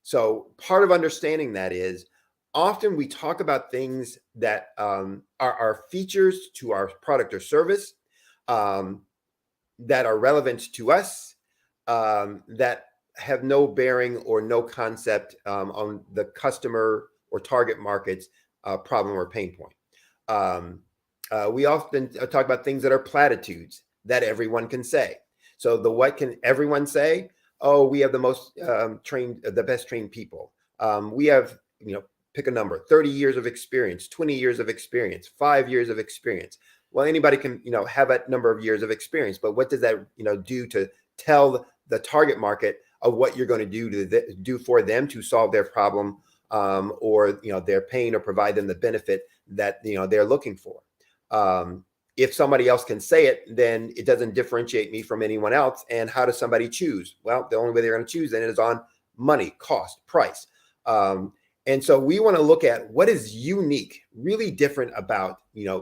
So part of understanding that is, often we talk about things that are features to our product or service that are relevant to us, that have no bearing or no concept on the customer or target market's problem or pain point. We often talk about things that are platitudes that everyone can say. So what can everyone say? Oh, we have the most the best trained people. We have, pick a number, 30 years of experience, 20 years of experience, 5 years of experience. Well, anybody can, have a number of years of experience, but what does that, do to tell the target market of what you're going to do for them to solve their problem or, their pain, or provide them the benefit that, they're looking for? If somebody else can say it, then it doesn't differentiate me from anyone else. And how does somebody choose? Well, the only way they're going to choose then is on money, cost, price. And so we want to look at what is unique, really different about,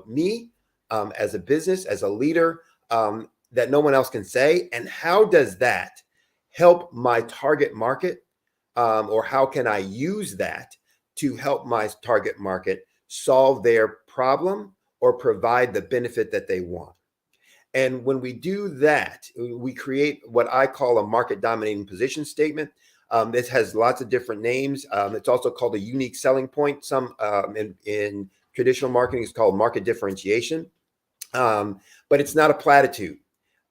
me as a business, as a leader, that no one else can say. And how does that help my target market? Or how can I use that to help my target market solve their problem or provide the benefit that they want? And when we do that, we create what I call a market dominating position statement. This has lots of different names. It's also called a unique selling point. Some in traditional marketing is called market differentiation. But it's not a platitude.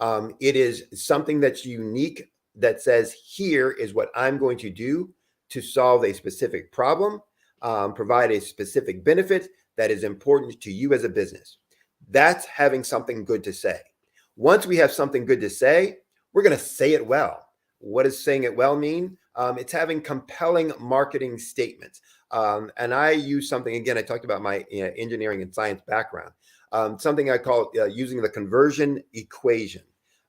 It is something that's unique, that says, here is what I'm going to do to solve a specific problem, provide a specific benefit that is important to you as a business. That's having something good to say. Once we have something good to say, we're going to say it well. What does saying it well mean? It's having compelling marketing statements. And I use something, again, I talked about my engineering and science background, something I call using the conversion equation.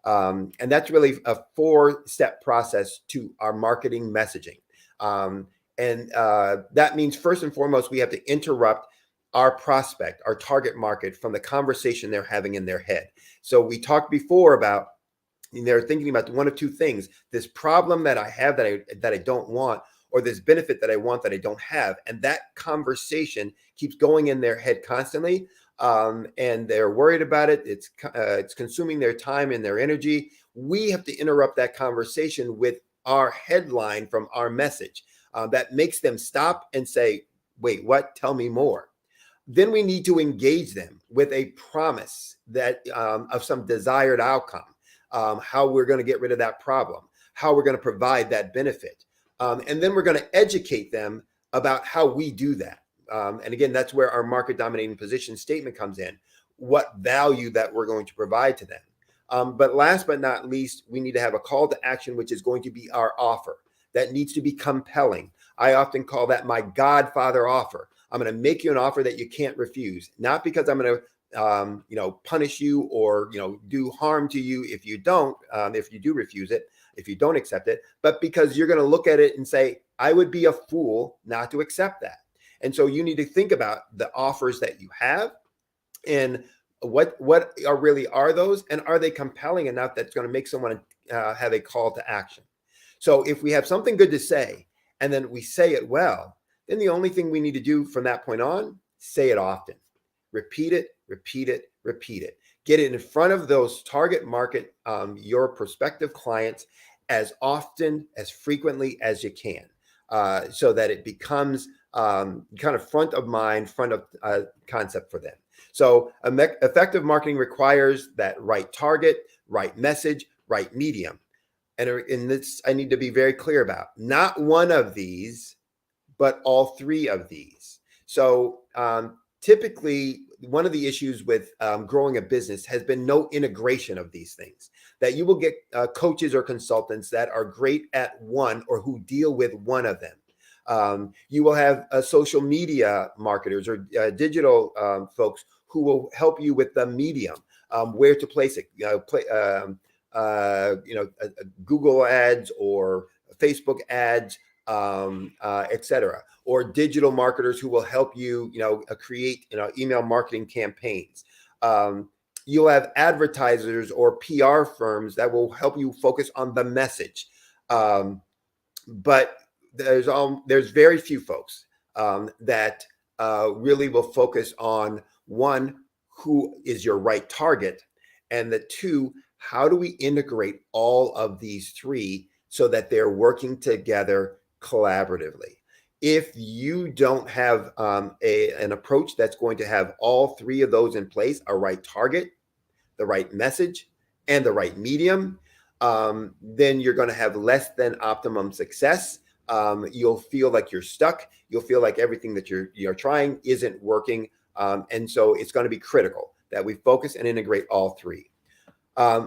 And that's really a 4-step process to our marketing messaging. And that means first and foremost, we have to interrupt our prospect, our target market, from the conversation they're having in their head. So we talked before about they're thinking about one of two things: this problem that I have that I don't want, or this benefit that I want that I don't have. And that conversation keeps going in their head constantly. And they're worried about it. It's consuming their time and their energy. We have to interrupt that conversation with our headline from our message that makes them stop and say, wait, what? Tell me more. Then we need to engage them with a promise that of some desired outcome, how we're going to get rid of that problem, how we're going to provide that benefit. And then we're going to educate them about how we do that. And again, that's where our market dominating position statement comes in, what value that we're going to provide to them. But last but not least, we need to have a call to action, which is going to be our offer. That needs to be compelling. I often call that my Godfather offer. I'm going to make you an offer that you can't refuse, not because I'm going to punish you or do harm to you if you do refuse it, if you don't accept it, but because you're going to look at it and say, I would be a fool not to accept that. And so you need to think about the offers that you have and what are those, and are they compelling enough that's going to make someone have a call to action. So if we have something good to say and then we say it well, then the only thing we need to do from that point on, say it often. Repeat it, repeat it, repeat it. Get it in front of those target market, your prospective clients, as often, as frequently as you can, so that it becomes kind of front of mind, front of concept for them. So effective marketing requires that right target, right message, right medium. And in this, I need to be very clear about not one of these, but all three of these. So typically, one of the issues with growing a business has been no integration of these things, that you will get coaches or consultants that are great at one or who deal with one of them. You will have social media marketers or digital folks who will help you with the medium, where to place it, Google ads or Facebook ads, etc. Or digital marketers who will help you, create, email marketing campaigns. You'll have advertisers or PR firms that will help you focus on the message. But there's very few folks that really will focus on, one, who is your right target, and the two, how do we integrate all of these three so that they're working together collaboratively. If you don't have an approach that's going to have all three of those in place, a right target, the right message, and the right medium, then you're going to have less than optimum success. You'll feel like you're stuck. You'll feel like everything that you're trying isn't working. And so it's going to be critical that we focus and integrate all three.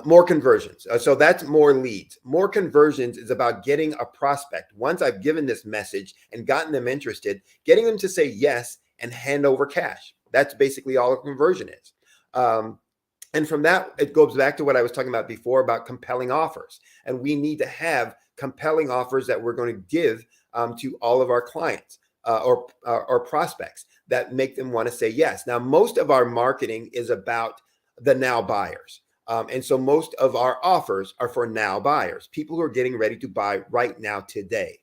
More conversions. So that's more leads. More conversions is about getting a prospect. Once I've given this message and gotten them interested, getting them to say yes and hand over cash. That's basically all a conversion is. And from that, it goes back to what I was talking about before about compelling offers. And we need to have compelling offers that we're going to give to all of our clients or prospects that make them want to say yes. Now, most of our marketing is about the now buyers. And so most of our offers are for now buyers, people who are getting ready to buy right now today.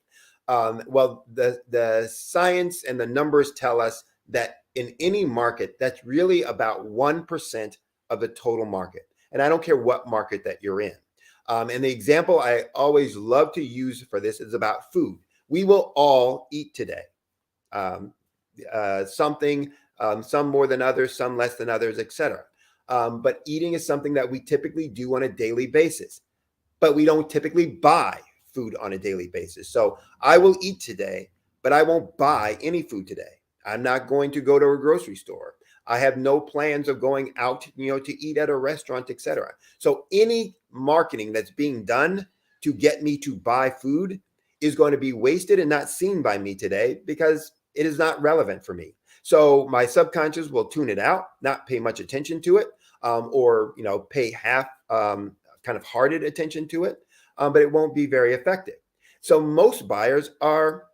Well, the science and the numbers tell us that in any market, that's really about 1% of the total market. And I don't care what market that you're in. And the example I always love to use for this is about food. We will all eat today. Something, some more than others, some less than others, etc. But eating is something that we typically do on a daily basis, but we don't typically buy food on a daily basis. So I will eat today, but I won't buy any food today. I'm not going to go to a grocery store. I have no plans of going out, to eat at a restaurant, etc. So any marketing that's being done to get me to buy food is going to be wasted and not seen by me today because it is not relevant for me. So my subconscious will tune it out, not pay much attention to it, or pay half kind kind of hearted attention to it, but it won't be very effective. So most buyers are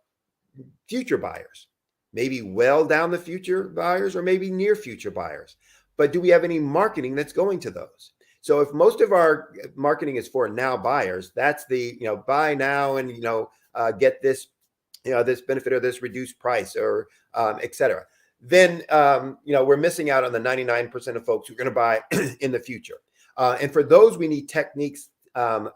future buyers, maybe well down the future buyers or maybe near future buyers. But do we have any marketing that's going to those? So if most of our marketing is for now buyers, that's the, buy now and, get this, this benefit or this reduced price or et cetera. Then, we're missing out on the 99% of folks who are going to buy in the future. And for those, we need techniques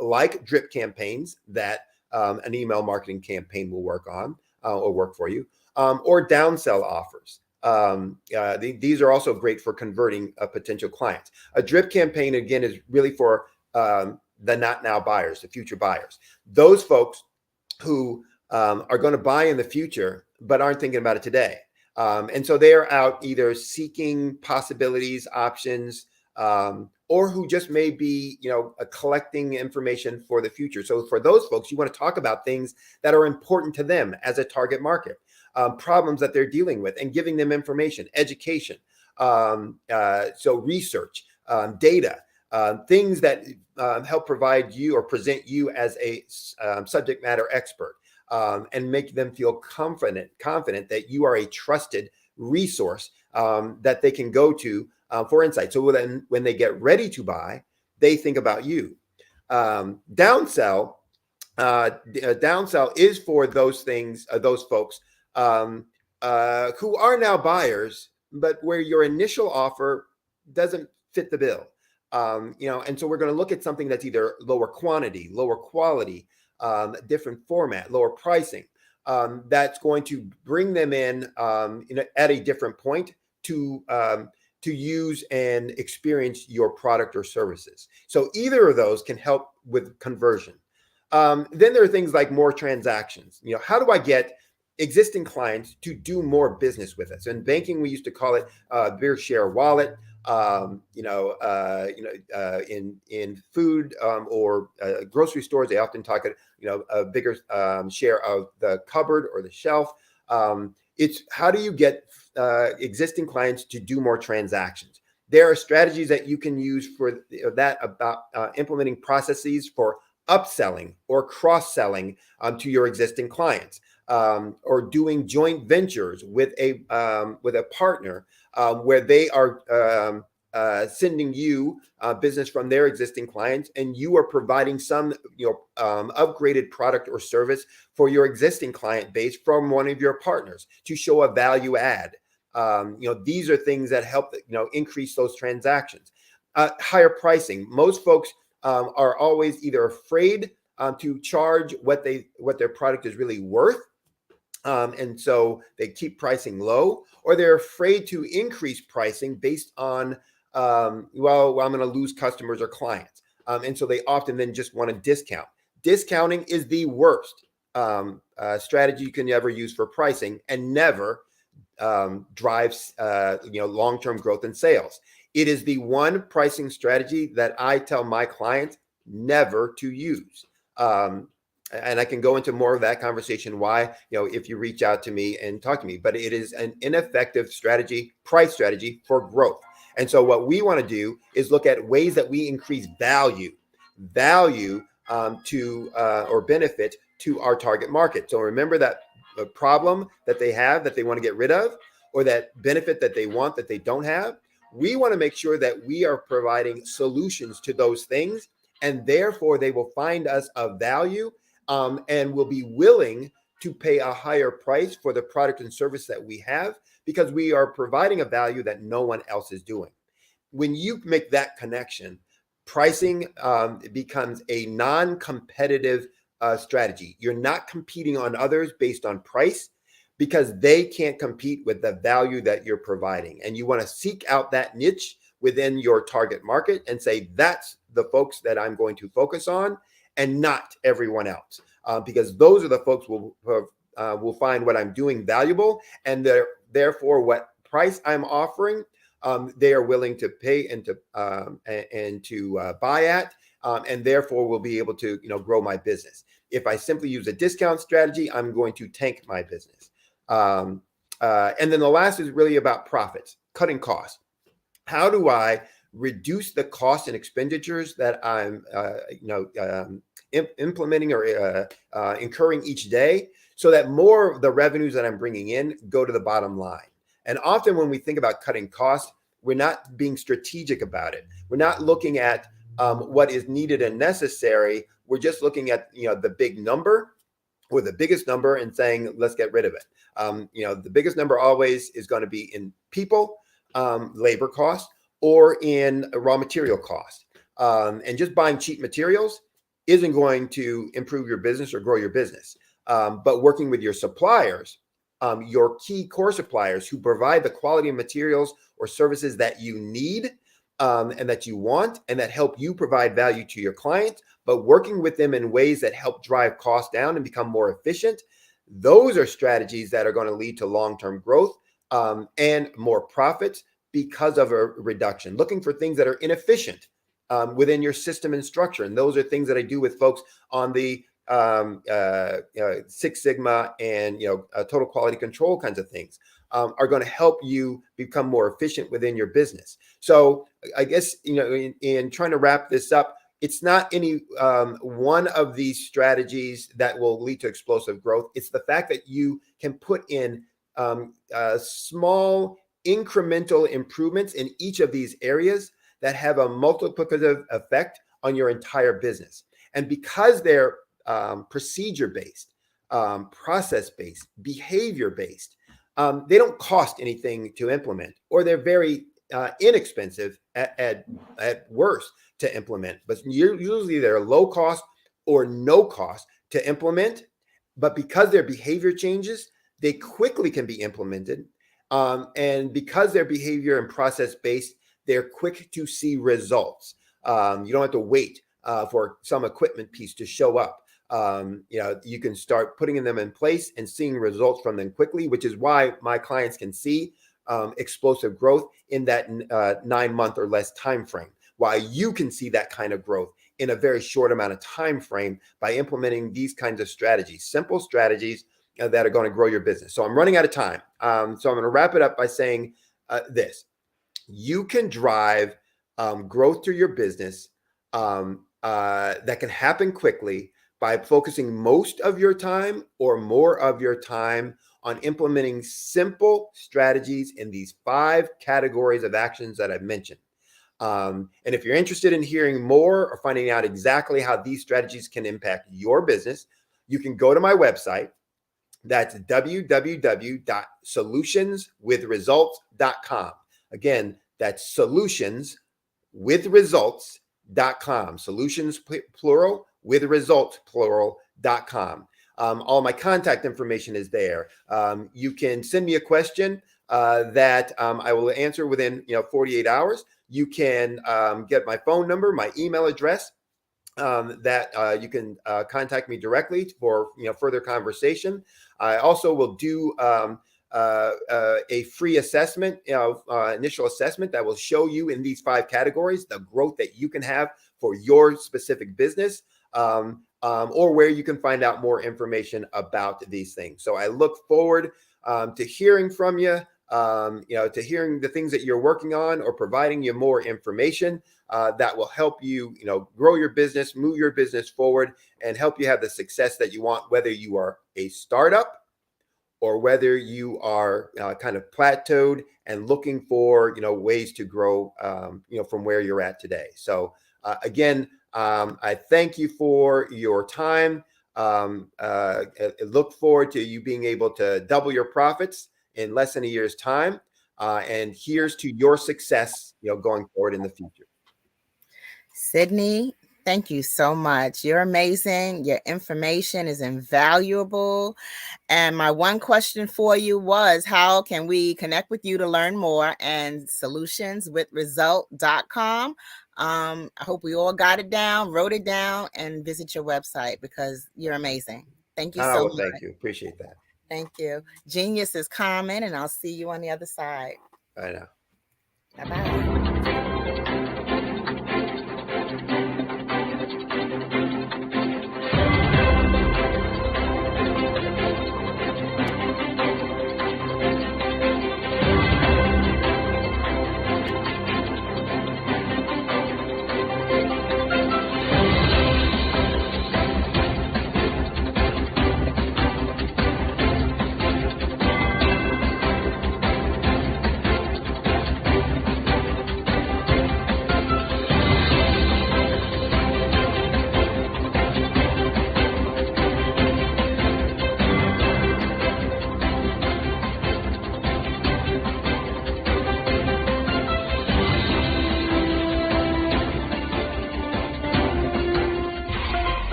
like drip campaigns that an email marketing campaign will work on or work for you, or downsell offers. These are also great for converting potential clients. A drip campaign, again, is really for the not now buyers, the future buyers. Those folks who are going to buy in the future, but aren't thinking about it today. And so they are out either seeking possibilities, options, or who just may be, collecting information for the future. So for those folks, you want to talk about things that are important to them as a target market, problems that they're dealing with, and giving them information, education, so research, data, things that help provide you or present you as a subject matter expert, and make them feel confident that you are a trusted resource that they can go to for insight. So then when they get ready to buy, they think about you. Downsell is for those things, those folks who are now buyers, but where your initial offer doesn't fit the bill. And so we're going to look at something that's either lower quantity, lower quality, different format, lower pricing, that's going to bring them in, at a different point to use and experience your product or services. So either of those can help with conversion. Then there are things like more transactions. How do I get existing clients to do more business with us? In banking, we used to call it beer share wallet. In food or grocery stores, they often talk a bigger share of the cupboard or the shelf. It's how do you get existing clients to do more transactions? There are strategies that you can use for that about implementing processes for upselling or cross-selling to your existing clients, or doing joint ventures with a partner where they are sending you business from their existing clients, and you are providing some upgraded product or service for your existing client base from one of your partners to show a value add. These are things that help increase those transactions. Higher pricing. Most folks are always either afraid to charge what their product is really worth, and so they keep pricing low, or they're afraid to increase pricing based on I'm going to lose customers or clients, and so they often then just want to discount. Discounting is the worst strategy you can ever use for pricing, and never drives long-term growth in sales. It is the one pricing strategy that I tell my clients never to use. And I can go into more of that conversation why, if you reach out to me and talk to me, but it is an ineffective price strategy for growth. And so what we want to do is look at ways that we increase value to or benefit to our target market. So remember that problem that they have that they want to get rid of, or that benefit that they want that they don't have. We want to make sure that we are providing solutions to those things, and therefore they will find us of value, and will be willing to pay a higher price for the product and service that we have, because we are providing a value that no one else is doing. When you make that connection, pricing becomes a non-competitive strategy. You're not competing on others based on price, because they can't compete with the value that you're providing. And you want to seek out that niche within your target market and say, that's the folks that I'm going to focus on, and not everyone else, because those are the folks who will find what I'm doing valuable, and therefore what price I'm offering, they are willing to pay and to buy at, and therefore will be able to grow my business. If I simply use a discount strategy, I'm going to tank my business. And then the last is really about profits, cutting costs. How do I reduce the costs and expenditures that I'm, implementing or incurring each day, so that more of the revenues that I'm bringing in go to the bottom line. And often when we think about cutting costs, we're not being strategic about it. We're not looking at what is needed and necessary. We're just looking at the big number or the biggest number and saying, let's get rid of it. The biggest number always is going to be in people, labor cost, or in raw material cost. And just buying cheap materials isn't going to improve your business or grow your business. But working with your suppliers, your key core suppliers who provide the quality of materials or services that you need and that you want and that help you provide value to your clients, but working with them in ways that help drive costs down and become more efficient, those are strategies that are going to lead to long-term growth and more profits because of a reduction. Looking for things that are inefficient within your system and structure. And those are things that I do with folks on the Six Sigma and total quality control kinds of things are going to help you become more efficient within your business. So I guess in trying to wrap this up, it's not any one of these strategies that will lead to explosive growth. It's the fact that you can put in small incremental improvements in each of these areas that have a multiplicative effect on your entire business. And because they're procedure-based, process-based, behavior-based, they don't cost anything to implement, or they're very inexpensive at worst to implement. But usually they're low cost or no cost to implement. But because their behavior changes, they quickly can be implemented. And because their behavior and process-based, they're quick to see results. You don't have to wait for some equipment piece to show up. You can start putting them in place and seeing results from them quickly, which is why my clients can see explosive growth in that 9-month or less time frame. Why you can see that kind of growth in a very short amount of time frame by implementing these kinds of strategies, simple strategies that are going to grow your business. So I'm running out of time. So I'm going to wrap it up by saying this. You can drive growth to your business that can happen quickly by focusing most of your time or more of your time on implementing simple strategies in these 5 categories of actions that I've mentioned. And if you're interested in hearing more or finding out exactly how these strategies can impact your business, you can go to my website. That's www.solutionswithresults.com. Again, that's solutionswithresults.com. Solutions plural, with results plural.com. All my contact information is there. You can send me a question that I will answer within 48 hours. You can get my phone number, my email address, that you can contact me directly for further conversation. I also will do a free assessment, initial assessment that will show you in these 5 categories the growth that you can have for your specific business, or where you can find out more information about these things. So I look forward to hearing from you, to hearing the things that you're working on, or providing you more information that will help you, grow your business, move your business forward, and help you have the success that you want, whether you are a startup or whether you are kind of plateaued and looking for, ways to grow, from where you're at today. So again, I thank you for your time. I look forward to you being able to double your profits in less than a year's time. And here's to your success, going forward in the future. Sydney, thank you so much. You're amazing. Your information is invaluable. And my one question for you was, how can we connect with you to learn more? And solutionswithresult.com. I hope we all got it down, wrote it down, and visit your website because you're amazing. Thank you so much. Thank you. Appreciate that. Thank you. Genius is common, and I'll see you on the other side. I know. Bye-bye.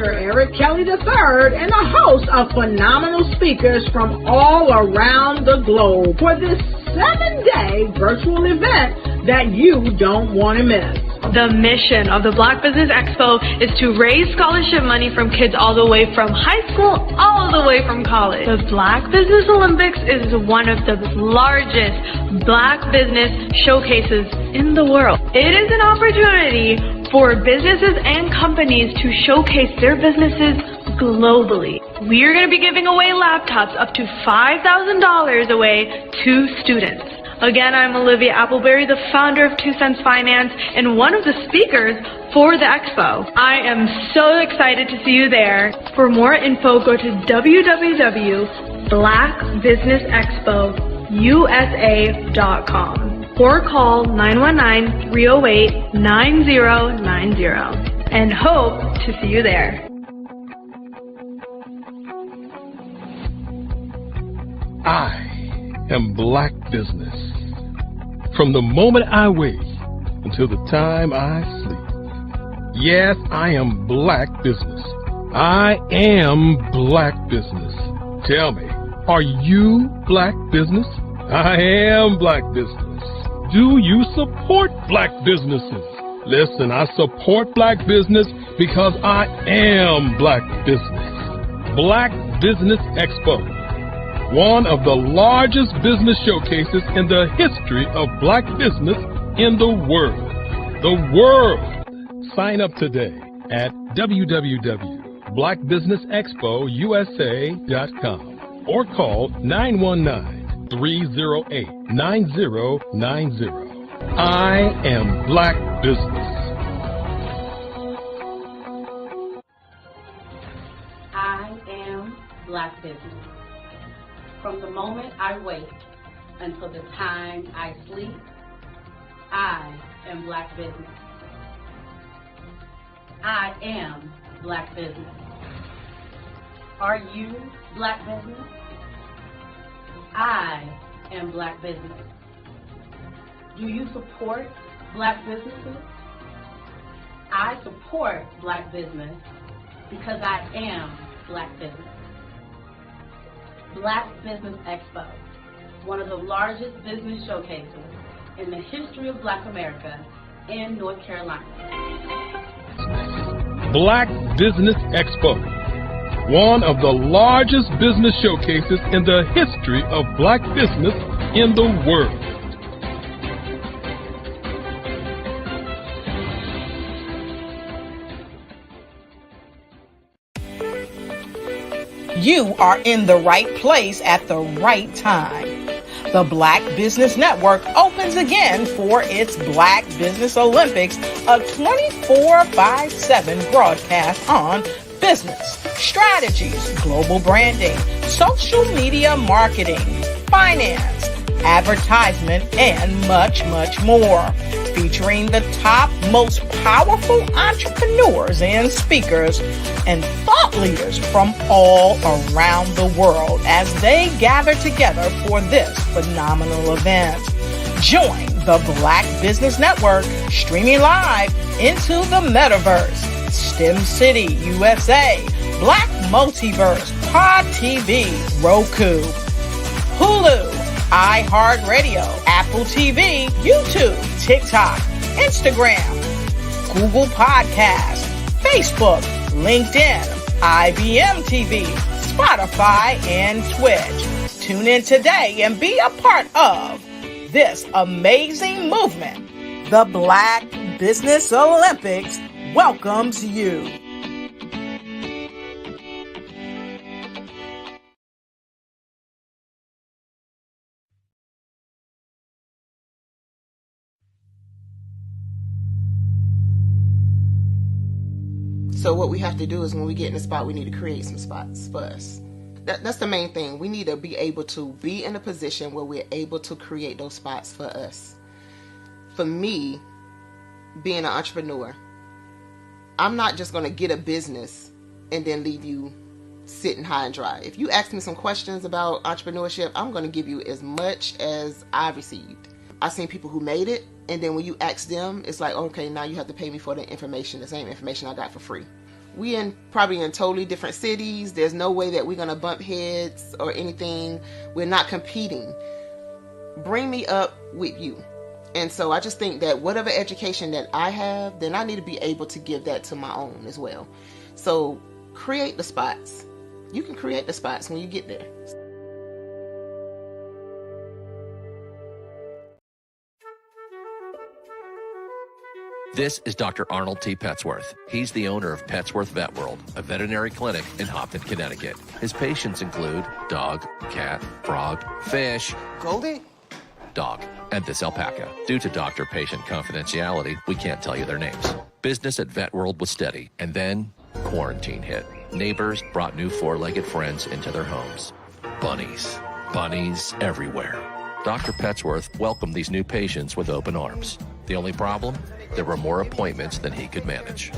Dr. Eric Kelly III and the host of phenomenal speakers from all around the globe for this 7-day virtual event that you don't want to miss. The mission of the Black Business Expo is to raise scholarship money from kids all the way from high school, all the way from college. The Black Business Olympics is one of the largest Black business showcases in the world. It is an opportunity for businesses and companies to showcase their businesses globally. We are going to be giving away laptops up to $5,000 away to students. Again, I'm Olivia Appleberry, the founder of 2 Cents Finance and one of the speakers for the expo. I am so excited to see you there. For more info, go to www.blackbusinessexpousa.com or call 919-308-9090 and hope to see you there. I am Black business. From the moment I wake until the time I sleep. Yes, I am Black business. I am Black business. Tell me, are you Black business? I am Black business. Do you support Black businesses? Listen, I support Black business because I am Black business. Black Business Expo, one of the largest business showcases in the history of Black business in the world. The world! Sign up today at www.blackbusinessexpousa.com or call 919-308-9090. I am Black business. I am Black business. From the moment I wake until the time I sleep, I am Black business. I am Black business. Are you Black business? I am Black business. Do you support Black businesses? I support Black business because I am Black business. Black Business Expo, one of the largest business showcases in the history of Black America in North Carolina. Black Business Expo, one of the largest business showcases in the history of Black business in the world. You are in the right place at the right time. The Black Business Network opens again for its Black Business Olympics, a 24/7 broadcast on business, strategies, global branding, social media marketing, finance, advertisement, and much, much more. Featuring the top, most powerful entrepreneurs and speakers and thought leaders from all around the world as they gather together for this phenomenal event. Join the Black Business Network streaming live into the metaverse, STEM City USA, Black Multiverse, Pod TV, Roku, Hulu, iHeartRadio, Apple TV, YouTube, TikTok, Instagram, Google Podcasts, Facebook, LinkedIn, IBM TV, Spotify, and Twitch. Tune in today and be a part of this amazing movement. The Black Business Olympics welcomes you. So what we have to do is when we get in a spot, we need to create some spots for us. That's the main thing. We need to be able to be in a position where we're able to create those spots for us. For me, being an entrepreneur, I'm not just going to get a business and then leave you sitting high and dry. If you ask me some questions about entrepreneurship, I'm going to give you as much as I've received. I've seen people who made it, and then when you ask them, it's like, okay, now you have to pay me for the information, the same information I got for free. we probably in totally different cities. There's no way that we're going to bump heads or anything. We're not competing. Bring me up with you. And so I just think that whatever education that I have, then I need to be able to give that to my own as well. So create the spots. You can create the spots when you get there. This is Dr. Arnold T. Petsworth. He's the owner of Petsworth Vet World, a veterinary clinic in Hopton, Connecticut. His patients include dog, cat, frog, fish, Goldie, dog, and this alpaca. Due to doctor-patient confidentiality, we can't tell you their names. Business at Vet World was steady, and then quarantine hit. Neighbors brought new four-legged friends into their homes. Bunnies. Bunnies everywhere. Dr. Petsworth welcomed these new patients with open arms. The only problem? There were more appointments than he could manage.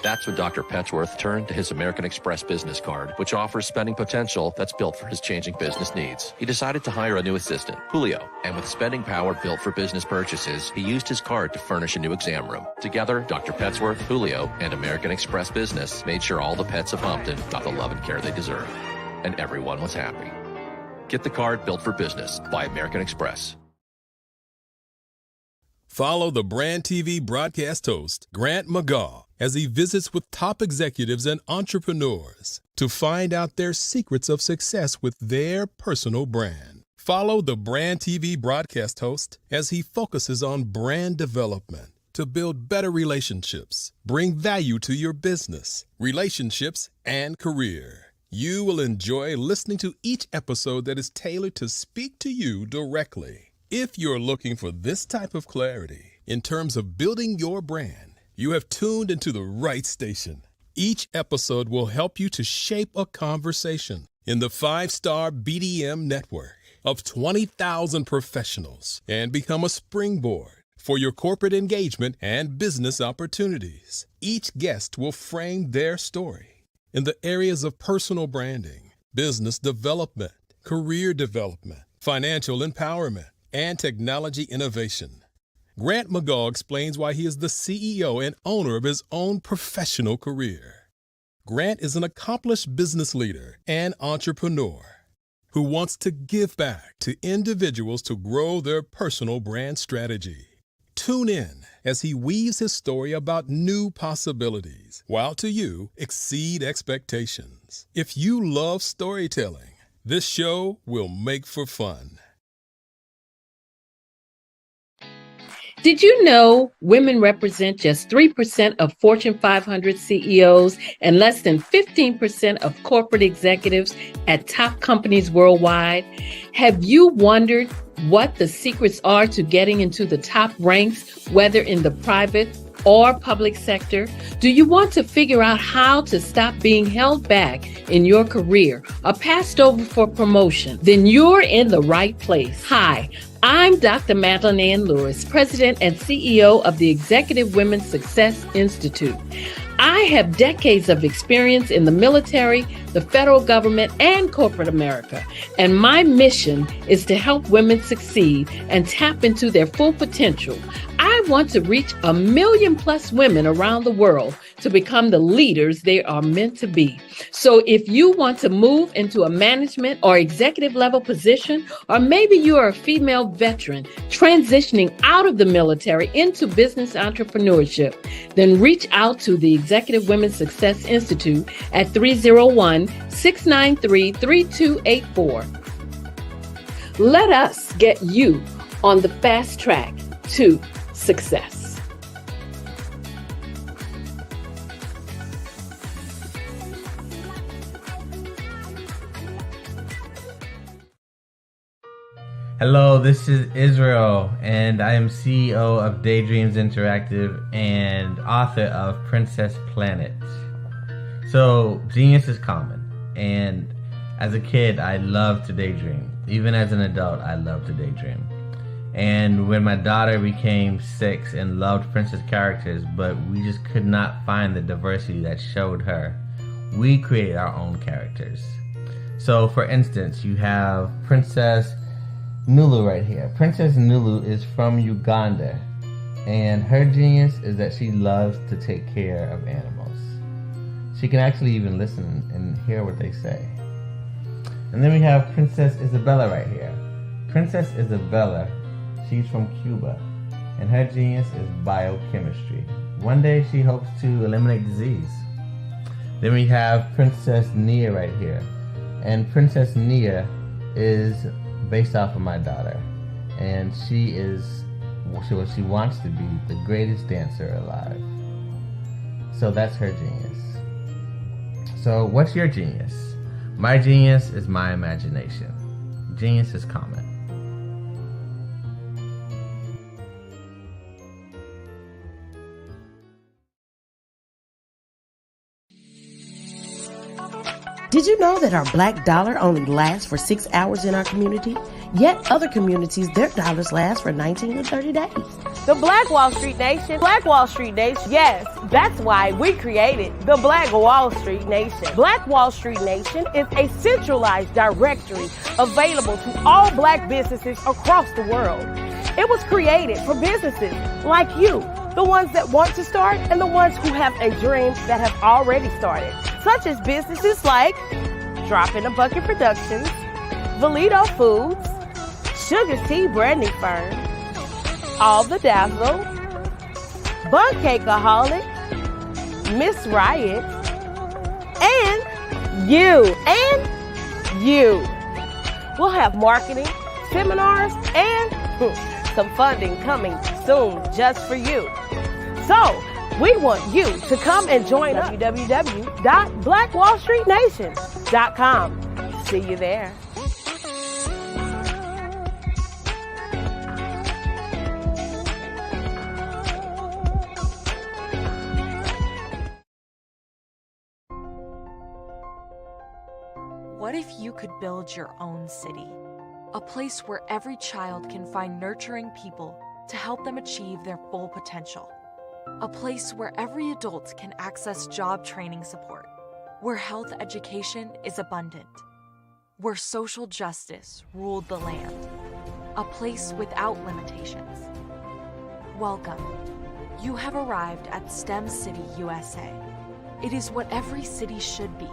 That's when Dr. Petsworth turned to his American Express business card, which offers spending potential that's built for his changing business needs. He decided to hire a new assistant, Julio, and with spending power built for business purchases, he used his card to furnish a new exam room. Together, Dr. Petsworth, Julio, and American Express Business made sure all the pets of Hopton got the love and care they deserve. And everyone was happy. Get the card built for business by American Express. Follow the Brand TV broadcast host, Grant McGaugh, as he visits with top executives and entrepreneurs to find out their secrets of success with their personal brand. Follow the Brand TV broadcast host as he focuses on brand development to build better relationships, bring value to your business, relationships, and career. You will enjoy listening to each episode that is tailored to speak to you directly. If you're looking for this type of clarity in terms of building your brand, you have tuned into the right station. Each episode will help you to shape a conversation in the 5-star BDM network of 20,000 professionals and become a springboard for your corporate engagement and business opportunities. Each guest will frame their story in the areas of personal branding, business development, career development, financial empowerment, and technology innovation. Grant McGaugh explains why he is the CEO and owner of his own professional career. Grant is an accomplished business leader and entrepreneur who wants to give back to individuals to grow their personal brand strategy. Tune in as he weaves his story about new possibilities, while to you exceed expectations. If you love storytelling, this show will make for fun. Did you know women represent just 3% of Fortune 500 CEOs and less than 15% of corporate executives at top companies worldwide? Have you wondered what the secrets are to getting into the top ranks, whether in the private or public sector? Do you want to figure out how to stop being held back in your career or passed over for promotion? Then you're in the right place. Hi, I'm Dr. Madeline Ann Lewis, President and CEO of the Executive Women's Success Institute. I have decades of experience in the military, the federal government, and corporate America, and my mission is to help women succeed and tap into their full potential. I want to reach 1 million plus women around the world to become the leaders they are meant to be. So if you want to move into a management or executive level position, or maybe you are a female veteran transitioning out of the military into business entrepreneurship, then reach out to the Executive Women's Success Institute at 301-693-3284. Let us get you on the fast track to success. Hello, this is Israel, and I am CEO of Daydreams Interactive and author of Princess Planet. So, genius is common, and as a kid, I loved to daydream. Even as an adult, I love to daydream. And when my daughter became 6 and loved princess characters, but we just could not find the diversity that showed her, we created our own characters. So, for instance, you have Princess Nulu right here. Princess Nulu is from Uganda, and her genius is that she loves to take care of animals. She can actually even listen and hear what they say. And then we have Princess Isabella right here. Princess Isabella, she's from Cuba, and her genius is biochemistry. One day she hopes to eliminate disease. Then we have Princess Nia right here. And Princess Nia is based off of my daughter. And she wants to be the greatest dancer alive. So that's her genius. So what's your genius? My genius is my imagination. Genius is common. Did you know that our black dollar only lasts for 6 hours in our community? Yet other communities, their dollars last for 19 to 30 days. The Black Wall Street Nation. Black Wall Street Nation. Yes, that's why we created the Black Wall Street Nation. Black Wall Street Nation is a centralized directory available to all black businesses across the world. It was created for businesses like you, the ones that want to start and the ones who have a dream that have already started, such as businesses like Drop in a Bucket Productions, Valito Foods, Sugar Tea Branding Firm, All the Dazzle, Bun Cakeaholic, Miss Riot, and you. We'll have marketing, seminars, and some funding coming soon just for you. So, we want you to come and join us. www.blackwallstreetnation.com. See you there. What if you could build your own city? A place where every child can find nurturing people to help them achieve their full potential. A place where every adult can access job training support. Where health education is abundant. Where social justice ruled the land. A place without limitations. Welcome. You have arrived at STEM City USA. It is what every city should be.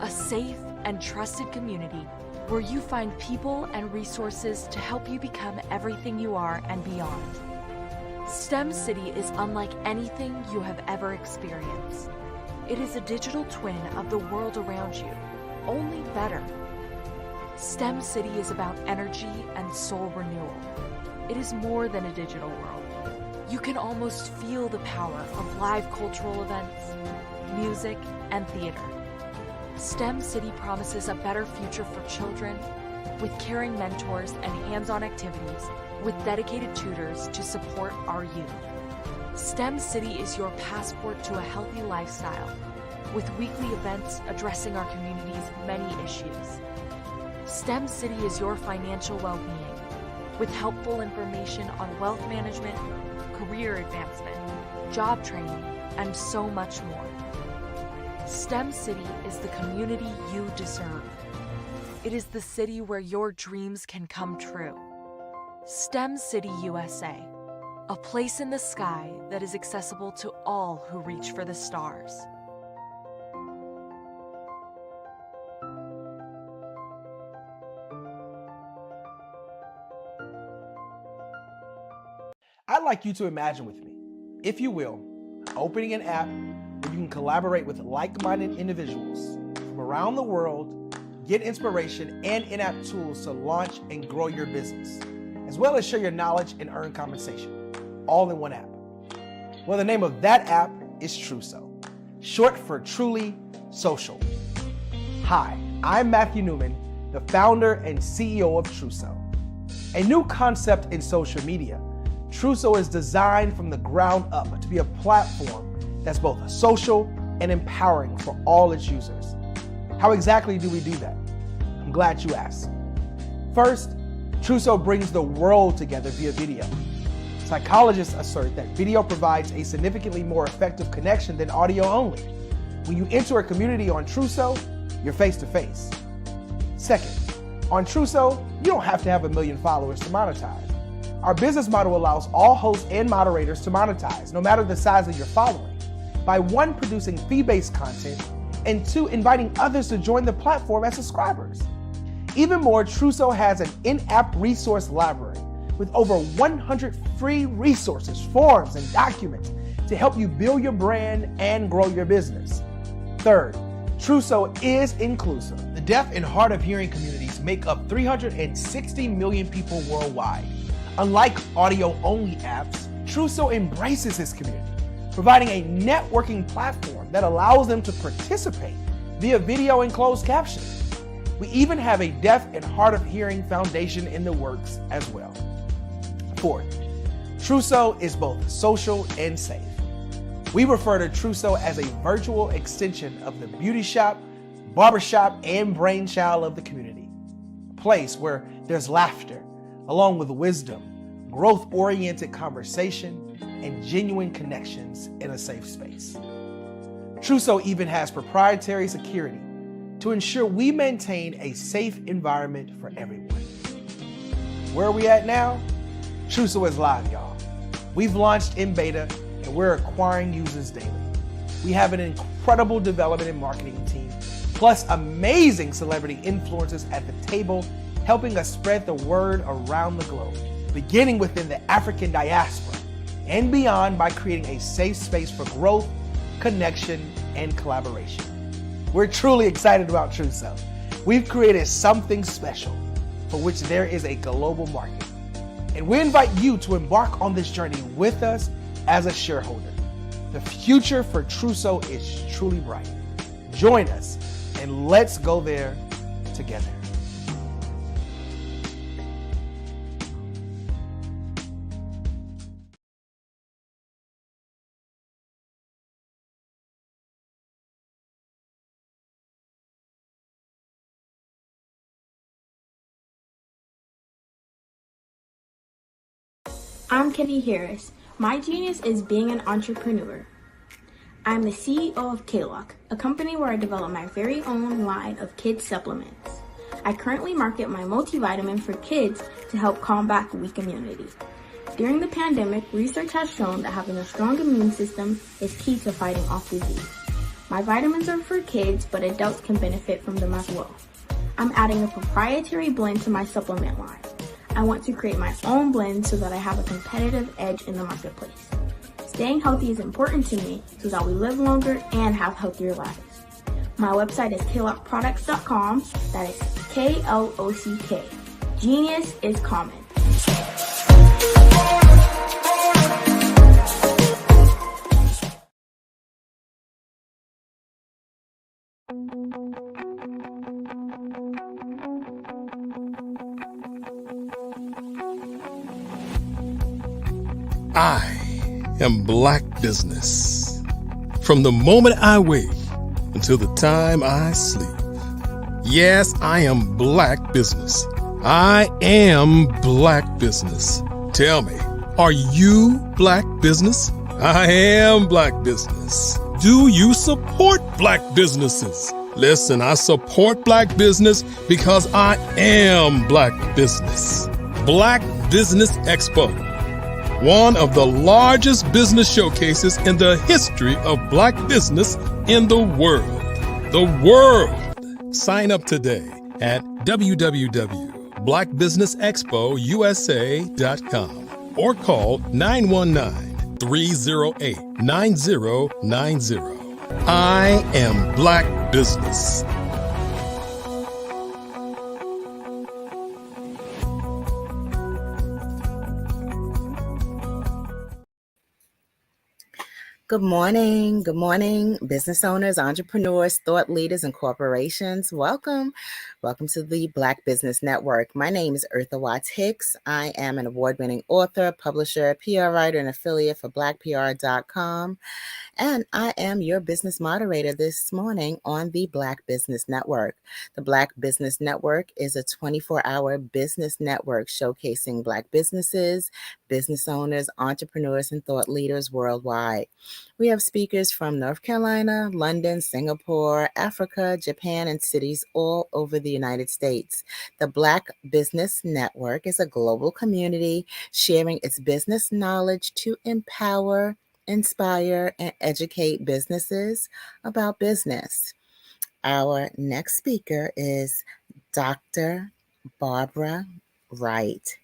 A safe and trusted community where you find people and resources to help you become everything you are and beyond. STEM City is unlike anything you have ever experienced. It is a digital twin of the world around you, only better. STEM City is about energy and soul renewal. It is more than a digital world. You can almost feel the power of live cultural events, music, and theater. STEM City promises a better future for children with caring mentors and hands-on activities with dedicated tutors to support our youth. STEM City is your passport to a healthy lifestyle with weekly events addressing our community's many issues. STEM City is your financial well-being with helpful information on wealth management, career advancement, job training, and so much more. STEM City is the community you deserve. It is the city where your dreams can come true. STEM City USA, a place in the sky that is accessible to all who reach for the stars. I'd like you to imagine with me, if you will, opening an app where you can collaborate with like-minded individuals from around the world, get inspiration and in-app tools to launch and grow your business, as well as share your knowledge and earn compensation, all in one app. Well, the name of that app is Truso, short for Truly Social. Hi, I'm Matthew Newman, the founder and CEO of Truso. A new concept in social media, Truso is designed from the ground up to be a platform that's both social and empowering for all its users. How exactly do we do that? I'm glad you asked. First, Truso brings the world together via video. Psychologists assert that video provides a significantly more effective connection than audio only. When you enter a community on Truso, you're face to face. Second, on Truso, you don't have to have 1 million followers to monetize. Our business model allows all hosts and moderators to monetize, no matter the size of your following. by one, producing fee-based content, and two, inviting others to join the platform as subscribers. Even more, Truso has an in-app resource library with over 100 free resources, forms, and documents to help you build your brand and grow your business. Third, Truso is inclusive. The deaf and hard of hearing communities make up 360 million people worldwide. Unlike audio-only apps, Truso embraces its community, providing a networking platform that allows them to participate via video and closed captioning. We even have a deaf and hard of hearing foundation in the works as well. Fourth, Truso is both social and safe. We refer to Truso as a virtual extension of the beauty shop, barbershop, and brainchild of the community. A place where there's laughter, along with wisdom, growth-oriented conversation, and genuine connections in a safe space. Truso even has proprietary security to ensure we maintain a safe environment for everyone. Where are we at now? Truso is live, y'all. We've launched in beta and we're acquiring users daily. We have an incredible development and marketing team, plus amazing celebrity influencers at the table, helping us spread the word around the globe, beginning within the African diaspora and beyond by creating a safe space for growth, connection, and collaboration. We're truly excited about Truso. We've created something special for which there is a global market. And we invite you to embark on this journey with us as a shareholder. The future for Truso is truly bright. Join us and let's go there together. I'm Kenny Harris. My genius is being an entrepreneur. I'm the CEO of K-Lock, a company where I develop my very own line of kids supplements. I currently market my multivitamin for kids to help combat weak immunity. During the pandemic, research has shown that having a strong immune system is key to fighting off disease. My vitamins are for kids, but adults can benefit from them as well. I'm adding a proprietary blend to my supplement line. I want to create my own blend so that I have a competitive edge in the marketplace. Staying healthy is important to me so that we live longer and have healthier lives. My website is klockproducts.com. That is K-L-O-C-K. Genius is common. I am Black Business. From the moment I wake until the time I sleep. Yes, I am Black Business. I am Black Business. Tell me, are you Black Business? I am Black Business. Do you support Black businesses? Listen, I support Black business because I am Black Business. Black Business Expo, one of the largest business showcases in the history of Black business in the world. The world! Sign up today at www.blackbusinessexpousa.com or call 919-308-9090. I am Black Business. Good morning, business owners, entrepreneurs, thought leaders, and corporations. Welcome to the Black Business Network. My name is Eartha Watts Hicks. I am an award-winning author, publisher, PR writer, and affiliate for blackpr.com. And I am your business moderator this morning on the Black Business Network. The Black Business Network is a 24-hour business network showcasing Black businesses, business owners, entrepreneurs, and thought leaders worldwide. We have speakers from North Carolina, London, Singapore, Africa, Japan, and cities all over the United States. The Black Business Network is a global community sharing its business knowledge to empower, inspire, and educate businesses about business. Our next speaker is Dr. Barbara Wright.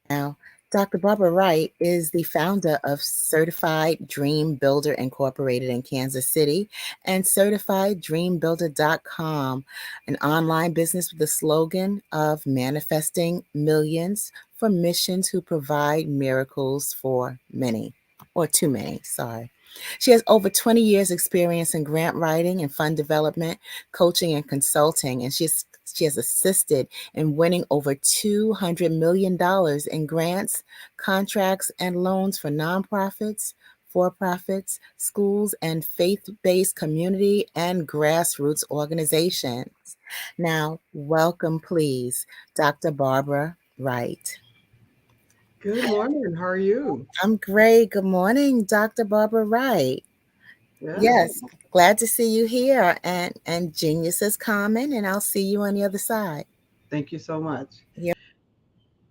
Now, Dr. Barbara Wright is the founder of Certified Dream Builder Incorporated in Kansas City and CertifiedDreamBuilder.com, an online business with the slogan of manifesting millions for missions who provide miracles for many, or too many, sorry. She has over 20 years experience in grant writing and fund development, coaching and consulting, and she has assisted in winning over $200 million in grants, contracts, and loans for nonprofits, for-profits, schools, and faith-based community and grassroots organizations. Now, welcome, please, Dr. Barbara Wright. Good morning. How are you? I'm great. Good morning, Dr. Barbara Wright. Yes, glad to see you here. And Genius is coming, and I'll see you on the other side. Thank you so much. Yeah.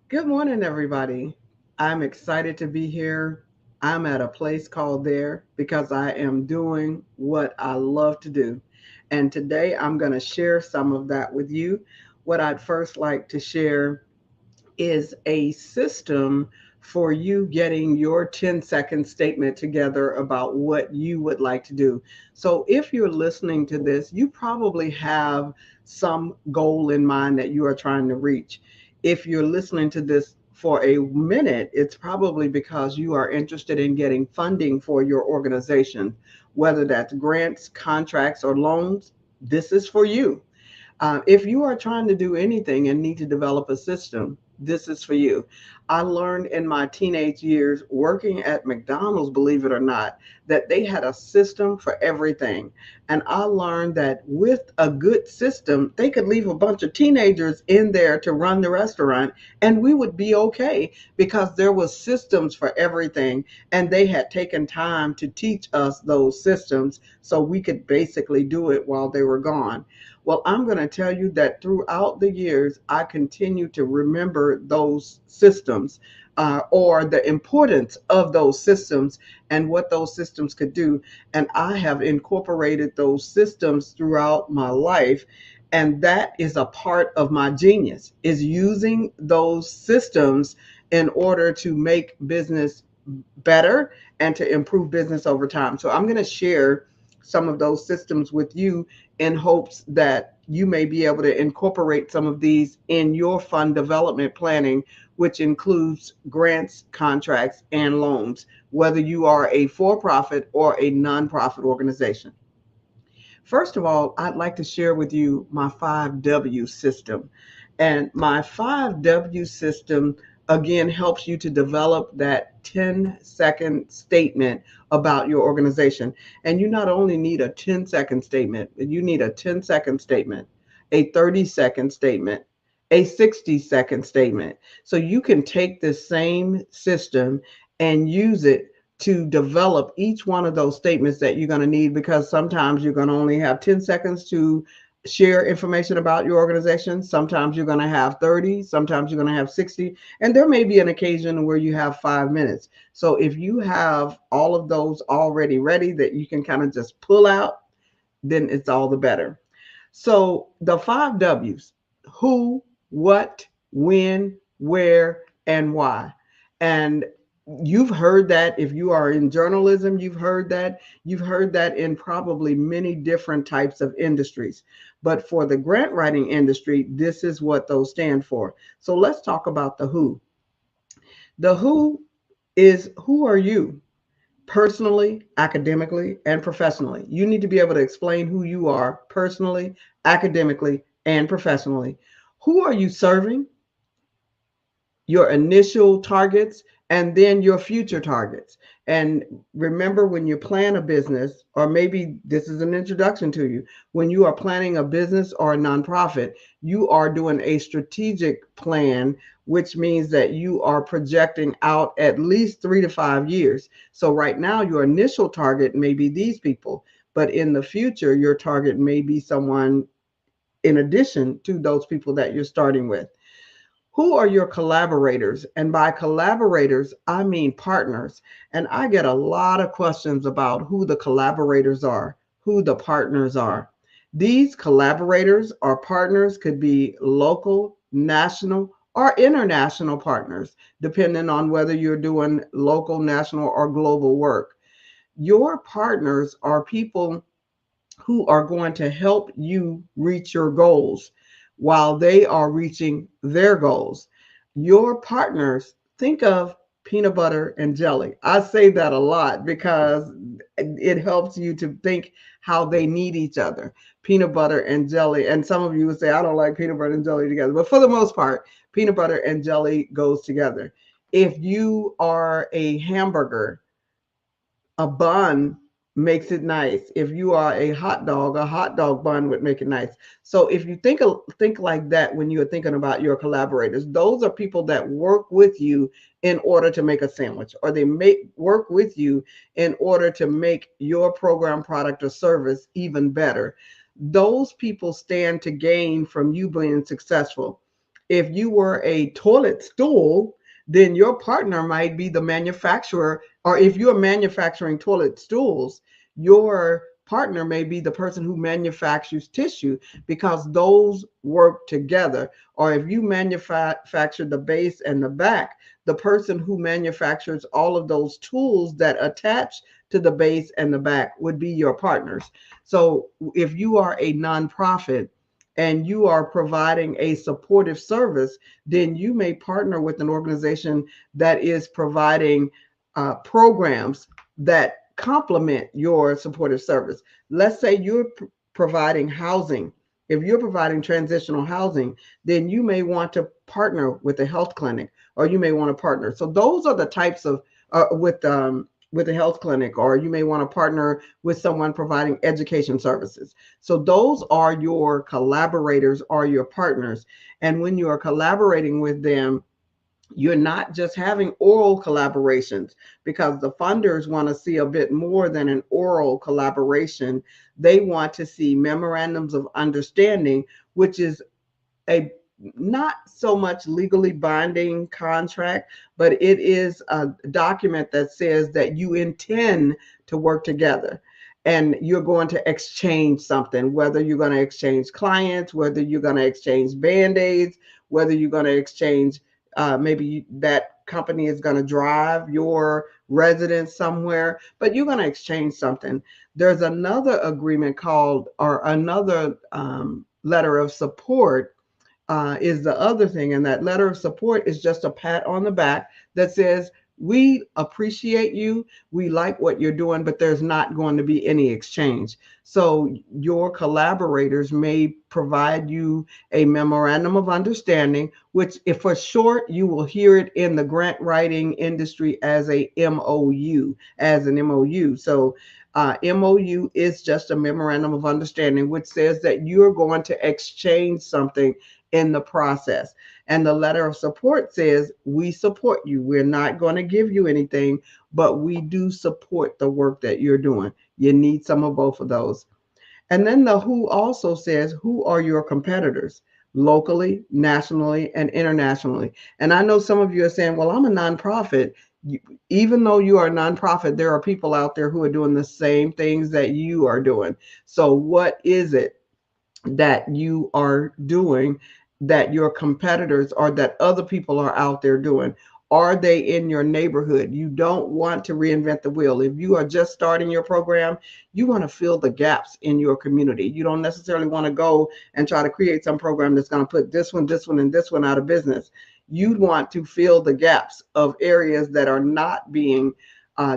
Good morning, everybody. I'm excited to be here. I'm at a place called There because I am doing what I love to do. And today I'm going to share some of that with you. What I'd first like to share is a system for you getting your 10-second statement together about what you would like to do. So if you're listening to this, you probably have some goal in mind that you are trying to reach. If you're listening to this for a minute, it's probably because you are interested in getting funding for your organization, whether that's grants, contracts, or loans. This is for you. If you are trying to do anything and need to develop a system, this is for you. I learned in my teenage years working at McDonald's, believe it or not, that they had a system for everything. And I learned that with a good system, they could leave a bunch of teenagers in there to run the restaurant and we would be okay because there was systems for everything. And they had taken time to teach us those systems so we could basically do it while they were gone. Well, I'm going to tell you that throughout the years, I continue to remember those systems or the importance of those systems and what those systems could do. And I have incorporated those systems throughout my life. And that is a part of my genius, is using those systems in order to make business better and to improve business over time. So I'm going to share some of those systems with you in hopes that you may be able to incorporate some of these in your fund development planning, which includes grants, contracts, and loans, whether you are a for-profit or a nonprofit organization. First of all, I'd like to share with you my 5W system. And my 5W system, again, helps you to develop that 10-second statement about your organization. And you not only need a 10-second statement, you need a 10-second statement, a 30-second statement, a 60-second statement. So you can take this same system and use it to develop each one of those statements that you're going to need, because sometimes you're going to only have 10 seconds to share information about your organization. Sometimes you're going to have 30, sometimes you're going to have 60, and there may be an occasion where you have 5 minutes. So if you have all of those already ready that you can kind of just pull out, then it's all the better. So the 5 W's: who, what, when, where, and why. And you've heard that if you are in journalism, you've heard that in probably many different types of industries. But for the grant writing industry, this is what those stand for. So let's talk about the who. The who is, who are you? Personally, academically, and professionally. You need to be able to explain who you are personally, academically, and professionally. Who are you serving? Your initial targets, and then your future targets. And remember, when you plan a business, or maybe this is an introduction to you, when you are planning a business or a nonprofit, you are doing a strategic plan, which means that you are projecting out at least 3 to 5 years. So right now, your initial target may be these people, but in the future, your target may be someone in addition to those people that you're starting with. Who are your collaborators? And by collaborators, I mean partners. And I get a lot of questions about who the collaborators are, who the partners are. These collaborators or partners could be local, national, or international partners, depending on whether you're doing local, national, or global work. Your partners are people who are going to help you reach your goals while they are reaching their goals. Your partners, think of peanut butter and jelly. I say that a lot because it helps you to think how they need each other. Peanut butter and jelly. And some of you would say, I don't like peanut butter and jelly together. But for the most part, peanut butter and jelly goes together. If you are a hamburger, a bun makes it nice. If you are a hot dog bun would make it nice. So if you think like that when you're thinking about your collaborators, those are people that work with you in order to make a sandwich, or they work with you in order to make your program, product, or service even better. Those people stand to gain from you being successful. If you were a toilet stool, then your partner might be the manufacturer, or if you're manufacturing toilet stools, your partner may be the person who manufactures tissue, because those work together. Or if you manufacture the base and the back, the person who manufactures all of those tools that attach to the base and the back would be your partners. So if you are a nonprofit and you are providing a supportive service, then you may partner with an organization that is providing programs that complement your supportive service. Let's say you're providing housing. If you're providing transitional housing, then you may want to partner with a health clinic, or you may want to partner. So those are the types of with a health clinic, or you may want to partner with someone providing education services. So those are your collaborators or your partners. And when you are collaborating with them, you're not just having oral collaborations, because the funders want to see a bit more than an oral collaboration. They want to see memorandums of understanding, which is a not so much legally binding contract, but it is a document that says that you intend to work together and you're going to exchange something, whether you're going to exchange clients, whether you're going to exchange Band-Aids, whether you're going to exchange maybe that company is going to drive your residence somewhere, but you're going to exchange something. There's another agreement called, or another letter of support is the other thing. And that letter of support is just a pat on the back that says, we appreciate you, we like what you're doing, but there's not going to be any exchange. So your collaborators may provide you a memorandum of understanding, which if for short, you will hear it in the grant writing industry as a MOU, as an MOU. So MOU is just a memorandum of understanding, which says that you're going to exchange something in the process. And the letter of support says, we support you. We're not going to give you anything, but we do support the work that you're doing. You need some of both of those. And then the who also says, who are your competitors locally, nationally, and internationally? And I know some of you are saying, well, I'm a nonprofit. Even though you are a nonprofit, there are people out there who are doing the same things that you are doing. So what is it that you are doing that your competitors or that other people are out there doing? Are they in your neighborhood? You don't want to reinvent the wheel. If you are just starting your program, you want to fill the gaps in your community. You don't necessarily want to go and try to create some program that's going to put this one, and this one out of business. You'd want to fill the gaps of areas that are not being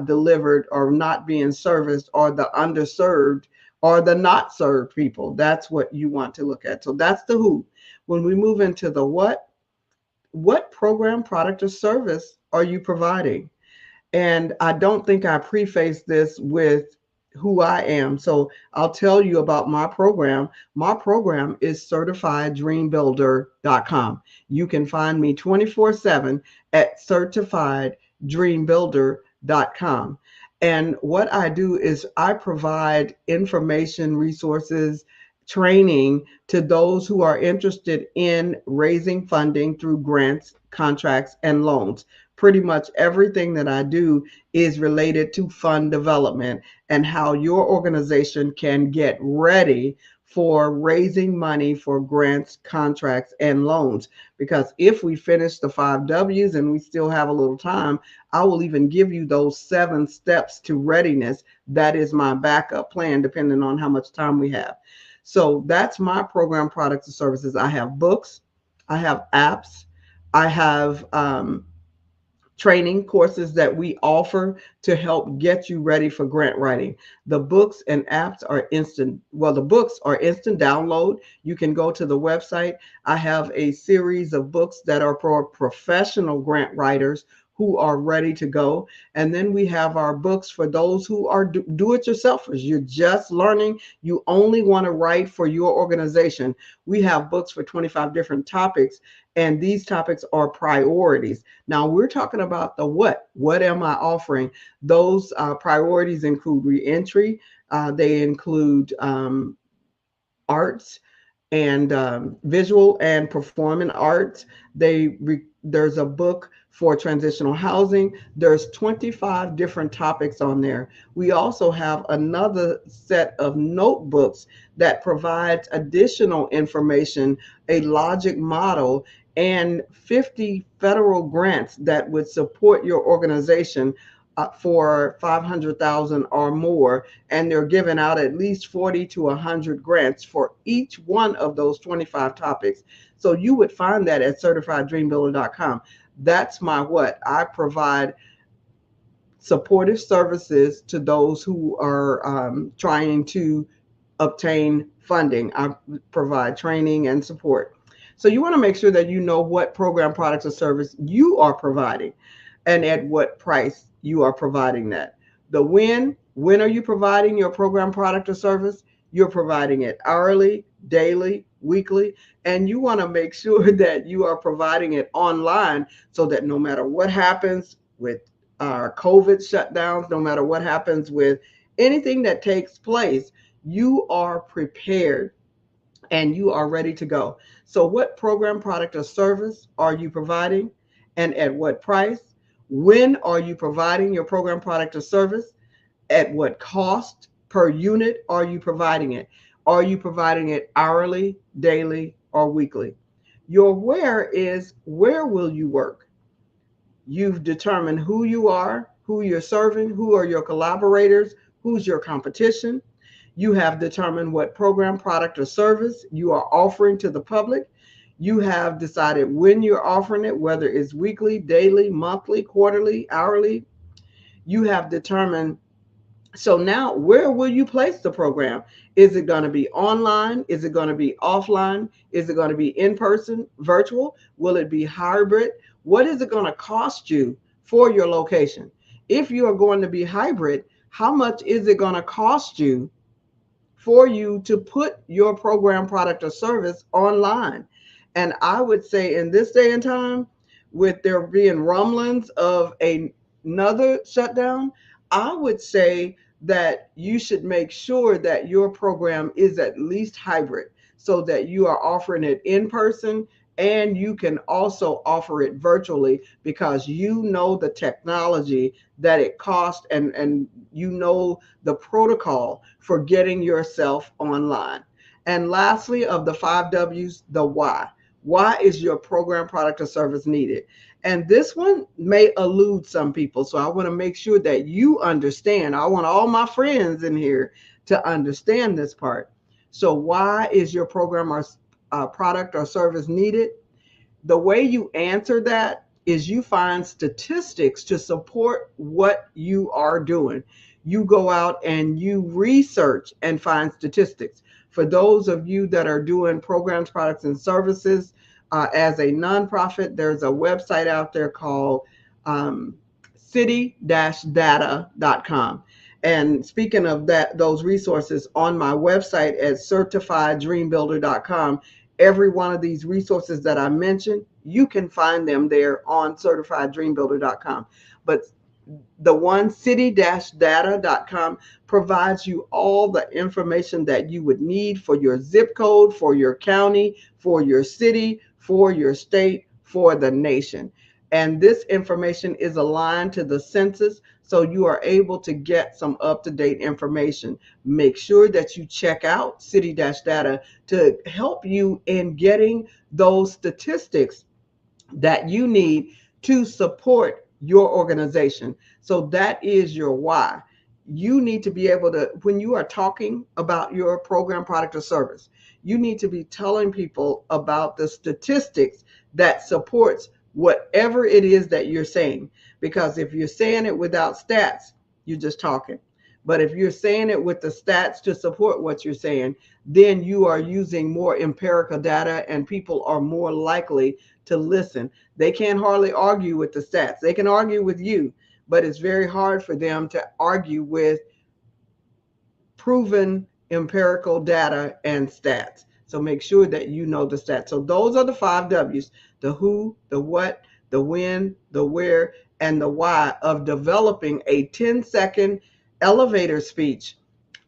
delivered or not being serviced, or the underserved or the not served people. That's what you want to look at. So that's the who. When we move into the what program, product, or service are you providing? And I don't think I prefaced this with who I am. So I'll tell you about my program. My program is certifieddreambuilder.com. You can find me 24/7 at certifieddreambuilder.com. And what I do is I provide information, resources, training to those who are interested in raising funding through grants, contracts, and loans. Pretty much everything that I do is related to fund development and how your organization can get ready for raising money for grants, contracts, and loans. Because if we finish the 5 W's and we still have a little time, I will even give you those 7 steps to readiness. That is my backup plan, depending on how much time we have. So that's my program, products, and services. I have books, I have apps, I have training courses that we offer to help get you ready for grant writing. The books and apps are instant. Well, the books are instant download. You can go to the website. I have a series of books that are for professional grant writers who are ready to go. And then we have our books for those who are do-it-yourselfers. You're just learning. You only want to write for your organization. We have books for 25 different topics, and these topics are priorities. Now we're talking about the what. What am I offering? Those priorities include reentry. They include arts and visual and performing arts. There's a book for transitional housing. There's 25 different topics on there. We also have another set of notebooks that provides additional information, a logic model, and 50 federal grants that would support your organization for $500,000 or more, and they're giving out at least 40 to 100 grants for each one of those 25 topics. So you would find that at CertifiedDreamBuilder.com. That's my what. I provide supportive services to those who are trying to obtain funding. I provide training and support. So you want to make sure that you know what program, products, or service you are providing and at what price you are providing that. The when are you providing your program, product, or service? You're providing it hourly, daily, weekly, and you want to make sure that you are providing it online so that no matter what happens with our COVID shutdowns, no matter what happens with anything that takes place, you are prepared and you are ready to go. So what program, product, or service are you providing and at what price? When are you providing your program, product, or service? At what cost per unit are you providing it? Are you providing it hourly, daily, or weekly? Your where is where will you work? You've determined who you are, who you're serving, who are your collaborators, who's your competition. You have determined what program, product, or service you are offering to the public. You have decided when you're offering it, whether it's weekly, daily, monthly, quarterly, hourly. You have determined. So now, where will you place the program? Is it going to be online? Is it going to be offline? Is it going to be in person, virtual? Will it be hybrid? What is it going to cost you for your location? If you are going to be hybrid, how much is it going to cost you for you to put your program, product, or service online? And I would say in this day and time, with there being rumblings of another shutdown, I would say that you should make sure that your program is at least hybrid so that you are offering it in person and you can also offer it virtually because you know the technology that it costs and you know the protocol for getting yourself online. And lastly, of the 5 W's, the why. Why is your program, product, or service needed? And this one may elude some people. So I want to make sure that you understand. I want all my friends in here to understand this part. So why is your program or product or service needed? The way you answer that is you find statistics to support what you are doing. You go out and you research and find statistics. For those of you that are doing programs, products, and services as a nonprofit, there's a website out there called city-data.com. And speaking of that, those resources on my website at CertifiedDreamBuilder.com, every one of these resources that I mentioned, you can find them there on CertifiedDreamBuilder.com. But The one, city-data.com, provides you all the information that you would need for your zip code, for your county, for your city, for your state, for the nation. And this information is aligned to the census, so you are able to get some up-to-date information. Make sure that you check out city-data to help you in getting those statistics that you need to support your organization. So that is your why. You need to be able to, when you are talking about your program, product, or service, you need to be telling people about the statistics that supports whatever it is that you're saying. Because if you're saying it without stats, you're just talking. But if you're saying it with the stats to support what you're saying, then you are using more empirical data, and people are more likely to listen. They can't hardly argue with the stats. They can argue with you, but it's very hard for them to argue with proven empirical data and stats. So make sure that you know the stats. So those are the 5 W's: the who, the what, the when, the where, and the why of developing a 10-second elevator speech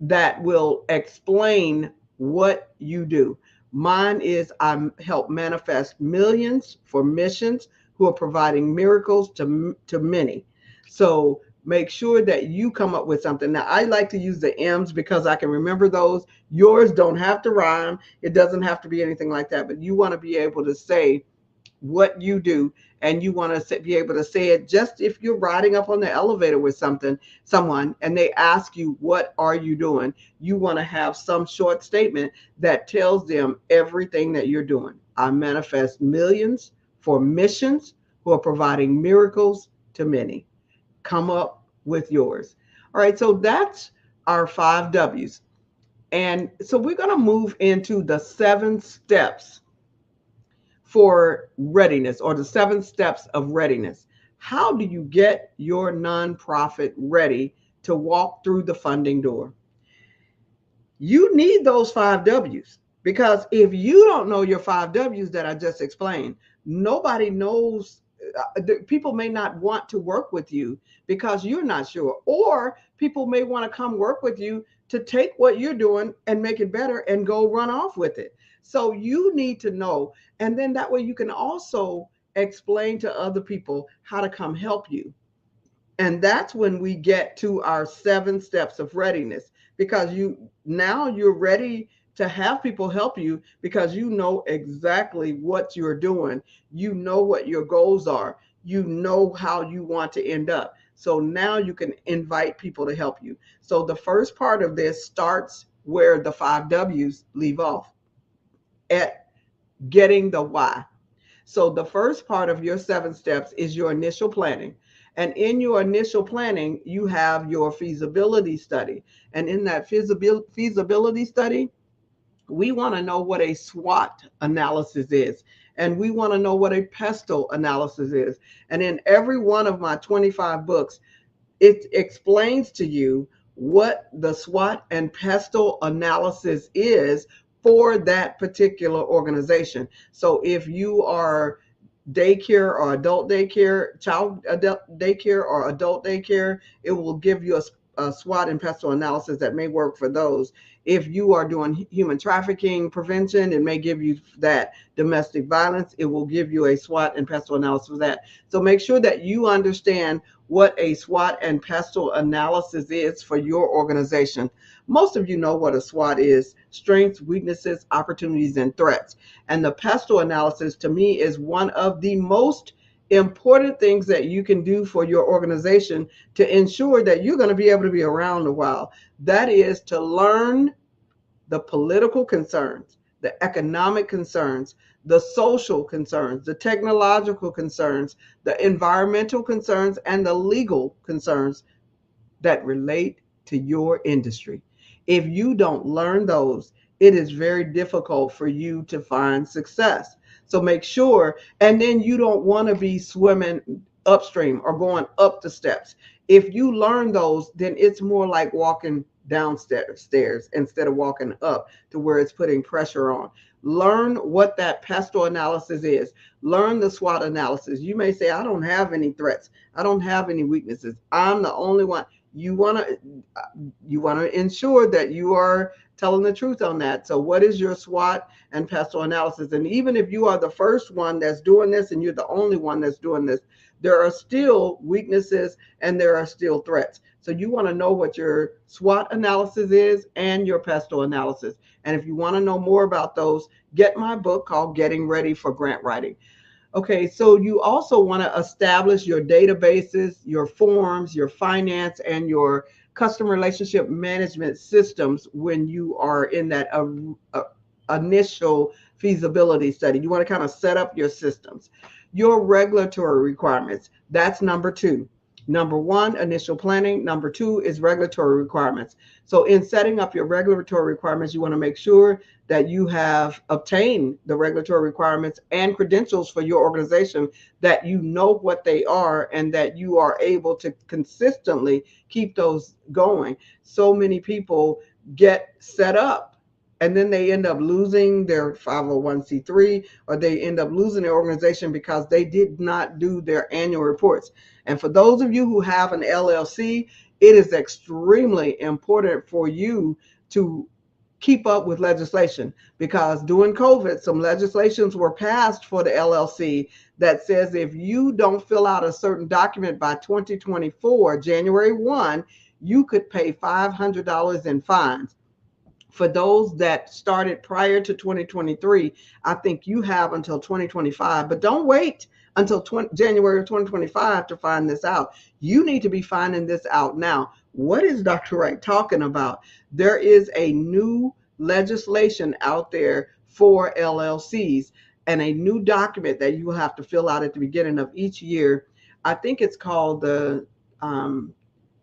that will explain what you do. Mine is I help manifest millions for missions who are providing miracles to many. So make sure that you come up with something. Now, I like to use the M's because I can remember those. Yours don't have to rhyme. It doesn't have to be anything like that, but you want to be able to say what you do, and you want to be able to say it just if you're riding up on the elevator with someone, and they ask you, what are you doing? You want to have some short statement that tells them everything that you're doing. I manifest millions for missions who are providing miracles to many. Come up with yours. All right, so that's our 5 W's. And so we're going to move into the 7 steps for readiness, or the 7 steps of readiness. How do you get your nonprofit ready to walk through the funding door? You need those 5 W's, because if you don't know your 5 W's that I just explained, nobody knows. People may not want to work with you because you're not sure, or people may want to come work with you to take what you're doing and make it better and go run off with it. So you need to know, and then that way you can also explain to other people how to come help you. And that's when we get to our 7 steps of readiness, because you're ready to have people help you, because you know exactly what you're doing. You know what your goals are. You know how you want to end up. So now you can invite people to help you. So the first part of this starts where the 5 W's leave off, at getting the why. So the first part of your 7 steps is your initial planning. And in your initial planning, you have your feasibility study. And in that feasibility study, we want to know what a SWOT analysis is. And we want to know what a pestle analysis is. And in every one of my 25 books, it explains to you what the SWOT and pestle analysis is for that particular organization. So if you are daycare or adult daycare, child adult daycare or adult daycare, it will give you a SWOT and pestle analysis that may work for those. If you are doing human trafficking prevention, it may give you that. Domestic violence, it will give you a SWOT and pestle analysis for that. So make sure that you understand what a SWOT and pestle analysis is for your organization. Most of you know what a SWOT is: strengths, weaknesses, opportunities, and threats. And the pestle analysis, to me, is one of the most important things that you can do for your organization to ensure that you're going to be able to be around a while. That is to learn the political concerns, the economic concerns, the social concerns, the technological concerns, the environmental concerns, and the legal concerns that relate to your industry. If you don't learn those, it is very difficult for you to find success. So make sure, and then you don't want to be swimming upstream or going up the steps. If you learn those, then it's more like walking downstairs instead of walking up to where it's putting pressure on. Learn what that pestle analysis is. Learn the SWOT analysis. You may say, I don't have any threats. I don't have any weaknesses. I'm the only one. You want to ensure that you are telling the truth on that. So what is your SWOT and pestle analysis? And even if you are the first one that's doing this and you're the only one that's doing this, there are still weaknesses and there are still threats. So you want to know what your SWOT analysis is and your pestle analysis. And if you want to know more about those, get my book called Getting Ready for Grant Writing. Okay, so you also want to establish your databases, your forms, your finance, and your customer relationship management systems when you are in that initial feasibility study. You want to kind of set up your systems. Your regulatory requirements, that's number 2. Number 1, initial planning. Number 2 is regulatory requirements. So in setting up your regulatory requirements, you want to make sure that you have obtained the regulatory requirements and credentials for your organization, that you know what they are and that you are able to consistently keep those going. So many people get set up and then they end up losing their 501c3, or they end up losing their organization because they did not do their annual reports. And for those of you who have an LLC, it is extremely important for you to keep up with legislation, because during COVID, some legislations were passed for the LLC that says if you don't fill out a certain document by 2024, January 1, you could pay $500 in fines. For those that started prior to 2023, I think you have until 2025, but don't wait until January of 2025 to find this out. You need to be finding this out now. What is Dr. Wright talking about? There is a new legislation out there for LLCs and a new document that you will have to fill out at the beginning of each year. I think it's called the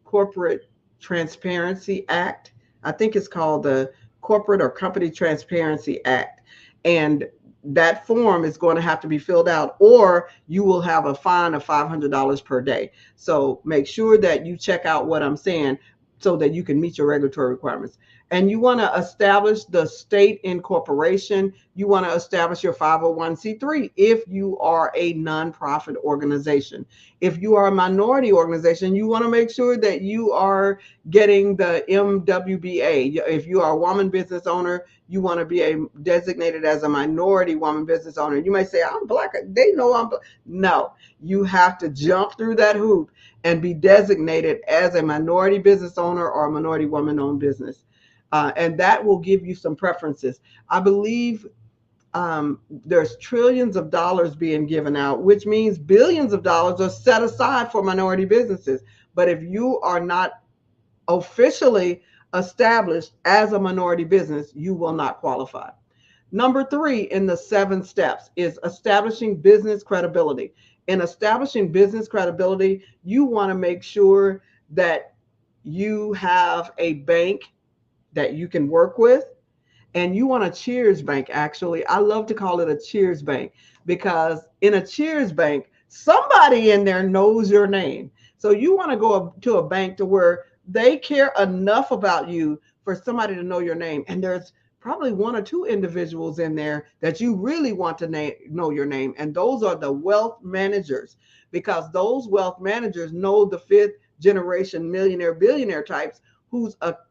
Corporate Transparency Act. I think it's called the Corporate or Company Transparency Act. And that form is going to have to be filled out, or you will have a fine of $500 per day. So make sure that you check out what I'm saying so that you can meet your regulatory requirements. And you want to establish the state incorporation. You want to establish your 501c3 if you are a nonprofit organization. If you are a minority organization, you want to make sure that you are getting the MWBA. If you are a woman business owner, you want to be designated as a minority woman business owner. You may say, I'm Black. They know I'm Black. No, you have to jump through that hoop and be designated as a minority business owner or a minority woman-owned business. And that will give you some preferences. I believe there's trillions of dollars being given out, which means billions of dollars are set aside for minority businesses. But if you are not officially established as a minority business, you will not qualify. Number 3 in the 7 steps is establishing business credibility. In establishing business credibility, you want to make sure that you have a bank that you can work with, and you want a Cheers bank. Actually, I love to call it a Cheers bank, because in a Cheers bank, somebody in there knows your name. So you want to go to a bank to where they care enough about you for somebody to know your name. And there's probably 1 or 2 individuals in there that you really want to know your name. And those are the wealth managers, because those wealth managers know the 5th generation millionaire, billionaire types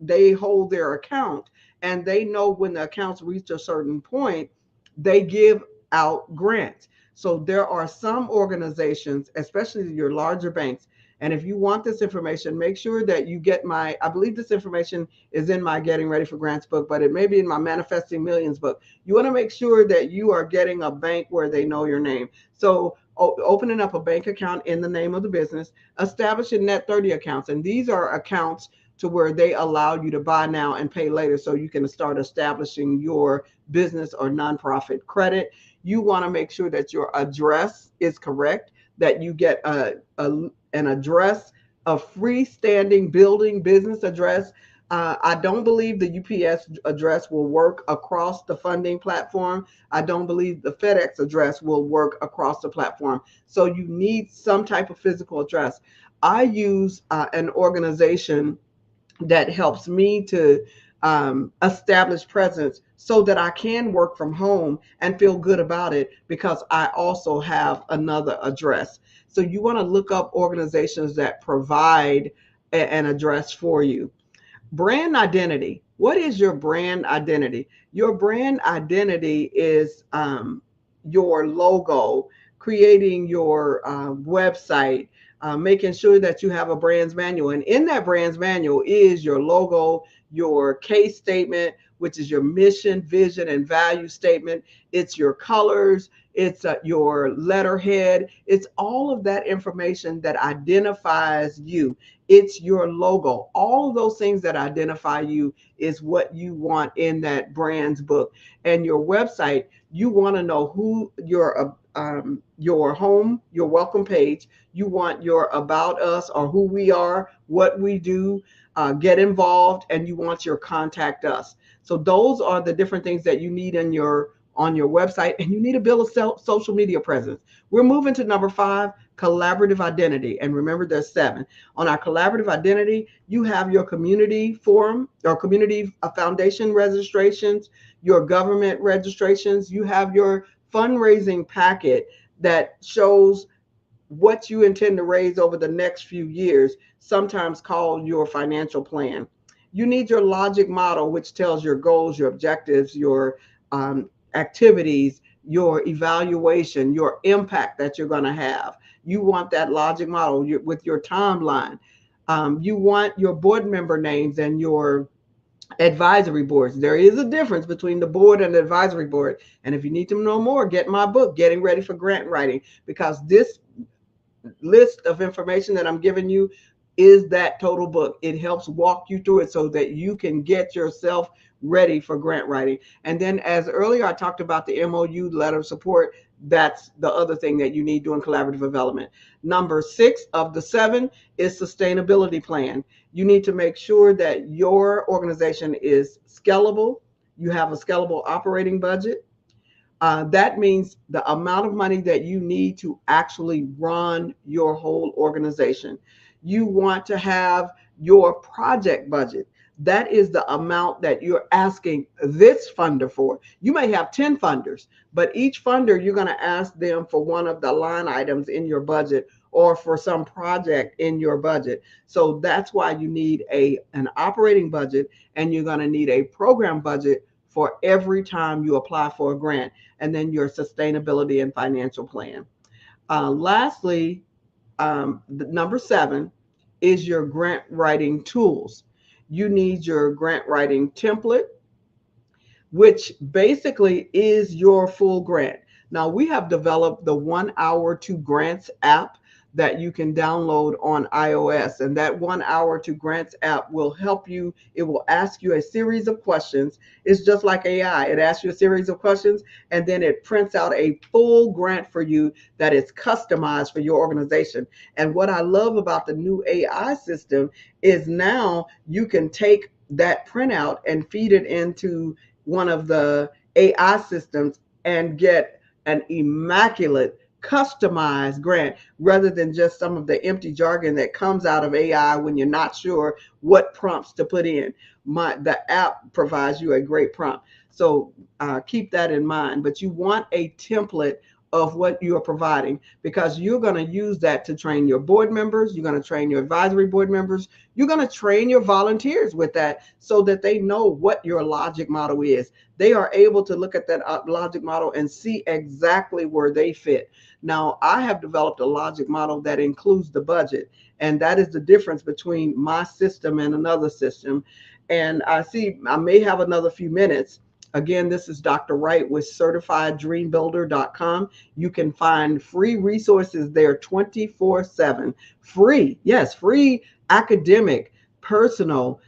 they hold their account, and they know when the accounts reach a certain point, they give out grants. So there are some organizations, especially your larger banks, and if you want this information, make sure that you get I believe this information is in my Getting Ready for Grants book, but it may be in my Manifesting Millions book. You want to make sure that you are getting a bank where they know your name. So opening up a bank account in the name of the business, establishing Net 30 accounts, and these are accounts to where they allow you to buy now and pay later, so you can start establishing your business or nonprofit credit. You want to make sure that your address is correct, that you get an address, a freestanding building business address. I don't believe the UPS address will work across the funding platform. I don't believe the FedEx address will work across the platform. So you need some type of physical address. I use an organization that helps me to established presence so that I can work from home and feel good about it because I also have another address. So you want to look up organizations that provide an address for you. Brand identity. What is your brand identity? Your brand identity is your logo, creating your website, making sure that you have a brand's manual. And in that brand's manual is your logo, your case statement, which is your mission, vision, and value statement. It's your colors. It's your letterhead. It's all of that information that identifies you. It's your logo. All of those things that identify you is what you want in that brand's book. And your website, you want to know who your home, your welcome page. You want your about us or who we are, what we do, get involved, and you want your contact us. So those are the different things that you need on your website, and you need to build a social media presence. We're moving to number 5, collaborative identity. And remember, there's 7. On our collaborative identity, you have your community forum or community foundation registrations, your government registrations. You have your fundraising packet that shows what you intend to raise over the next few years, sometimes called your financial plan. You need your logic model, which tells your goals, your objectives, your activities, your evaluation, your impact that you're going to have. You want that logic model with your timeline. You want your board member names and your advisory boards. There is a difference between the board and the advisory board. And if you need to know more, get my book, Getting Ready for Grant Writing, because this list of information that I'm giving you is that total book. It helps walk you through it so that you can get yourself ready for grant writing. And then, as earlier I talked about the MOU, letter of support, that's the other thing that you need doing collaborative development. Number 6 of the 7 is sustainability plan. You need to make sure that your organization is scalable. You have a scalable operating budget. That means the amount of money that you need to actually run your whole organization. You want to have your project budget. That is the amount that you're asking this funder for. You may have 10 funders, but each funder, you're going to ask them for one of the line items in your budget or for some project in your budget. So that's why you need an operating budget, and you're going to need a program budget for every time you apply for a grant, and then your sustainability and financial plan. Lastly, number 7 is your grant writing tools. You need your grant writing template, which basically is your full grant. Now, we have developed the 1 Hour to Grants app that you can download on iOS. And that 1 Hour to Grants app will help you. It will ask you a series of questions. It's just like AI. It asks you a series of questions, and then it prints out a full grant for you that is customized for your organization. And what I love about the new AI system is now you can take that printout and feed it into one of the AI systems and get an immaculate customized grant, rather than just some of the empty jargon that comes out of AI when you're not sure what prompts to put in. The app provides you a great prompt. So keep that in mind. But you want a template of what you're providing, because you're going to use that to train your board members. You're going to train your advisory board members. You're going to train your volunteers with that so that they know what your logic model is. They are able to look at that logic model and see exactly where they fit. Now, I have developed a logic model that includes the budget, and that is the difference between my system and another system. And I may have another few minutes. Again, this is Dr. Wright with CertifiedDreamBuilder.com. You can find free resources there 24/7. Free, yes, free academic, personal,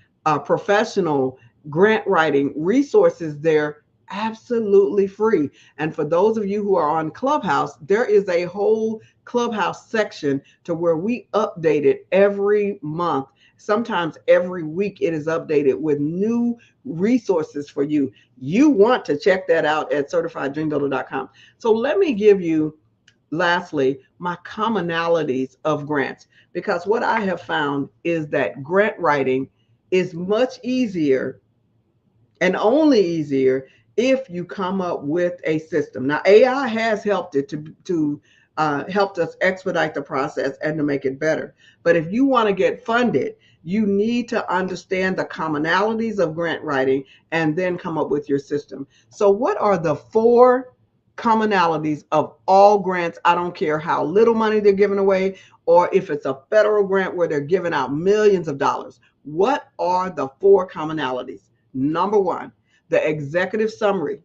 professional grant writing resources there, absolutely free. And for those of you who are on Clubhouse, there is a whole Clubhouse section to where we update it every month. Sometimes every week it is updated with new resources for you. You want to check that out at CertifiedDreamBuilder.com. So let me give you, lastly, my commonalities of grants, because what I have found is that grant writing is much easier and only easier if you come up with a system. Now, AI has helped it to helped us expedite the process and to make it better. But if you want to get funded, you need to understand the commonalities of grant writing and then come up with your system. So, what are the 4 commonalities of all grants? I don't care how little money they're giving away, or if it's a federal grant where they're giving out millions of dollars. What are the 4 commonalities? Number 1, the executive summary,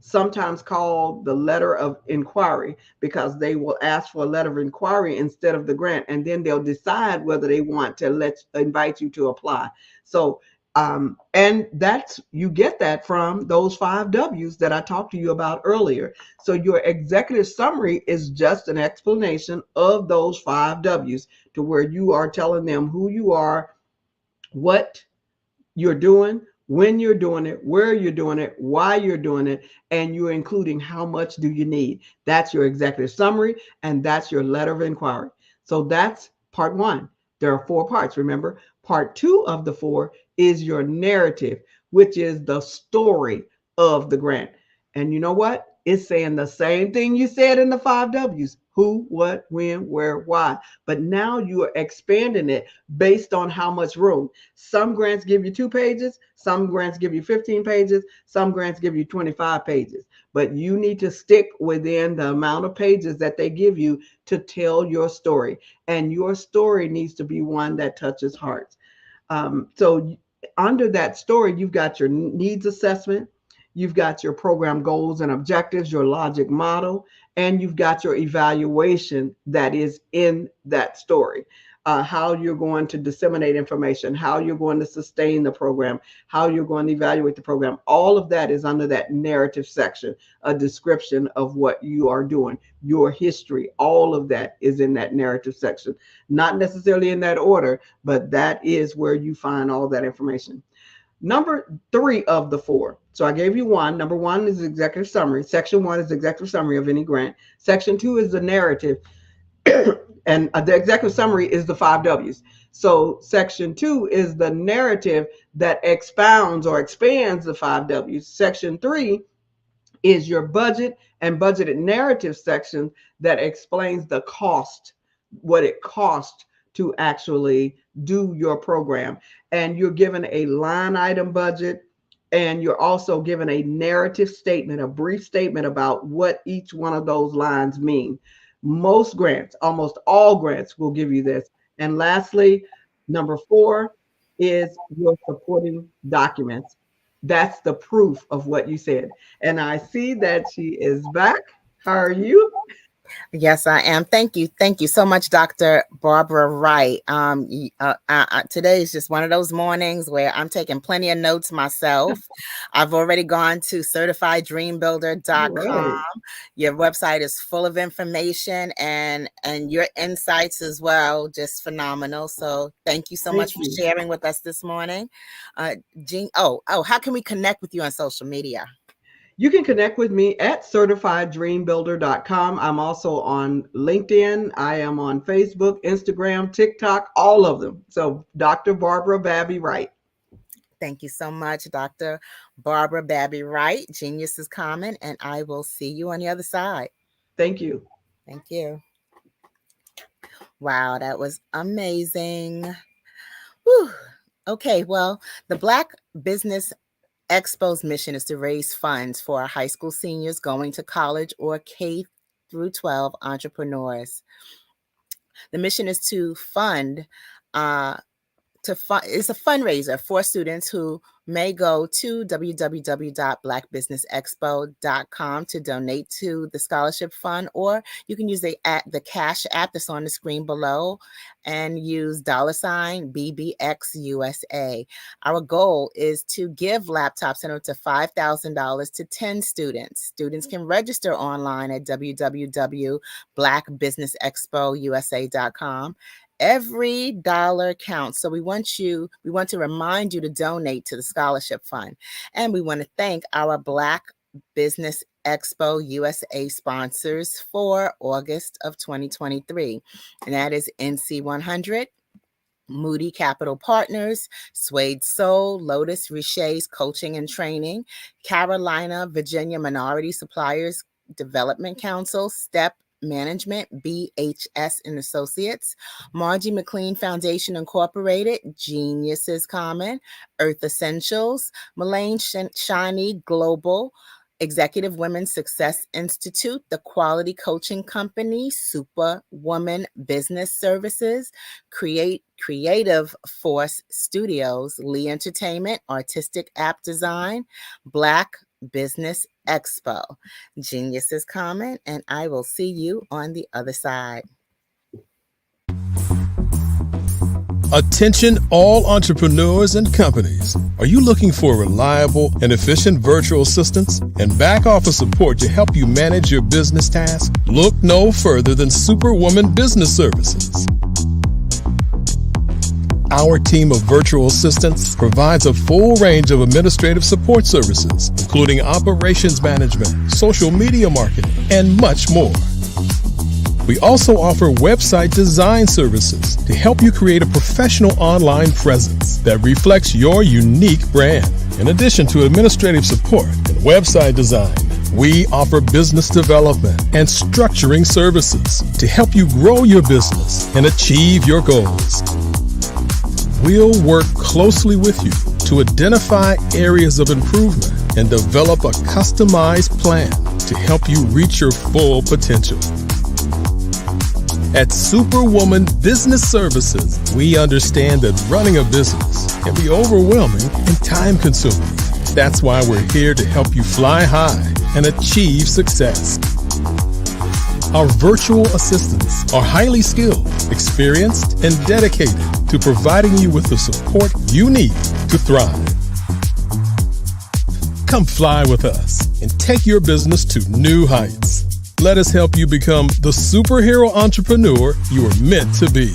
sometimes called the letter of inquiry, because they will ask for a letter of inquiry instead of the grant, and then they'll decide whether they want to invite you to apply. So, and that's, you get that from those 5 W's that I talked to you about earlier. So your executive summary is just an explanation of those 5 W's, to where you are telling them who you are, what you're doing, when you're doing it, where you're doing it, why you're doing it, and you're including how much do you need. That's your executive summary, and that's your letter of inquiry. So that's part 1. There are 4 parts, remember. Part 2 of the 4 is your narrative, which is the story of the grant. And you know what? It's saying the same thing you said in the 5 W's: who, what, when, where, why. But now you are expanding it based on how much room. Some grants give you 2 pages, some grants give you 15 pages, some grants give you 25 pages. But you need to stick within the amount of pages that they give you to tell your story. And your story needs to be one that touches hearts. So under that story, you've got your needs assessment, you've got your program goals and objectives, your logic model, and you've got your evaluation that is in that story. How you're going to disseminate information, how you're going to sustain the program, how you're going to evaluate the program. All of that is under that narrative section, a description of what you are doing, your history. All of that is in that narrative section. Not necessarily in that order, but that is where you find all that information. Number 3 of the 4. So I gave you 1. Number 1 is executive summary. Section 1 is executive summary of any grant. Section 2 is the narrative. And the executive summary is the 5 W's. So section 2 is the narrative that expounds or expands the 5 W's. Section 3 is your budget and budgeted narrative section that explains the cost, what it costs to actually do your program. And you're given a line item budget, and you're also given a narrative statement, a brief statement about what each one of those lines mean. Most grants, almost all grants, will give you this. And lastly, number 4 is your supporting documents. That's the proof of what you said. And I see that she is back. How are you? Yes, I am. Thank you. Thank you so much, Dr. Barbara Wright. Today is just one of those mornings where I'm taking plenty of notes myself. I've already gone to certifieddreambuilder.com. Right. Your website is full of information, and your insights as well, just phenomenal. So thank you so much for sharing with us this morning. Jean, how can we connect with you on social media? You can connect with me at certifieddreambuilder.com. I'm also on LinkedIn. I am on Facebook, Instagram, TikTok, all of them. So Dr. Barbara Babby Wright. Thank you so much, Dr. Barbara Babby Wright. Genius is common, and I will see you on the other side. Thank you. Thank you. Wow, that was amazing. Whew. Okay, well, the Black Business Expo's mission is to raise funds for our high school seniors going to college or K through 12 entrepreneurs. The mission is to fund, it's a fundraiser for students who may go to www.blackbusinessexpo.com to donate to the scholarship fund, or you can use the Cash app that's on the screen below and use $BBXUSA. Our goal is to give laptops and up to $5,000 to 10 students. Students can register online at www.blackbusinessexpousa.com. Every dollar counts. So we want to remind you to donate to the scholarship fund. And we want to thank our Black Business Expo USA sponsors for August of 2023. And that is NC100, Moody Capital Partners, Suede Soul, Lotus Richet's Coaching and Training, Carolina, Virginia Minority Suppliers Development Council, STEP Management, BHS and Associates, Margie McLean Foundation Incorporated, Geniuses Common, Earth Essentials, Mullane Shiny Global, Executive Women's Success Institute, The Quality Coaching Company, Superwoman Business Services, Creative Force Studios, Lee Entertainment, Artistic App Design, Black Business Expo. Geniuses Common, and I will see you on the other side. Attention all entrepreneurs and companies. Are you looking for reliable and efficient virtual assistants and back office support to help you manage your business tasks? Look no further than Superwoman Business Services. Our team of virtual assistants provides a full range of administrative support services, including operations management, social media marketing, and much more. We also offer website design services to help you create a professional online presence that reflects your unique brand. In addition to administrative support and website design, we offer business development and structuring services to help you grow your business and achieve your goals. We'll work closely with you to identify areas of improvement and develop a customized plan to help you reach your full potential. At Superwoman Business Services, we understand that running a business can be overwhelming and time-consuming. That's why we're here to help you fly high and achieve success. Our virtual assistants are highly skilled, experienced, and dedicated to providing you with the support you need to thrive. Come fly with us and take your business to new heights. Let us help you become the superhero entrepreneur you are meant to be.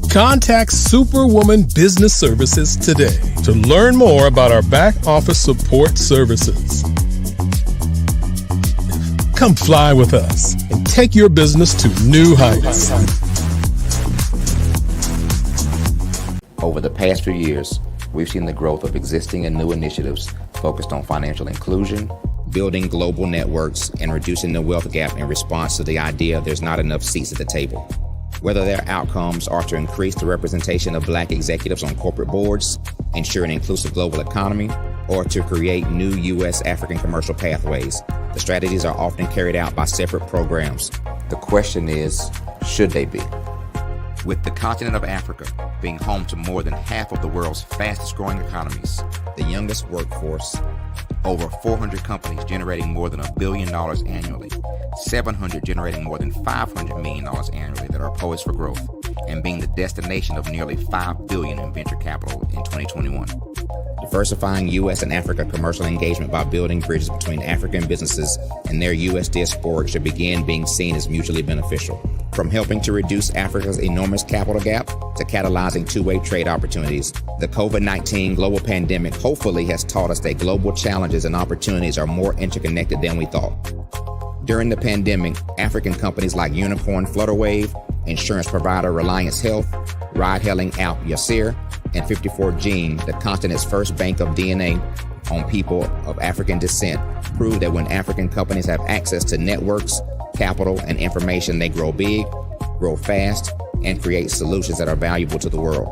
Contact Superwoman Business Services today to learn more about our back office support services. Come fly with us and take your business to new heights. Over the past few years, we've seen the growth of existing and new initiatives focused on financial inclusion, building global networks, and reducing the wealth gap in response to the idea there's not enough seats at the table. Whether their outcomes are to increase the representation of Black executives on corporate boards, ensure an inclusive global economy, or to create new U.S. African commercial pathways, the strategies are often carried out by separate programs. The question is, should they be? With the continent of Africa being home to more than half of the world's fastest growing economies, the youngest workforce, over 400 companies generating more than $1 billion annually, 700 generating more than $500 million annually that are poised for growth, and being the destination of nearly $5 billion in venture capital in 2021. Diversifying U.S. and Africa commercial engagement by building bridges between African businesses and their U.S. diaspora should begin being seen as mutually beneficial. From helping to reduce Africa's enormous capital gap to catalyzing two-way trade opportunities, the COVID-19 global pandemic hopefully has taught us that global challenges and opportunities are more interconnected than we thought. During the pandemic, African companies like Unicorn Flutterwave, insurance provider Reliance Health, ride-hailing app Yasir, and 54Gene, the continent's first bank of DNA on people of African descent, proved that when African companies have access to networks, capital, and information, they grow big, grow fast, and create solutions that are valuable to the world.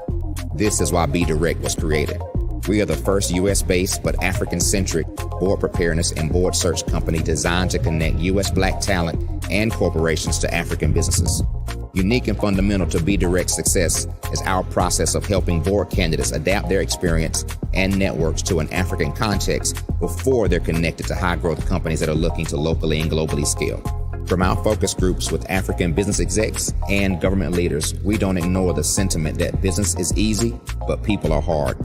This is why Be Direct was created. We are the first U.S.-based but African-centric board preparedness and board search company designed to connect U.S. Black talent and corporations to African businesses. Unique and fundamental to Be Direct's success is our process of helping board candidates adapt their experience and networks to an African context before they're connected to high-growth companies that are looking to locally and globally scale. From our focus groups with African business execs and government leaders, we don't ignore the sentiment that business is easy, but people are hard.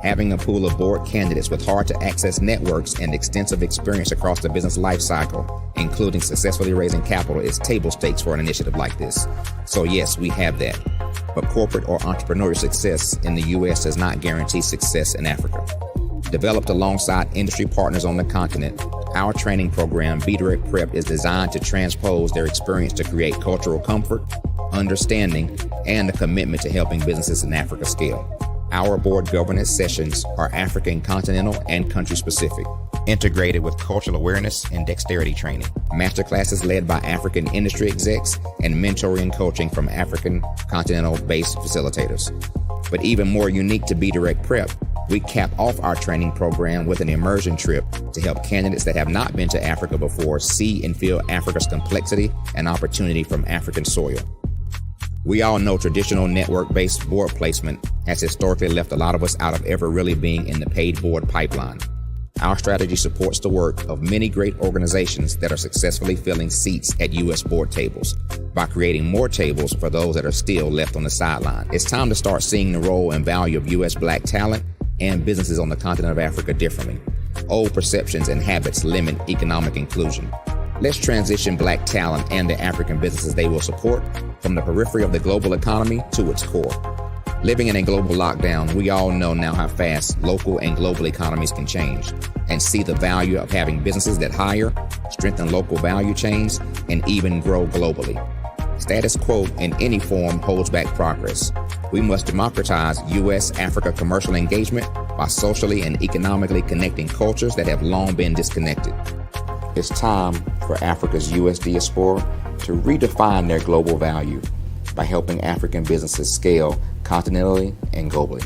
Having a pool of board candidates with hard-to-access networks and extensive experience across the business lifecycle, including successfully raising capital, is table stakes for an initiative like this. So yes, we have that. But corporate or entrepreneurial success in the U.S. does not guarantee success in Africa. Developed alongside industry partners on the continent, Our training program, Be Direct Prep, is designed to transpose their experience to create cultural comfort, understanding, and a commitment to helping businesses in Africa scale. Our board governance sessions are African, continental, and country specific, integrated with cultural awareness and dexterity training. Masterclasses led by African industry execs and mentoring and coaching from African continental-based facilitators. But even more unique to Be Direct Prep, we cap off our training program with an immersion trip to help candidates that have not been to Africa before see and feel Africa's complexity and opportunity from African soil. We all know traditional network-based board placement has historically left a lot of us out of ever really being in the paid board pipeline. Our strategy supports the work of many great organizations that are successfully filling seats at U.S. board tables by creating more tables for those that are still left on the sideline. It's time to start seeing the role and value of U.S. Black talent and businesses on the continent of Africa differently. Old perceptions and habits limit economic inclusion. Let's transition Black talent and the African businesses they will support from the periphery of the global economy to its core. Living in a global lockdown, we all know now how fast local and global economies can change and see the value of having businesses that hire, strengthen local value chains, and even grow globally. Status quo in any form holds back progress. We must democratize U.S.-Africa commercial engagement by socially and economically connecting cultures that have long been disconnected. It's time for Africa's U.S. diaspora to redefine their global value by helping African businesses scale continentally and globally.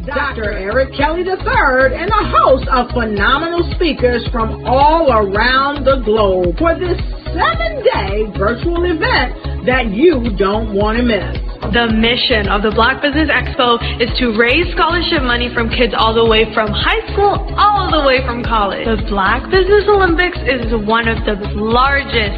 Dr. Eric Kelly III and a host of phenomenal speakers from all around the globe for this 7-day virtual event that you don't want to miss. The mission of the Black Business Expo is to raise scholarship money from kids all the way from high school, all the way from college. The Black Business Olympics is one of the largest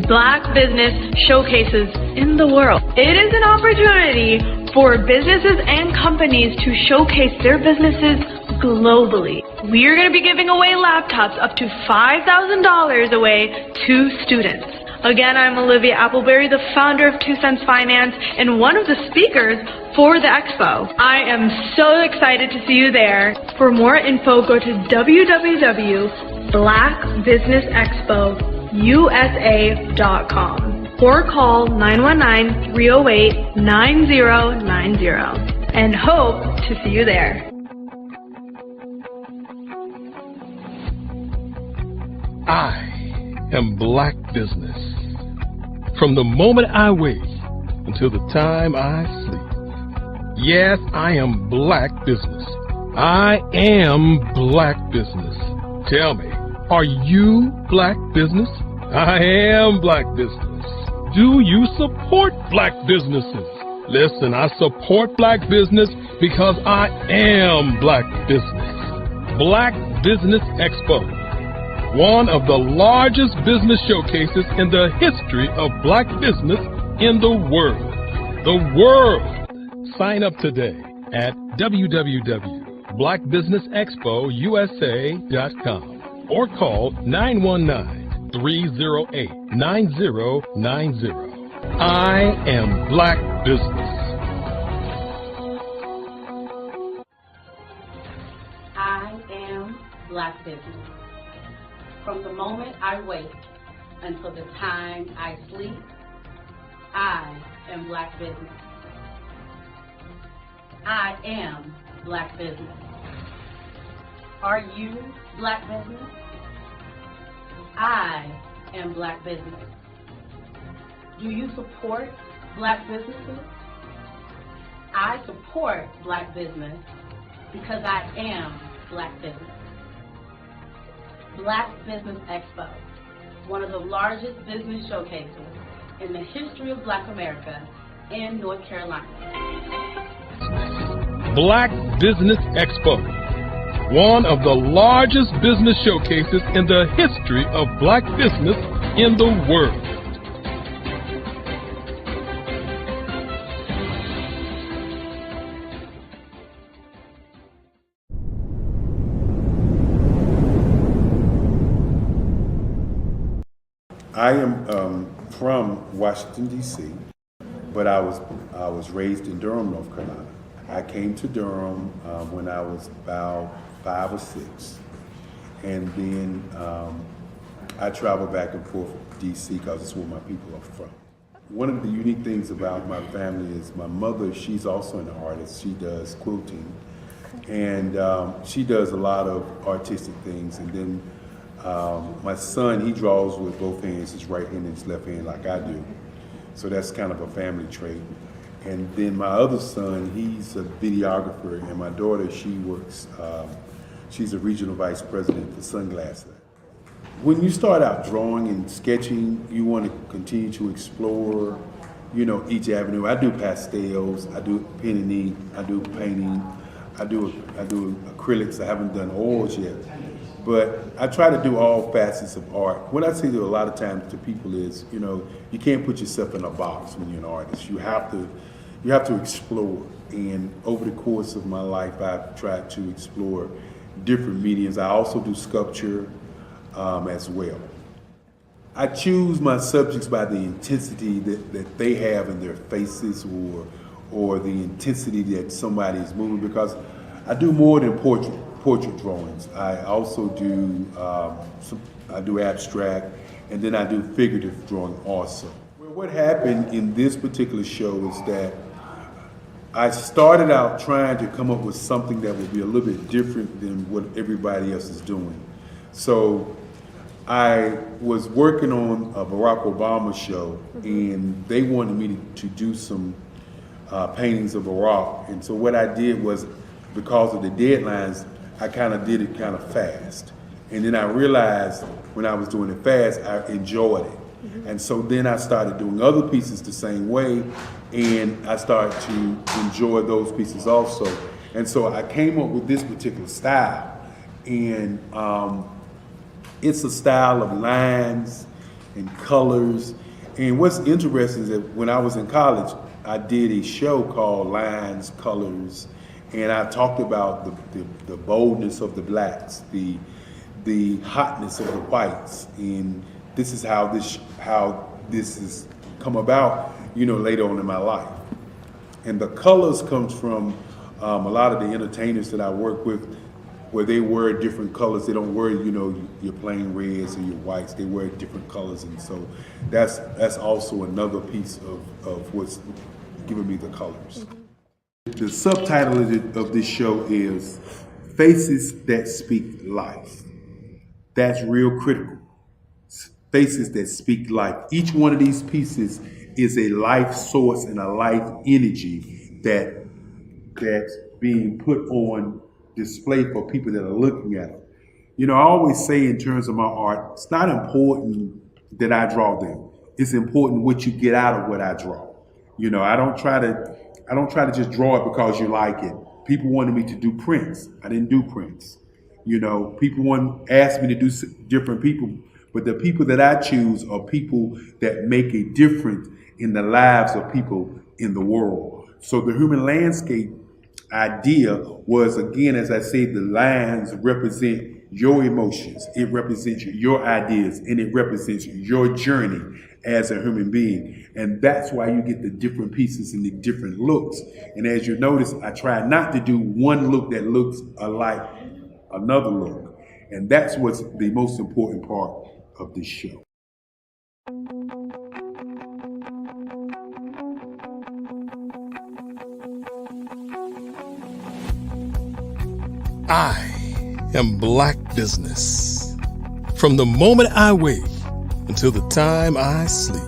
Black business showcases in the world. It is an opportunity for businesses and companies to showcase their businesses globally. We are going to be giving away laptops up to $5,000 away to students. Again, I'm Olivia Appleberry, the founder of 2 Cents Finance and one of the speakers for the expo. I am so excited to see you there. For more info, go to www.blackbusinessexpousa.com or call 919-308-9090 and hope to see you there. I am Black business. From the moment I wake until the time I sleep. Yes, I am Black business. I am Black business. Tell me, are you Black business? I am Black business. Do you support Black businesses? Listen, I support Black business because I am Black business. Black Business Expo, one of the largest business showcases in the history of Black business in the world. The world! Sign up today at www.blackbusinessexpousa.com or call 919-308-9090. I am Black business. I am Black business. From the moment I wake until the time I sleep, I am Black business. I am Black business. Are you Black business? I and Black business. Do you support Black businesses? I support Black business because I am Black business. Black Business Expo, one of the largest business showcases in the history of Black America in North Carolina. Black Business Expo, one of the largest business showcases in the history of Black business in the world. I am from Washington, D.C., but I was raised in Durham, North Carolina. I came to Durham when I was about 5 or 6, and then I traveled back and forth to D.C. because it's where my people are from. One of the unique things about my family is my mother, she's also an artist. She does quilting, and she does a lot of artistic things, and then my son, he draws with both hands, his right hand and his left hand like I do. So that's kind of a family trait. And then my other son, he's a videographer, and my daughter, she works, she's a regional vice president for Sunglasses. When you start out drawing and sketching, you want to continue to explore, you know, each avenue. I do pastels, I do pen and ink, I do painting, I do acrylics. I haven't done oils yet. But I try to do all facets of art. What I say to a lot of times to people is, you know, you can't put yourself in a box when you're an artist. You have to explore. And over the course of my life, I've tried to explore different mediums. I also do sculpture as well. I choose my subjects by the intensity that they have in their faces, or the intensity that somebody is moving, because I do more than portrait drawings. I also do I do abstract, and then I do figurative drawing also. Well, what happened in this particular show is that I started out trying to come up with something that would be a little bit different than what everybody else is doing. So I was working on a Barack Obama show, and they wanted me to do some paintings of Barack. And so what I did was, because of the deadlines, I kind of did it kind of fast. And then I realized when I was doing it fast, I enjoyed it. And so then I started doing other pieces the same way, and I started to enjoy those pieces also. And so I came up with this particular style. And it's a style of lines and colors. And what's interesting is that when I was in college, I did a show called Lines, Colors, and I talked about the boldness of the blacks, the hotness of the whites, and this is how this has come about, you know, later on in my life. And the colors comes from a lot of the entertainers that I work with, where they wear different colors. They don't wear, you know, your plain reds or your whites. They wear different colors, and so that's also another piece of what's giving me the colors. The subtitle of this show is Faces That Speak Life. That's real critical. Faces that speak life. Each one of these pieces is a life source and a life energy that's being put on display for people that are looking at it. You know, I always say in terms of my art, it's not important that I draw them. It's important what you get out of what I draw. You know, I don't try to just draw it because you like it. People wanted me to do prints. I didn't do prints. You know, people asked me to do different people, but the people that I choose are people that make a difference in the lives of people in the world. So the human landscape idea was, again, as I say, the lines represent your emotions, it represents your ideas, and it represents your journey as a human being. And that's why you get the different pieces and the different looks. And as you notice, I try not to do one look that looks alike another look. And that's what's the most important part of this show. I am Black business. From the moment I wake until the time I sleep.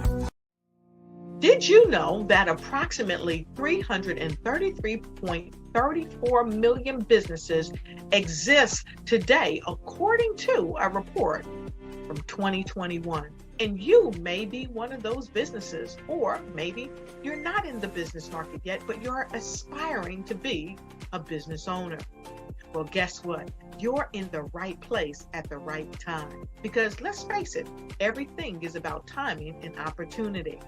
Did you know that approximately 333.34 million businesses exist today, according to a report from 2021? And you may be one of those businesses, or maybe you're not in the business market yet, but you're aspiring to be a business owner. Well, guess what? You're in the right place at the right time. Because let's face it, everything is about timing and opportunity.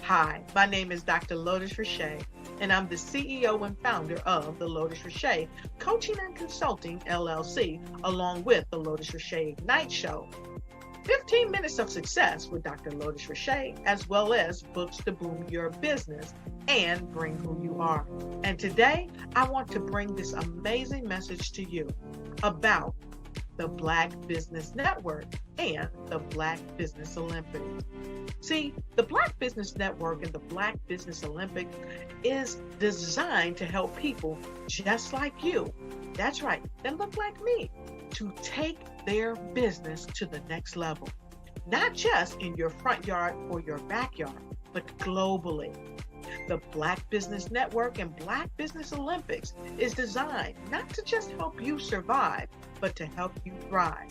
Hi, my name is Dr. Lotus Richey, and I'm the CEO and founder of the Lotus Richey Coaching and Consulting LLC, along with the Lotus Richey Ignite Show. 15 minutes of success with Dr. Lotus Richey, as well as books to boom your business and bring who you are. And today, I want to bring this amazing message to you about the Black Business Network and the Black Business Olympics. See, the Black Business Network and the Black Business Olympics is designed to help people just like you, that's right, that look like me, to take their business to the next level. Not just in your front yard or your backyard, but globally. The Black Business Network and Black Business Olympics is designed not to just help you survive, but to help you thrive.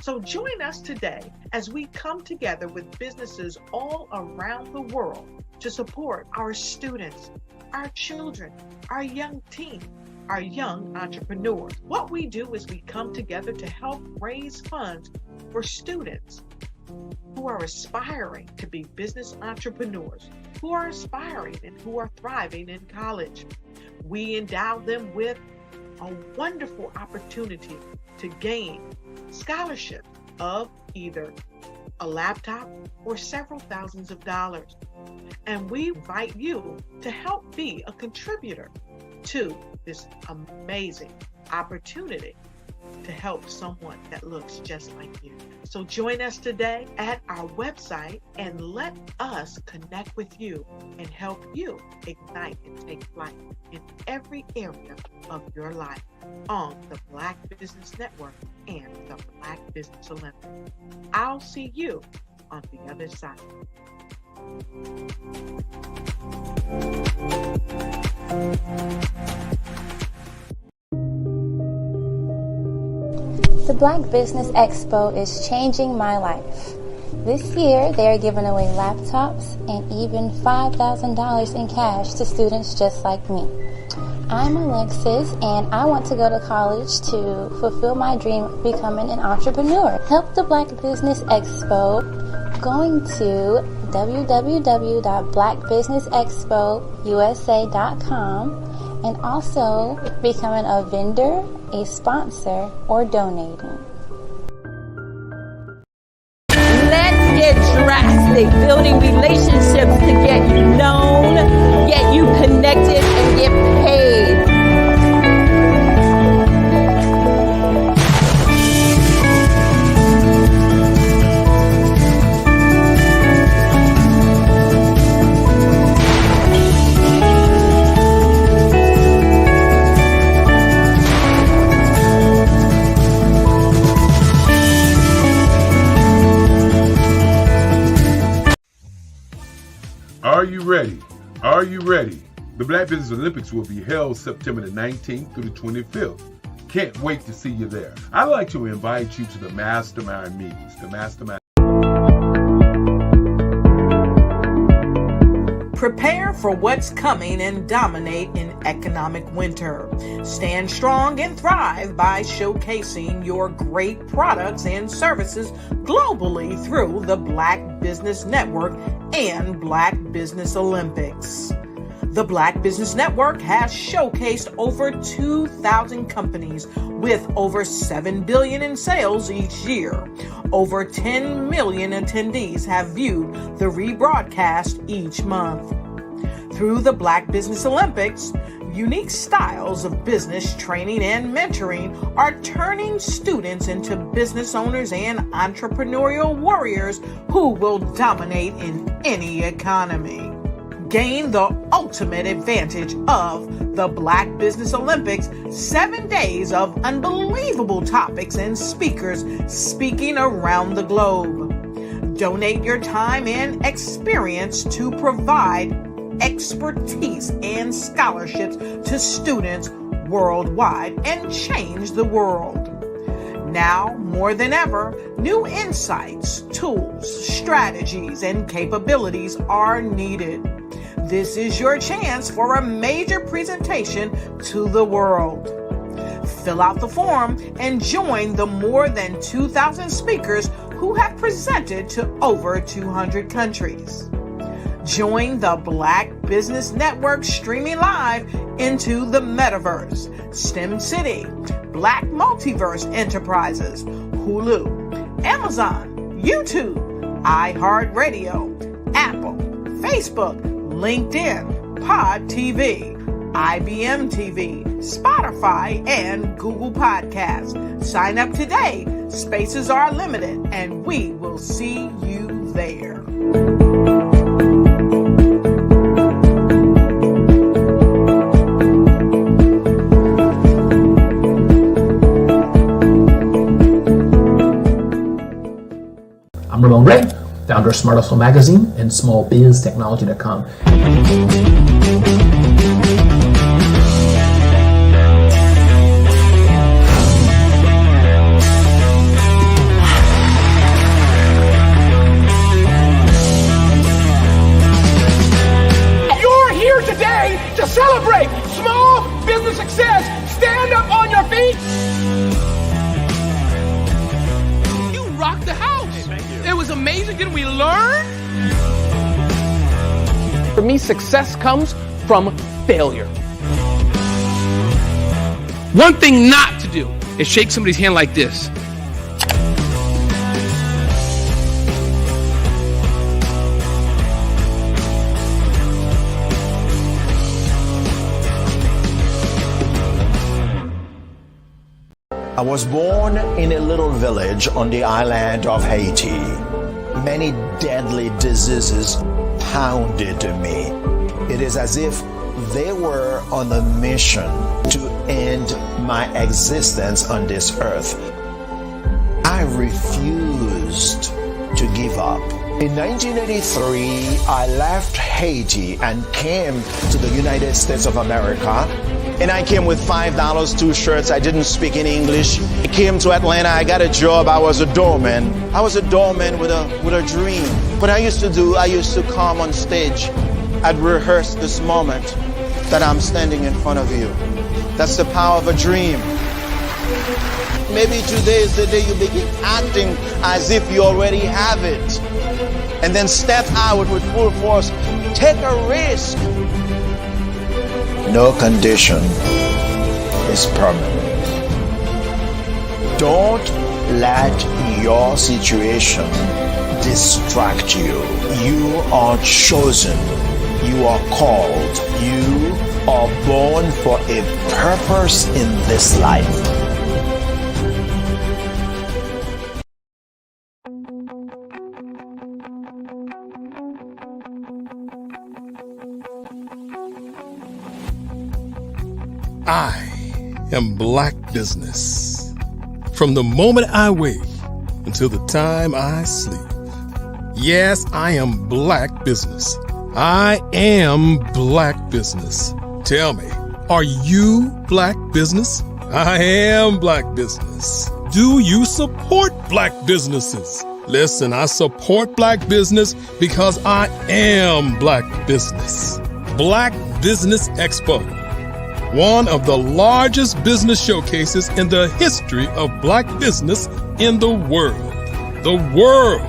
So join us today as we come together with businesses all around the world to support our students, our children, our young teens, our young entrepreneurs. What we do is we come together to help raise funds for students who are aspiring to be business entrepreneurs, who are aspiring and who are thriving in college. We endow them with a wonderful opportunity to gain scholarships of either a laptop or several thousands of dollars. And we invite you to help be a contributor to this amazing opportunity to help someone that looks just like you. So join us today at our website and let us connect with you and help you ignite and take flight in every area of your life on the Black Business Network and the Black Business Olympics. I'll see you on the other side. The Black Business Expo is changing my life. This year, they are giving away laptops and even $5,000 in cash to students just like me. I'm Alexis, and I want to go to college to fulfill my dream of becoming an entrepreneur. Help the Black Business Expo going to www.blackbusinessexpousa.com and also becoming a vendor, a sponsor, or donating. Let's get drastic, building relationships to get you known, get you connected, and get paid. Are you ready? Are you ready? The Black Business Olympics will be held September the 19th through the 25th. Can't wait to see you there. I'd like to invite you to the Mastermind meetings. The Mastermind. Prepare for what's coming and dominate in economic winter. Stand strong and thrive by showcasing your great products and services globally through the Black Business Network and Black Business Olympics. The Black Business Network has showcased over 2,000 companies with over $7 billion in sales each year. Over 10 million attendees have viewed the rebroadcast each month. Through the Black Business Olympics, unique styles of business training and mentoring are turning students into business owners and entrepreneurial warriors who will dominate in any economy. Gain the ultimate advantage of the Black Business Olympics, 7 days of unbelievable topics and speakers speaking around the globe. Donate your time and experience to provide expertise and scholarships to students worldwide and change the world. Now, more than ever, new insights, tools, strategies, and capabilities are needed. This is your chance for a major presentation to the world. Fill out the form and join the more than 2,000 speakers who have presented to over 200 countries. Join the Black Business Network streaming live into the Metaverse, STEM City, Black Multiverse Enterprises, Hulu, Amazon, YouTube, iHeartRadio, Apple, Facebook, LinkedIn, Pod TV, IBM TV, Spotify, and Google Podcasts. Sign up today. Spaces are limited, and we will see you there. I'm Ramon Ray, founder of Smart Hustle Magazine and smallbiztechnology.com. You're here today to celebrate small business success. Stand up on your feet. You rocked the house. It was amazing. Didn't we learn? For me, success comes from failure. One thing not to do is shake somebody's hand like this. I was born in a little village on the island of Haiti. Many deadly diseases pounded me. It is as if they were on a mission to end my existence on this earth. I refused to give up. In 1983, I left Haiti and came to the United States of America. And I came with $5, 2 shirts. I didn't speak any English. I came to Atlanta. I got a job. I was a doorman. I was a doorman with a dream. What I used to come on stage. I'd rehearse this moment that I'm standing in front of you. That's the power of a dream. Maybe today is the day you begin acting as if you already have it. And then step out with full force. Take a risk. No condition is permanent. Don't let your situation distract you. You are chosen. You are called. You are born for a purpose in this life. I am Black Business. From the moment I wake until the time I sleep. Yes, I am Black Business. I am Black Business. Tell me, are you Black Business? I am Black Business. Do you support Black businesses? Listen, I support Black business because I am Black Business. Black Business Expo, one of the largest business showcases in the history of Black business in the world. The world!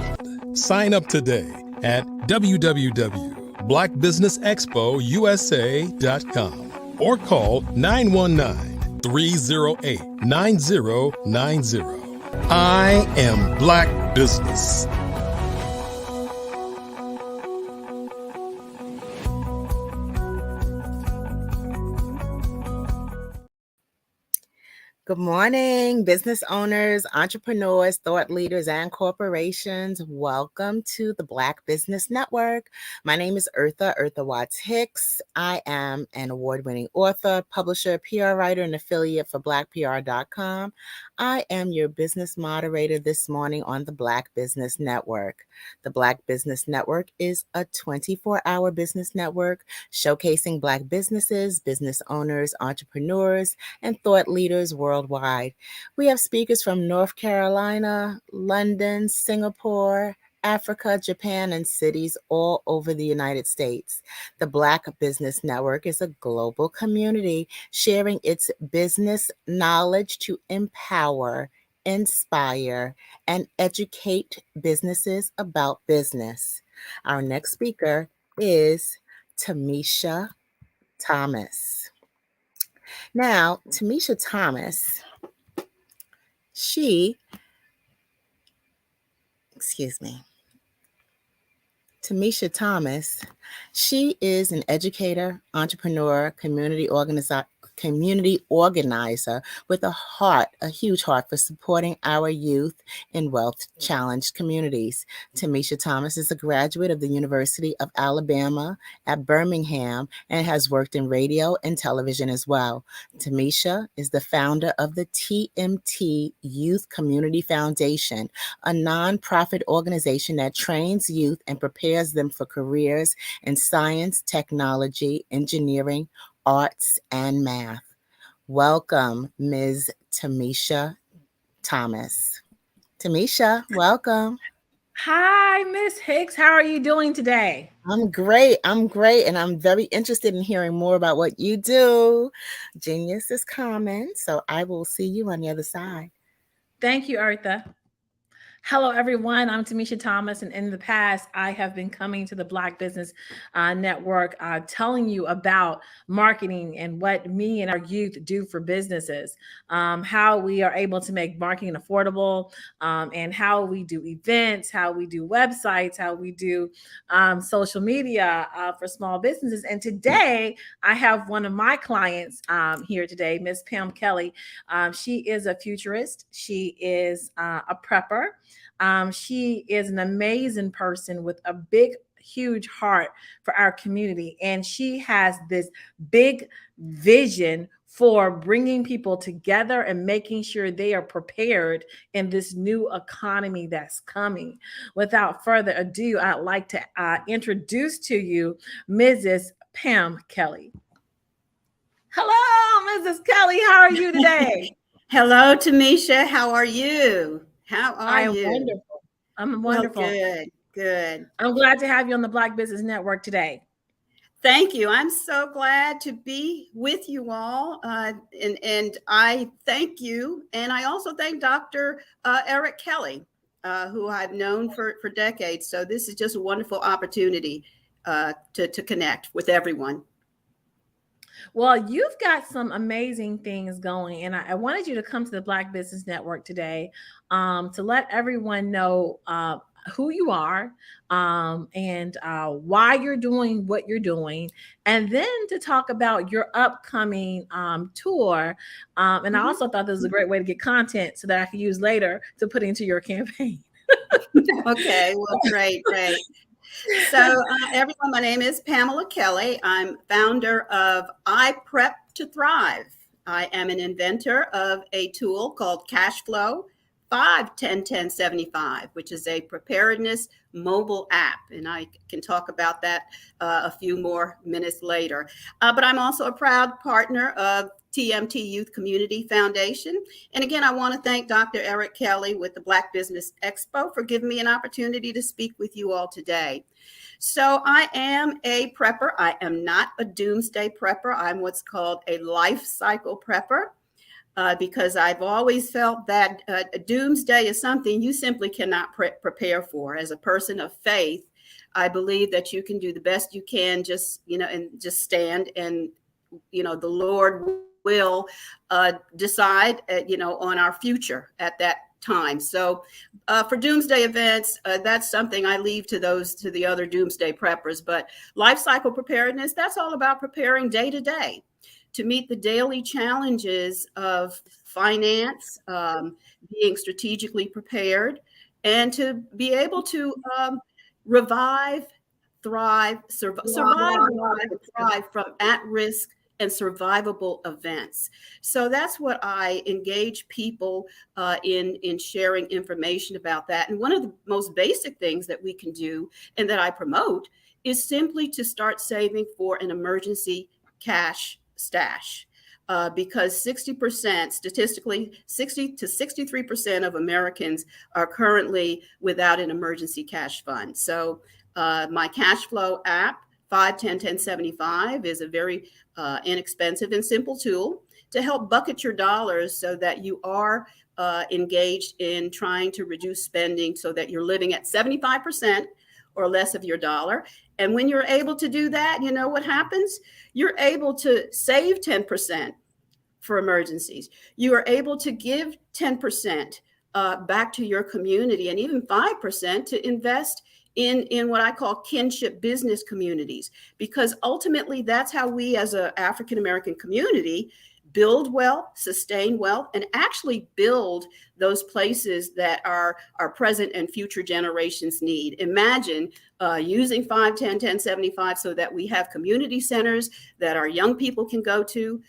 Sign up today at www.blackbusinessexpousa.com or call 919-308-9090. I am Black Business. Good morning, business owners, entrepreneurs, thought leaders, and corporations. Welcome to the Black Business Network. My name is Eartha Watts Hicks. I am an award-winning author, publisher, PR writer, and affiliate for blackpr.com. I am your business moderator this morning on the Black Business Network. The Black Business Network is a 24-hour business network showcasing Black businesses, business owners, entrepreneurs, and thought leaders worldwide. We have speakers from North Carolina, London, Singapore, Africa, Japan, and cities all over the United States. The Black Business Network is a global community sharing its business knowledge to empower, inspire, and educate businesses about business. Our next speaker is Tamisha Thomas. Now, Tamisha Thomas, Tamisha Thomas, she is an educator, entrepreneur, community organizer with a huge heart for supporting our youth in wealth-challenged communities. Tamisha Thomas is a graduate of the University of Alabama at Birmingham and has worked in radio and television as well. Tamisha is the founder of the TMT Youth Community Foundation, a nonprofit organization that trains youth and prepares them for careers in science, technology, engineering, arts, and math. Welcome, Ms. Tamisha Thomas. Tamisha, welcome. Hi, Miss Hicks. How are you doing today? I'm great. And I'm very interested in hearing more about what you do. Genius is coming, so I will see you on the other side. Thank you, Eartha. Hello, everyone. I'm Tamisha Thomas, and in the past, I have been coming to the Black Business Network telling you about marketing and what me and our youth do for businesses, how we are able to make marketing affordable, and how we do events, how we do websites, how we do social media for small businesses. And today, I have one of my clients here today, Miss Pam Kelly. She is a futurist. She is a prepper. She is an amazing person with a big, huge heart for our community. And she has this big vision for bringing people together and making sure they are prepared in this new economy that's coming. Without further ado, I'd like to introduce to you Mrs. Pam Kelly. Hello, Mrs. Kelly. How are you today? Hello, Tamisha. How are you? How are you? Wonderful. I'm wonderful. Well, good. I'm glad to have you on the Black Business Network today. Thank you. I'm so glad to be with you all. And I thank you. And I also thank Dr. Eric Kelly, who I've known for decades. So this is just a wonderful opportunity to connect with everyone. Well, you've got some amazing things going, and I wanted you to come to the Black Business Network today to let everyone know who you are and why you're doing what you're doing, and then to talk about your upcoming tour. And I also thought this was a great way to get content so that I could use later to put into your campaign. Okay, well, great. So everyone, my name is Pamela Kelly. I'm founder of I Prep to Thrive. I am an inventor of a tool called Cashflow 5-10-10-75, which is a preparedness mobile app. And I can talk about that a few more minutes later. But I'm also a proud partner of TMT Youth Community Foundation. And again, I want to thank Dr. Eric Kelly with the Black Business Expo for giving me an opportunity to speak with you all today. So I am a prepper. I am not a doomsday prepper. I'm what's called a life cycle prepper. Because I've always felt that doomsday is something you simply cannot prepare for. As a person of faith, I believe that you can do the best you can, just stand, and the Lord will decide on our future at that time. So for doomsday events, that's something I leave to the other doomsday preppers. But life cycle preparedness, that's all about preparing day to day to meet the daily challenges of finance, being strategically prepared, and to be able to survive from at-risk and survivable events. So that's what I engage people in sharing information about that. And one of the most basic things that we can do and that I promote is simply to start saving for an emergency cash stash. Because 60%, statistically, 60 to 63% of Americans are currently without an emergency cash fund. So my cash flow app, 5-10-10-75, is a very inexpensive and simple tool to help bucket your dollars so that you are engaged in trying to reduce spending so that you're living at 75% or less of your dollar. And when you're able to do that, you know what happens? You're able to save 10% for emergencies. You are able to give 10% back to your community and even 5% to invest in what I call kinship business communities, because ultimately that's how we as an African-American community build wealth, sustain wealth, and actually build those places that our present and future generations need. Imagine using 5-10-10-75 so that we have community centers that our young people can go to,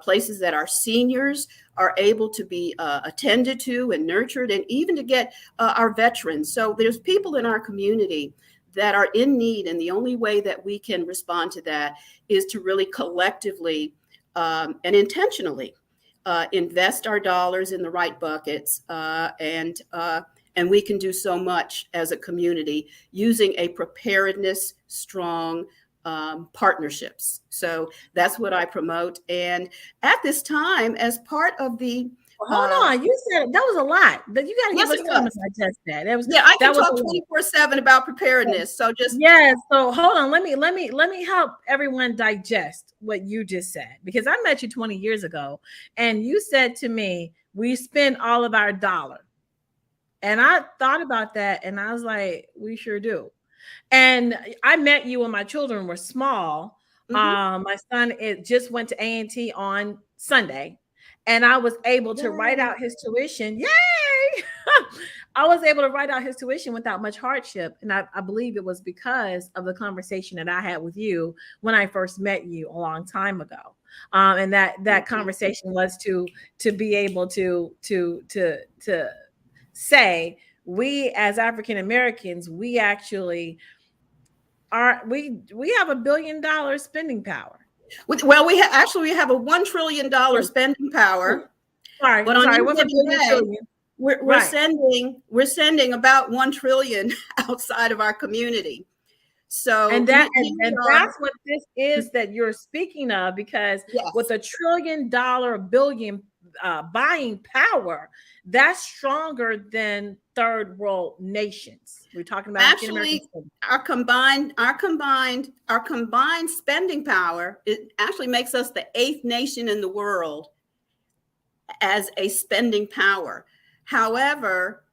places that our seniors are able to be attended to and nurtured, and even to get our veterans. So there's people in our community that are in need, and the only way that we can respond to that is to really collectively and intentionally invest our dollars in the right buckets, and we can do so much as a community using a preparedness strong partnerships. So that's what I promote. And at this time, as part of the hold on, you said that was a lot, but you got to give us time to digest that. That was, yeah, I can that talk 24/7 about preparedness. So just so hold on, let me help everyone digest what you just said, because I met you 20 years ago and you said to me, we spend all of our dollar. And I thought about that and I was like, we sure do. And I met you when my children were small. My son just went to A&T on Sunday, and I was able to write out his tuition. Yay! I was able to write out his tuition without much hardship. And I believe it was because of the conversation that I had with you when I first met you a long time ago. And that conversation was to be able to say, we as African Americans, we actually we have $1 billion spending power. Well, we actually have a $1 trillion spending power. Sorry, but sorry, on any given day, we're sending about 1 trillion outside of our community. So and that's what this is that you're speaking of, because with $1 trillion billion buying power, that's stronger than third world nations. We're talking about actually our combined spending power. It actually makes us the 8th nation in the world as a spending power. However,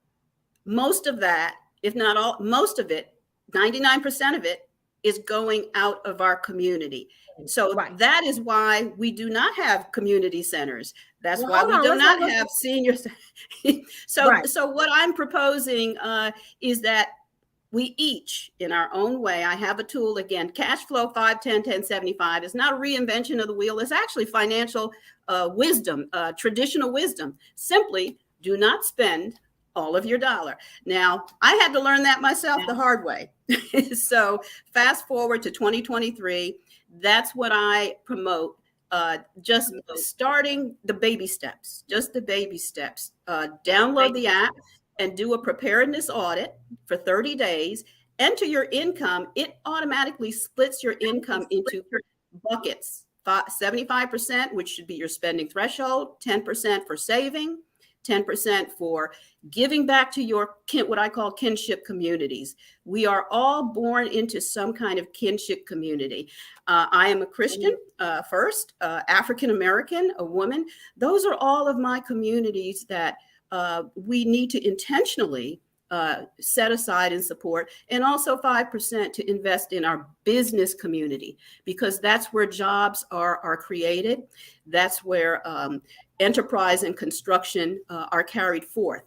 most of that, if not all, most of it, 99% of it, is going out of our community. So that is why we do not have community centers. That's why we do not have seniors. So what I'm proposing is that we each, in our own way, I have a tool, again, cash flow 5-10-10-75 is not a reinvention of the wheel. It's actually financial wisdom, traditional wisdom. Simply do not spend all of your dollar. Now, I had to learn that myself the hard way. So fast forward to 2023, that's what I promote. Just starting the baby steps, download the app and do a preparedness audit for 30 days. Enter your income. It automatically splits your income into buckets. 75%, which should be your spending threshold, 10% for saving, 10% for giving back to your what I call kinship communities. We are all born into some kind of kinship community. I am a Christian first, African-American, a woman. Those are all of my communities that we need to intentionally set aside in support, and also 5% to invest in our business community, because that's where jobs are created. That's where enterprise and construction are carried forth.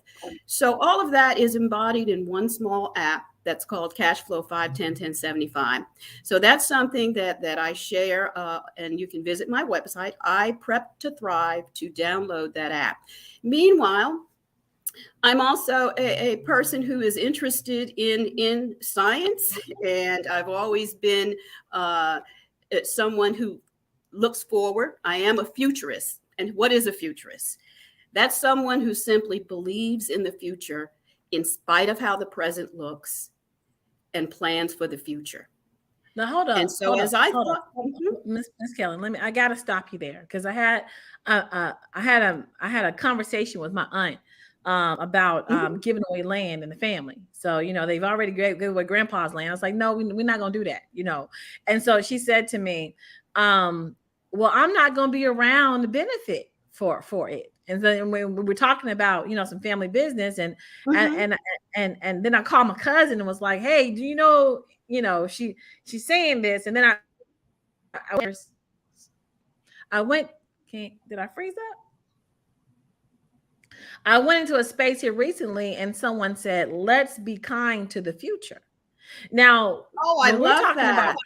So all of that is embodied in one small app that's called Cashflow 5101075. So that's something that I share, and you can visit my website, I Prep to Thrive, to download that app. Meanwhile, I'm also a person who is interested in science, and I've always been someone who looks forward. I am a futurist. And what is a futurist? That's someone who simply believes in the future in spite of how the present looks and plans for the future. Now hold on. And so I thought, Miss Kelly, I gotta stop you there, because I had a conversation with my aunt about giving away land in the family. So, they've already gave away grandpa's land. I was like, no, we're not going to do that, And so she said to me, well, I'm not going to be around to benefit for it. And then when we were talking about, some family business and then I called my cousin and was like, hey, do you know, she's saying this. And then I went, did I freeze up? I went into a space here recently and someone said, let's be kind to the future. Now, I love that.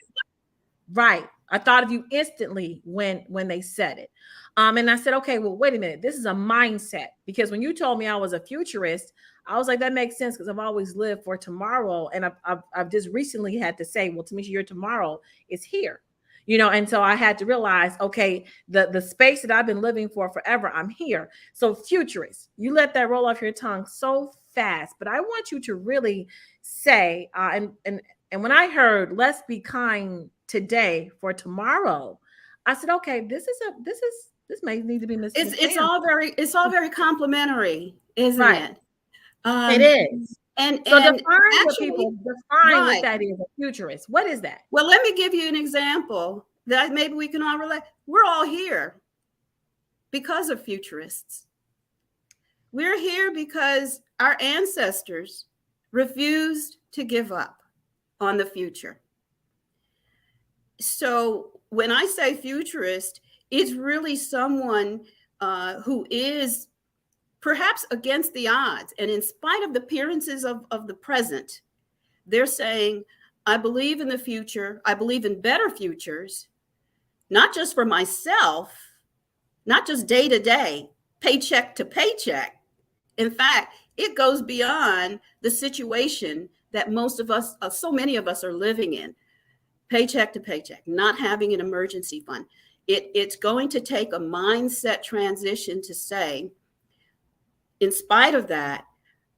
Right. I thought of you instantly when they said it. And I said, okay, well, wait a minute. This is a mindset, because when you told me I was a futurist, I was like, that makes sense, because I've always lived for tomorrow. And I've just recently had to say, well, Tamisha, your tomorrow is here. And so I had to realize, okay, the space that I've been living for forever, I'm here. So futurist, you let that roll off your tongue so fast, but I want you to really say, and when I heard, let's be kind today for tomorrow, I said, okay, this may need to be Miss. It's all very complimentary, isn't it? It is. And so define what that is, a futurist. What is that? Well, let me give you an example that maybe we can all relate. We're all here because of futurists. We're here because our ancestors refused to give up on the future. So when I say futurist, it's really someone who is perhaps against the odds, and in spite of the appearances of the present, they're saying, I believe in the future. I believe in better futures, not just for myself, not just day to day, paycheck to paycheck. In fact, it goes beyond the situation that most of us, so many of us, are living in, paycheck to paycheck, not having an emergency fund. It's going to take a mindset transition to say, in spite of that,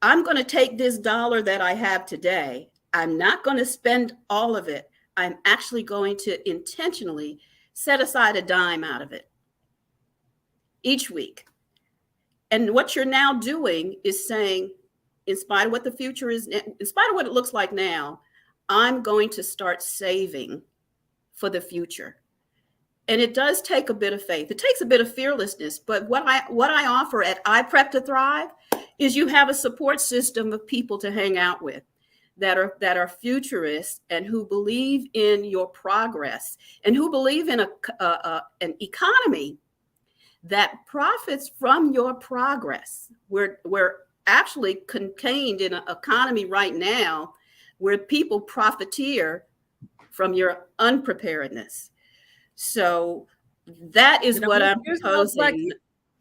I'm going to take this dollar that I have today. I'm not going to spend all of it. I'm actually going to intentionally set aside a dime out of it each week. And what you're now doing is saying, in spite of what the future is, in spite of what it looks like now, I'm going to start saving for the future. And it does take a bit of faith. It takes a bit of fearlessness. But what I offer at I Prep to Thrive is you have a support system of people to hang out with that are futurists and who believe in your progress and who believe in an economy that profits from your progress. We're actually contained in an economy right now where people profiteer from your unpreparedness. So that is what I'm proposing.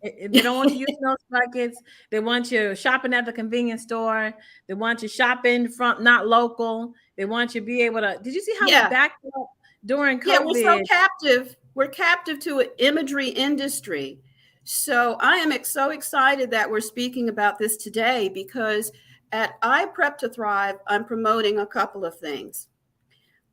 They don't want you using those buckets. They want you shopping at the convenience store. They want you shopping from not local. They want you to be able to. Did you see how we backed up during COVID? Yeah, we're so captive. We're captive to an imagery industry. So I am so excited that we're speaking about this today, because at I Prep to Thrive, I'm promoting a couple of things.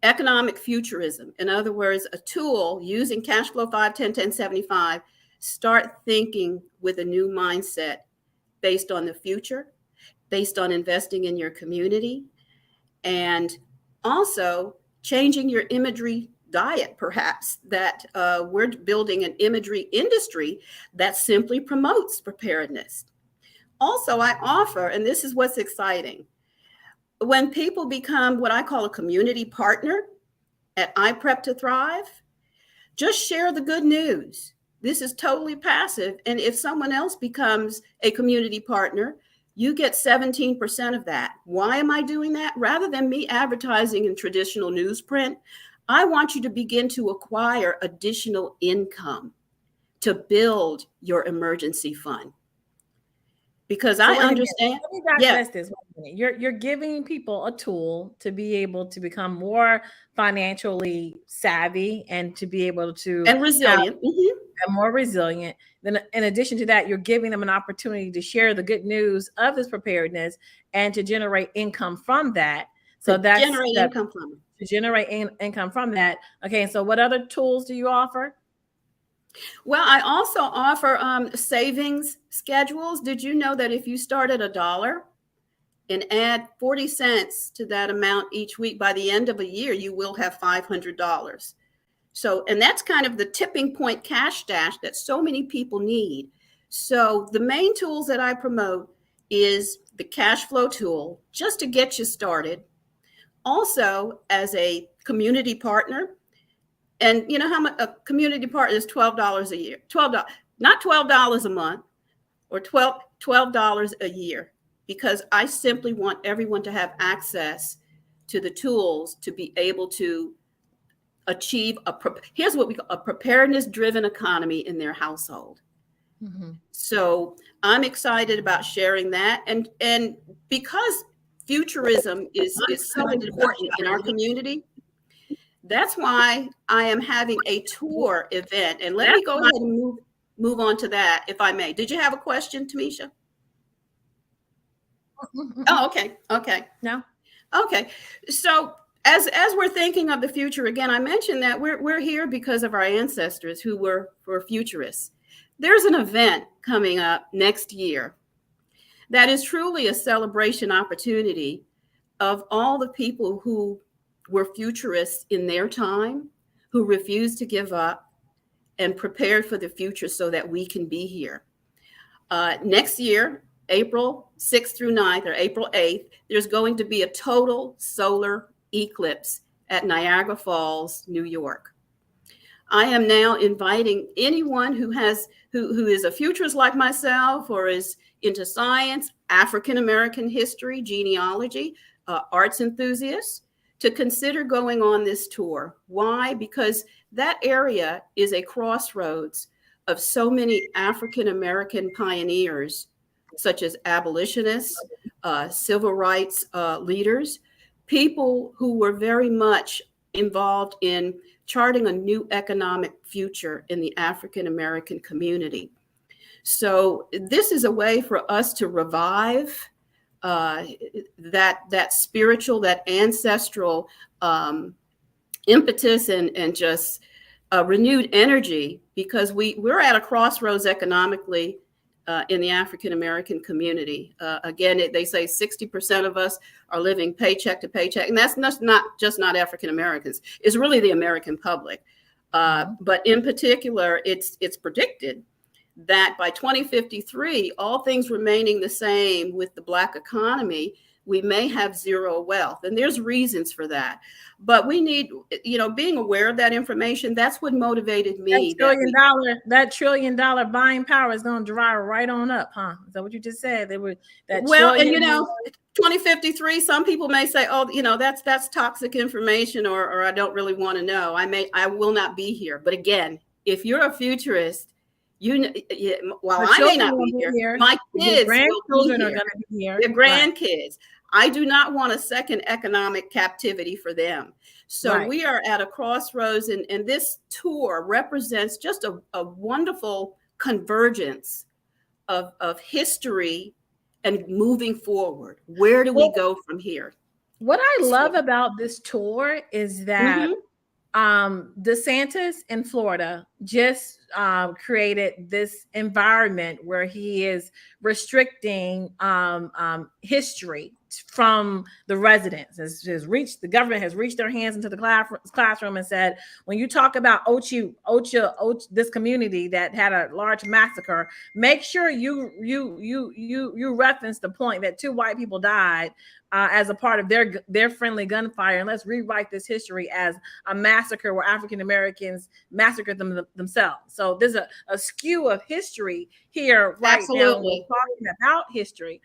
Economic futurism. In other words, a tool using Cashflow 5101075. Start thinking with a new mindset based on the future, based on investing in your community, and also changing your imagery diet, perhaps, that we're building an imagery industry that simply promotes preparedness. Also, I offer, and this is what's exciting, when people become what I call a community partner at iPrep to Thrive, just share the good news. This is totally passive. And if someone else becomes a community partner, you get 17% of that. Why am I doing that? Rather than me advertising in traditional newsprint, I want you to begin to acquire additional income to build your emergency fund. Because I understand. Let me digest this 1 minute. You're giving people a tool to be able to become more financially savvy and to be able to and resilient. And more resilient. Then in addition to that, you're giving them an opportunity to share the good news of this preparedness and to generate income from that. So that's income from it. To generate income from that. Okay, and so what other tools do you offer? Well, I also offer savings schedules. Did you know that if you start at $1 and add 40 cents to that amount each week, by the end of a year, you will have $500. So, and that's kind of the tipping point cash stash that so many people need. So the main tools that I promote is the cash flow tool, just to get you started. Also, as a community partner, and you know how much a community partner is? $12 a year. $12, not $12 a month, or $12 a year, because I simply want everyone to have access to the tools to be able to achieve here's what we call a preparedness-driven economy in their household. Mm-hmm. So I'm excited about sharing that, and because futurism is so important in our community, that's why I am having a tour event. And let me go ahead and move on to that, if I may. Did you have a question, Tamisha? Oh, okay. No. Okay. So as we're thinking of the future, again, I mentioned that we're here because of our ancestors who were futurists. There's an event coming up next year that is truly a celebration opportunity of all the people who were futurists in their time, who refused to give up and prepared for the future so that we can be here. Next year, April 6th through 9th, or April 8th, there's going to be a total solar eclipse at Niagara Falls, New York. I am now inviting anyone who is a futurist like myself, or is into science, African American history, genealogy, arts enthusiasts, to consider going on this tour. Why? Because that area is a crossroads of so many African American pioneers, such as abolitionists, civil rights leaders, people who were very much involved in charting a new economic future in the African American community. So this is a way for us to revive that spiritual, that ancestral impetus and just renewed energy, because we're at a crossroads economically in the African American community. Again, they say 60% of us are living paycheck to paycheck, and that's not just African Americans. It's really the American public. But in particular, it's predicted that by 2053, all things remaining the same with the Black economy, we may have zero wealth. And there's reasons for that. But we need, being aware of that information, that's what motivated me. That $1 trillion buying power is going to dry right on up, huh? Is that what you just said? 2053, some people may say, oh, that's toxic information, or I don't really want to know. I will not be here. But again, if you're a futurist, while I may not be here, my kids will be here. Are going to be here. Their grandkids. I do not want a second economic captivity for them. So we are at a crossroads, and this tour represents just a wonderful convergence of history and moving forward. Where do we go from here? What I love about this tour is that DeSantis in Florida just created this environment where he is restricting history from the residents. The government has reached their hands into the classroom and said, when you talk about Ocho, this community that had a large massacre, make sure you reference the point that 2 white people died as a part of their friendly gunfire, and let's rewrite this history as a massacre where African Americans massacred themselves. So there's a skew of history here right now when we're talking about history.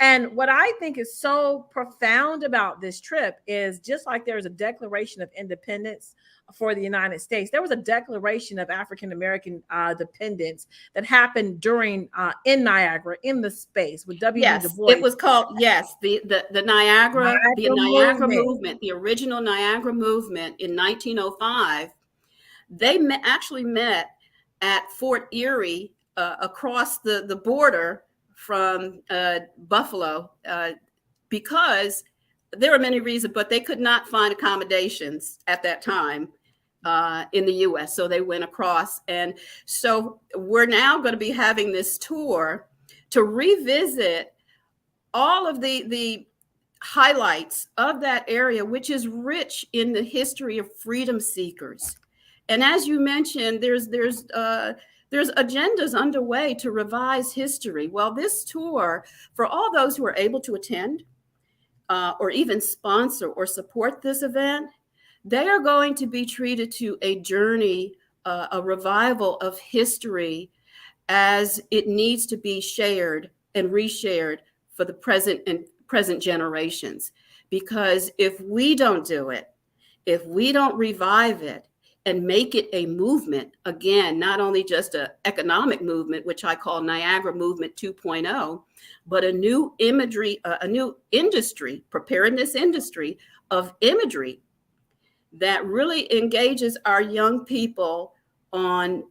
And what I think is so profound about this trip is, just like there's a Declaration of Independence for the United States, there was a Declaration of African American dependence that happened during in Niagara, in the space with W.E. Du Bois. It was called the Niagara movement, the original Niagara movement in 1905. They actually met at Fort Erie across the border from Buffalo because there were many reasons, but they could not find accommodations at that time in the U.S. So they went across. And so we're now going to be having this tour to revisit all of the highlights of that area, which is rich in the history of freedom seekers. And as you mentioned, there's agendas underway to revise history. Well, this tour, for all those who are able to attend or even sponsor or support this event, they are going to be treated to a journey, a revival of history as it needs to be shared and reshared for the present generations. Because if we don't do it, if we don't revive it and make it a movement, again, not only just an economic movement, which I call Niagara Movement 2.0, but a new imagery, a new industry, preparedness industry of imagery that really engages our young people on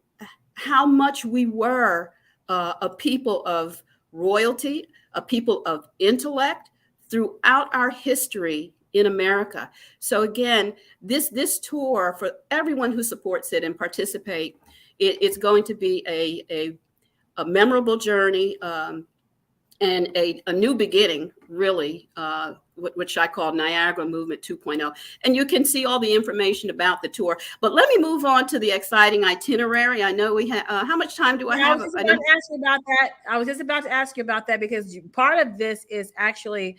how much we were a people of royalty, a people of intellect throughout our history in America. So again, this tour, for everyone who supports it and participate, it's going to be a memorable journey and a new beginning, really, which I call Niagara Movement 2.0. And you can see all the information about the tour. But let me move on to the exciting itinerary. I know we have, how much time do I have? I was just about to ask you about that because part of this is actually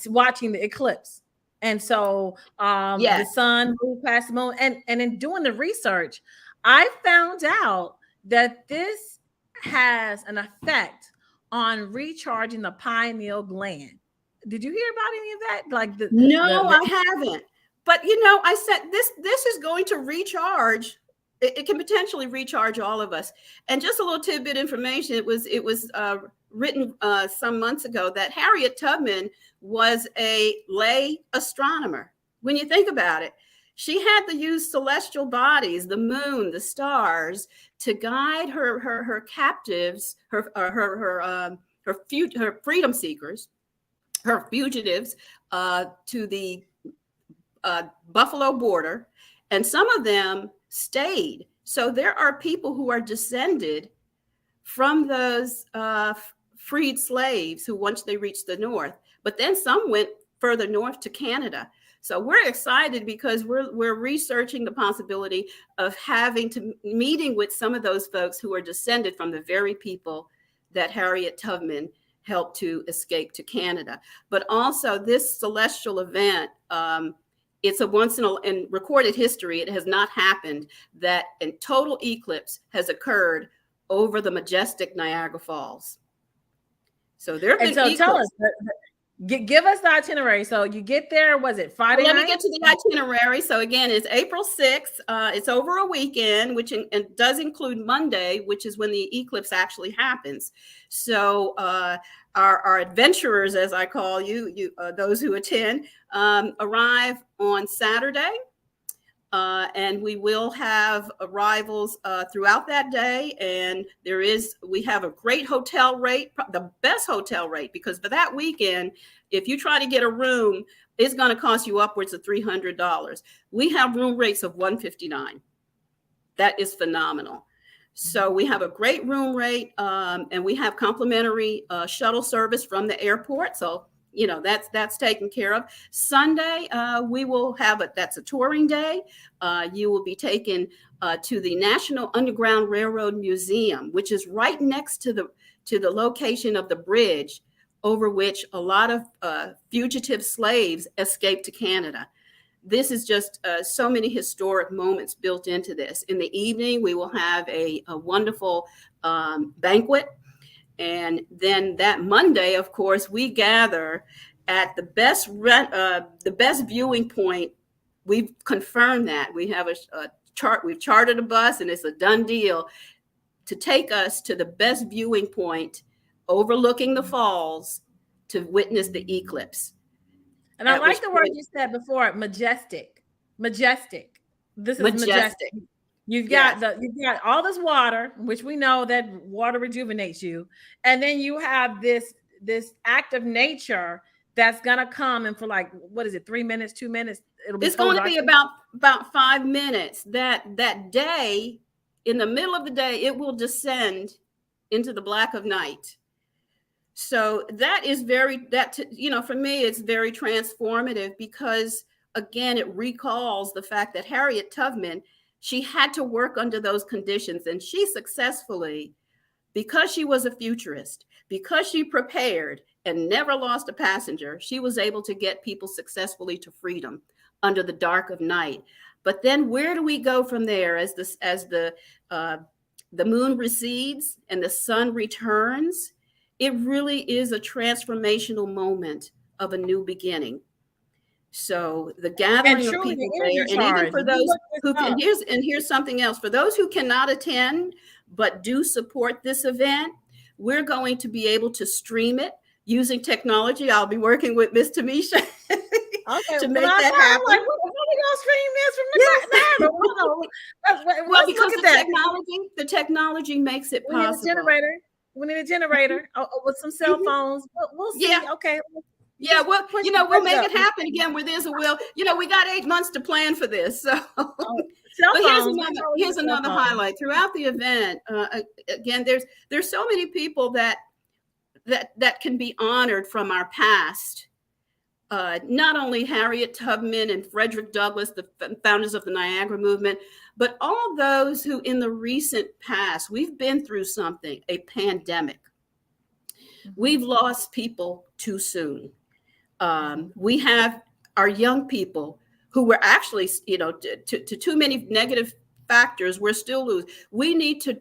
watching the eclipse. And so the sun moved past the moon. And in doing the research, I found out that this has an effect on recharging the pineal gland. Did you hear about any of that? No, I haven't. But I said this is going to recharge. It can potentially recharge all of us. And just a little tidbit information. It was written some months ago that Harriet Tubman was a lay astronomer. When you think about it, she had to use celestial bodies, the moon, the stars, to guide her captives, her freedom seekers, her fugitives to the Buffalo border, and some of them stayed. So there are people who are descended from those freed slaves who, once they reached the north, but then some went further north to Canada. So we're excited because we're researching the possibility of meeting with some of those folks who are descended from the very people that Harriet Tubman helped to escape to Canada. But also this celestial event, it's a once in recorded history. It has not happened that a total eclipse has occurred over the majestic Niagara Falls. So there have been eclipses. Tell us, give us the itinerary. So you get there, was it Friday night? Let me get to the itinerary. So again, it's April 6th. It's over a weekend, which does include Monday, which is when the eclipse actually happens. So our adventurers, as I call you those who attend, arrive on Saturday. And we will have arrivals throughout that day. And we have a great hotel rate, the best hotel rate, because for that weekend, if you try to get a room, it's going to cost you upwards of $300. We have room rates of $159. That is phenomenal. So we have a great room rate, and we have complimentary shuttle service from the airport. So that's taken care of. Sunday, we will have that's a touring day. You will be taken to the National Underground Railroad Museum, which is right next to the location of the bridge over which a lot of fugitive slaves escaped to Canada. This is just so many historic moments built into this. In the evening, we will have a wonderful banquet. And then that Monday, of course, we gather at the best viewing point. We've confirmed that. We have a chart. We've chartered a bus, and it's a done deal to take us to the best viewing point overlooking the falls to witness the eclipse. And I like the word you said before, majestic. Majestic. This is majestic. You've got all this water, which we know that water rejuvenates you. And then you have this act of nature that's gonna come, and for like, what is it, 3 minutes, 2 minutes? It's going to be about 5 minutes. That day, in the middle of the day, it will descend into the black of night. So that is for me, it's very transformative, because again, it recalls the fact that Harriet Tubman, she had to work under those conditions, and she successfully, because she was a futurist, because she prepared and never lost a passenger, she was able to get people successfully to freedom under the dark of night. But then where do we go from there as the moon recedes and the sun returns? It really is a transformational moment of a new beginning. So the gathering of people there, and even for those who can, here's something else. For those who cannot attend but do support this event, we're going to be able to stream it using technology. I'll be working with Miss Tamisha to make that happen. Like, how are we gonna stream this from the Well, because the technology makes it possible. We need a generator with some cell phones. We'll see. Yeah. Okay. Yeah, well, we'll make it happen again where there's a will. We got 8 months to plan for this. So, but here's another highlight throughout the event. Again, there's so many people that can be honored from our past. Not only Harriet Tubman and Frederick Douglass, the founders of the Niagara movement, but all those who in the recent past, we've been through something, a pandemic. We've lost people too soon. We have our young people who were actually, to too many negative factors, we're still losing. We need to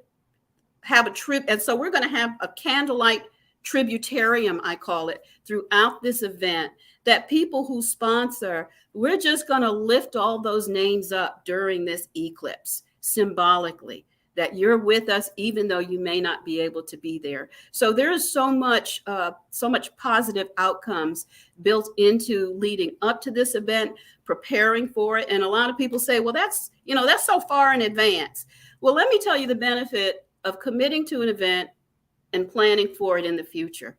have a trip. And so we're going to have a candlelight tributarium, I call it, throughout this event, that people who sponsor, we're just going to lift all those names up during this eclipse symbolically, that you're with us, even though you may not be able to be there. So there is so much positive outcomes built into leading up to this event, preparing for it. And a lot of people say, well, that's so far in advance. Well, let me tell you the benefit of committing to an event and planning for it in the future.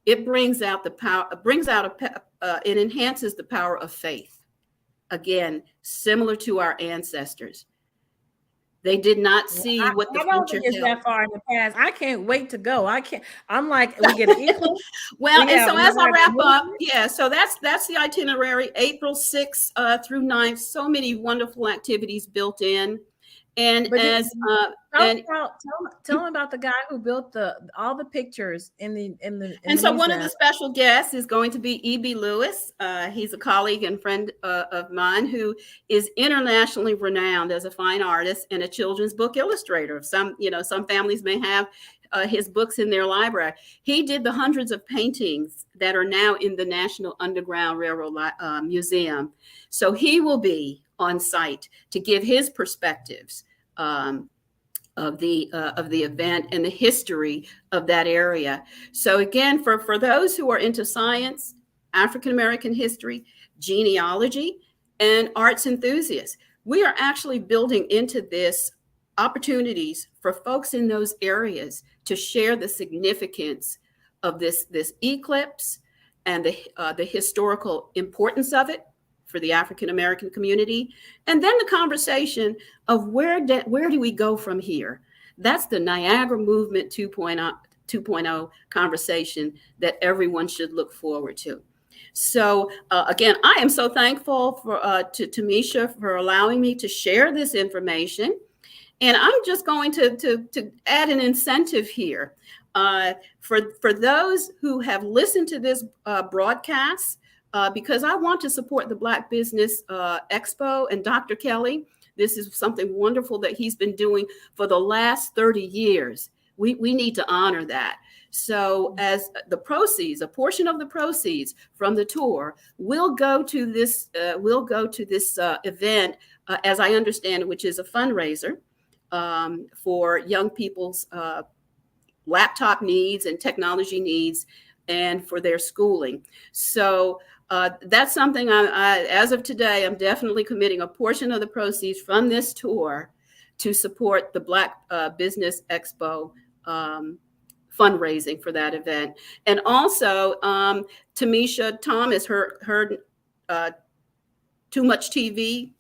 It brings out the power, it enhances the power of faith. Again, similar to our ancestors. They did not see what the future held. That far in the past. I can't wait to go. I'm like, we get an eclipse. Well, and so as I wrap up, so that's the itinerary, April 6th through 9th. So many wonderful activities built in. And tell them about the guy who built all the pictures in the so one of the special guests is going to be E.B. Lewis. He's a colleague and friend of mine who is internationally renowned as a fine artist and a children's book illustrator. Some families may have his books in their library. He did the hundreds of paintings that are now in the National Underground Railroad Museum. So he will be on site to give his perspectives of the event and the history of that area. So again, for those who are into science, African American history, genealogy, and arts enthusiasts, we are actually building into this opportunities for folks in those areas to share the significance of this eclipse and the historical importance of it for the African American community, and then the conversation of where do we go from here? That's the Niagara Movement 2.0 conversation that everyone should look forward to. So again, I am so thankful to Tamisha for allowing me to share this information. And I'm just going to add an incentive here. For those who have listened to this broadcast, because I want to support the Black Business Expo and Dr. Kelly. This is something wonderful that he's been doing for the last 30 years. We need to honor that. So as the proceeds, a portion of the proceeds from the tour will go to this event, as I understand it, which is a fundraiser for young people's laptop needs and technology needs and for their schooling. So that's something I, as of today, I'm definitely committing a portion of the proceeds from this tour to support the Black Business Expo fundraising for that event. And also, Tamisha Thomas, her Too Much TV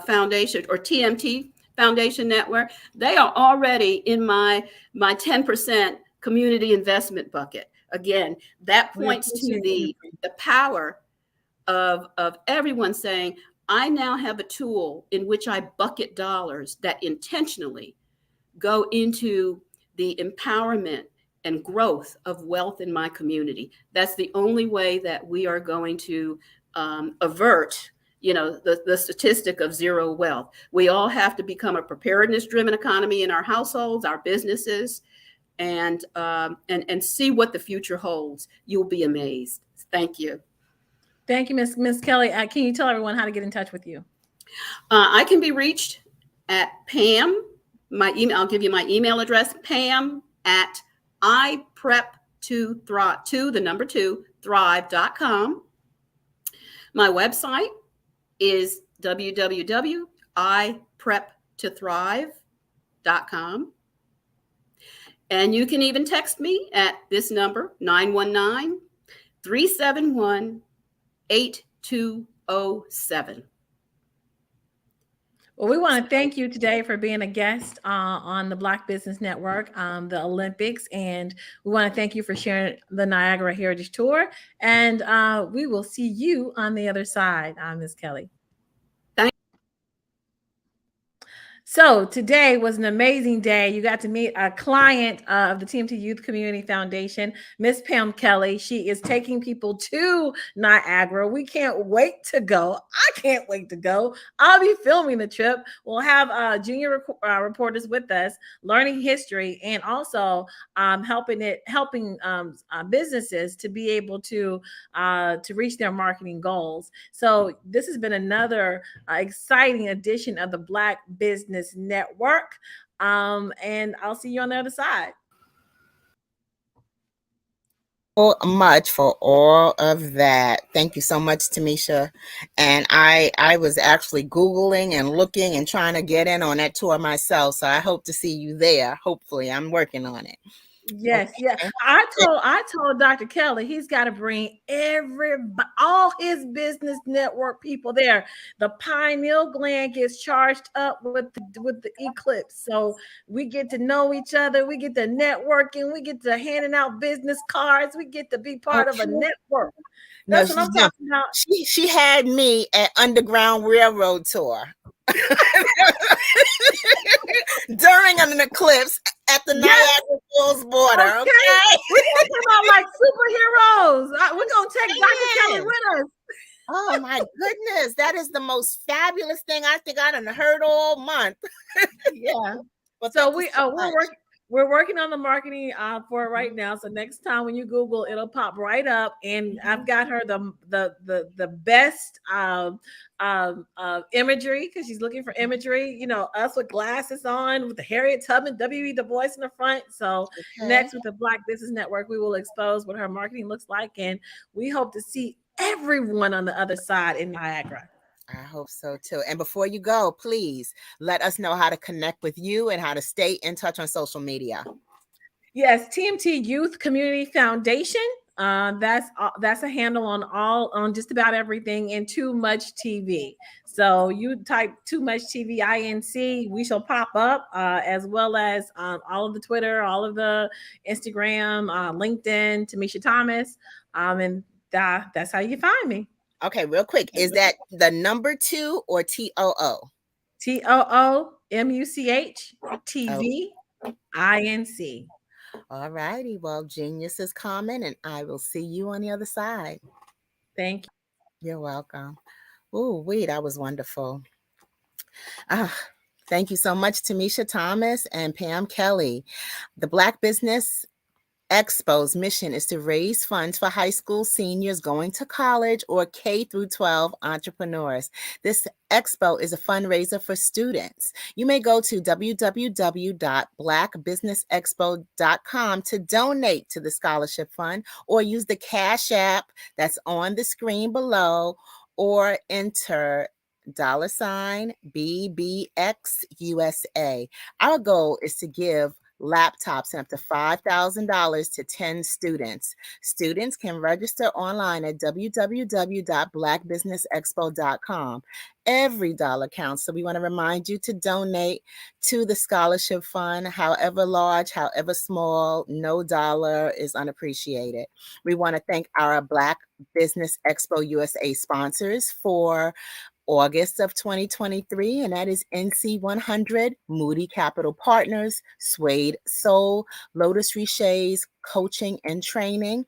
Foundation, or TMT Foundation Network, they are already in my 10% community investment bucket. Again, that points to the power of everyone saying, I now have a tool in which I bucket dollars that intentionally go into the empowerment and growth of wealth in my community. That's the only way that we are going to avert, the statistic of zero wealth. We all have to become a preparedness-driven economy in our households, our businesses, and see what the future holds. You'll be amazed. Thank you. Thank you, Miss Kelly. Can you tell everyone how to get in touch with you? I can be reached at Pam. My email, I'll give you my email address, pam@iprep2thrive.com. My website is www.iprep2thrive.com. And you can even text me at this number, 919-371-8207. Well, we want to thank you today for being a guest on the Black Business Network, the Olympics, and we want to thank you for sharing the Niagara Heritage Tour. And we will see you on the other side, Ms. Kelly. So today was an amazing day. You got to meet a client of the TMT Youth Community Foundation, Miss Pam Kelly. She is taking people to Niagara. We can't wait to go. I can't wait to go. I'll be filming the trip. We'll have junior reporters with us, learning history, and also helping businesses to be able to reach their marketing goals. So this has been another exciting edition of the Black Business Network, and I'll see you on the other side. So much for all of that. Thank you so much, Tamisha. And I was actually Googling and looking and trying to get in on that tour myself, so I hope to see you there. Hopefully, I'm working on it. Yes, okay. Yeah. I told Dr. Kelly he's got to bring all his business network people there. The pineal gland gets charged up with the eclipse, so we get to know each other. We get to networking. We get to handing out business cards. We get to be part of a network. That's what I'm talking about. She had me at Underground Railroad tour during an eclipse at the Niagara Falls border. Okay. We're talking about like superheroes. We're gonna take Dr. Kelly with us. Oh my goodness, that is the most fabulous thing I think I done heard all month. Yeah. So we're working on the marketing for it right now. So next time when you Google, it'll pop right up. And I've got her the best imagery, because she's looking for imagery. Us with glasses on, with the Harriet Tubman, W.E. Du Bois in the front. So next with the Black Business Network, we will expose what her marketing looks like, and we hope to see everyone on the other side in Niagara. I hope so too. And before you go, please let us know how to connect with you and how to stay in touch on social media. Yes, TMT Youth Community Foundation. That's a handle on just about everything, and Too Much TV. So you type Too Much TV INC, we shall pop up, as well as all of the Twitter, all of the Instagram, LinkedIn, Tamisha Thomas, and that's how you find me. Okay, real quick. Is that the number 2 or TOO? TOOMUCH TV INC. All righty. Well, genius is common, and I will see you on the other side. Thank you. You're welcome. Ooh, that was wonderful. Thank you so much, Tamisha Thomas and Pam Kelly. The Black Business Expo's mission is to raise funds for high school seniors going to college or K through 12 entrepreneurs. This expo is a fundraiser for students. You may go to www.blackbusinessexpo.com to donate to the scholarship fund, or use the Cash App that's on the screen below, or enter $BBX USA. Our goal is to give laptops and up to $5,000 to 10 students. Students can register online at www.blackbusinessexpo.com. Every dollar counts, so we want to remind you to donate to the scholarship fund, however large, however small. No dollar is unappreciated. We want to thank our Black Business Expo USA sponsors for August of 2023, and that is NC 100, Moody Capital Partners, Suede Soul, Lotus Riche's Coaching and Training,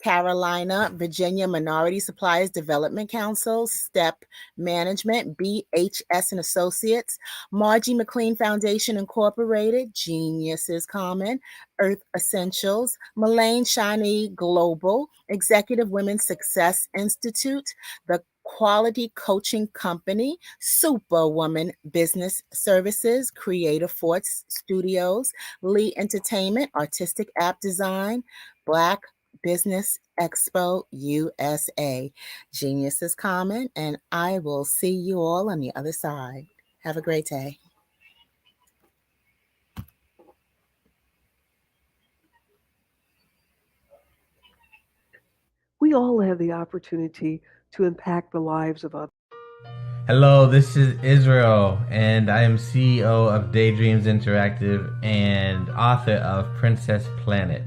Carolina, Virginia Minority Suppliers Development Council, STEP Management, BHS and Associates, Margie McLean Foundation Incorporated, Genius is Common, Earth Essentials, Mullane Shani Global, Executive Women's Success Institute, the Quality Coaching Company, Superwoman Business Services, Creative Force Studios, Lee Entertainment, Artistic App Design, Black Business Expo USA. Genius is Common, and I will see you all on the other side. Have a great day. We all have the opportunity to impact the lives of others. Hello, this is Israel, and I am CEO of Daydreams Interactive and author of Princess Planet.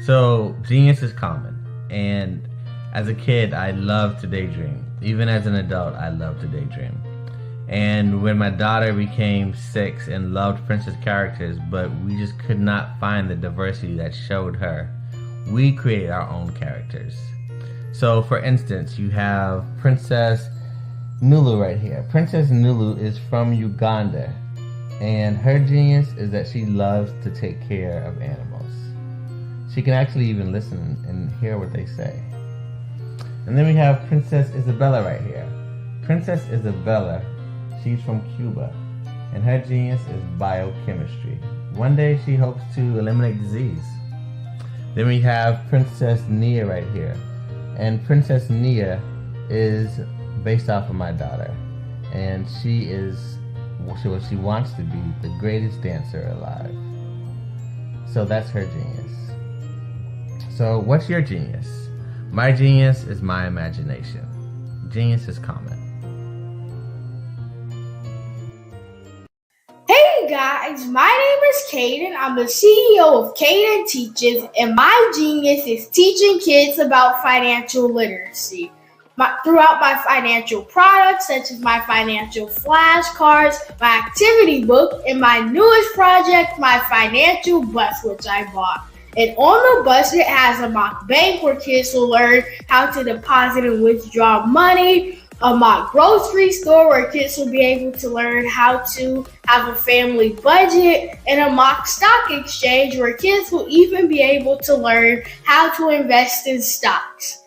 So, genius is common, and as a kid, I loved to daydream. Even as an adult, I love to daydream. And when my daughter became 6 and loved princess characters, but we just could not find the diversity that showed her, we created our own characters. So, for instance, you have Princess Nulu right here. Princess Nulu is from Uganda, and her genius is that she loves to take care of animals. She can actually even listen and hear what they say. And then we have Princess Isabella right here. Princess Isabella, she's from Cuba, and her genius is biochemistry. One day she hopes to eliminate disease. Then we have Princess Nia right here. And Princess Nia is based off of my daughter. And she wants to be the greatest dancer alive. So that's her genius. So what's your genius? My genius is my imagination. Genius is common. Hey guys, my name is Caden. I'm the CEO of Caden Teaches, and my genius is teaching kids about financial literacy. Throughout my financial products, such as my financial flashcards, my activity book, and my newest project, my financial bus, which I bought. And on the bus, it has a mock bank where kids will learn how to deposit and withdraw money, a mock grocery store where kids will be able to learn how to have a family budget, and a mock stock exchange where kids will even be able to learn how to invest in stocks.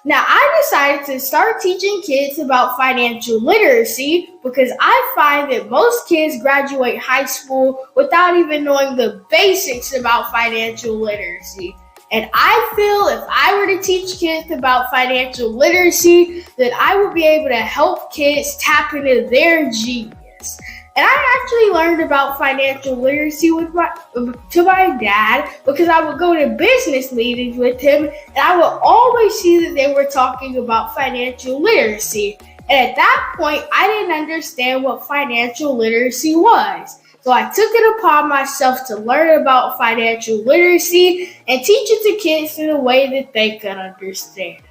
Now, I decided to start teaching kids about financial literacy because I find that most kids graduate high school without even knowing the basics about financial literacy. And I feel if I were to teach kids about financial literacy, that I would be able to help kids tap into their genius. And I actually learned about financial literacy to my dad because I would go to business meetings with him, and I would always see that they were talking about financial literacy. And at that point, I didn't understand what financial literacy was. So I took it upon myself to learn about financial literacy and teach it to kids in a way that they could understand.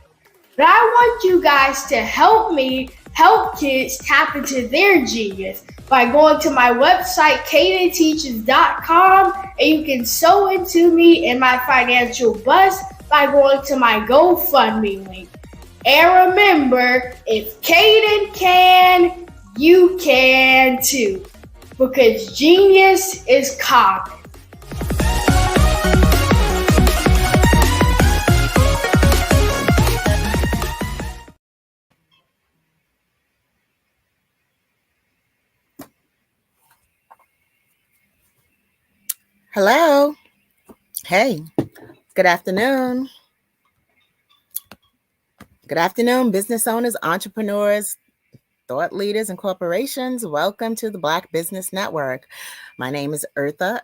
But I want you guys to help me help kids tap into their genius. by going to my website, cadenteaches.com, and you can sew into me in my financial bust by going to my GoFundMe link. And remember, if Caden can, you can too, because genius is common. Hello. Hey, good afternoon. Good afternoon, business owners, entrepreneurs, thought leaders, and corporations. Welcome to the Black Business Network. My name is Eartha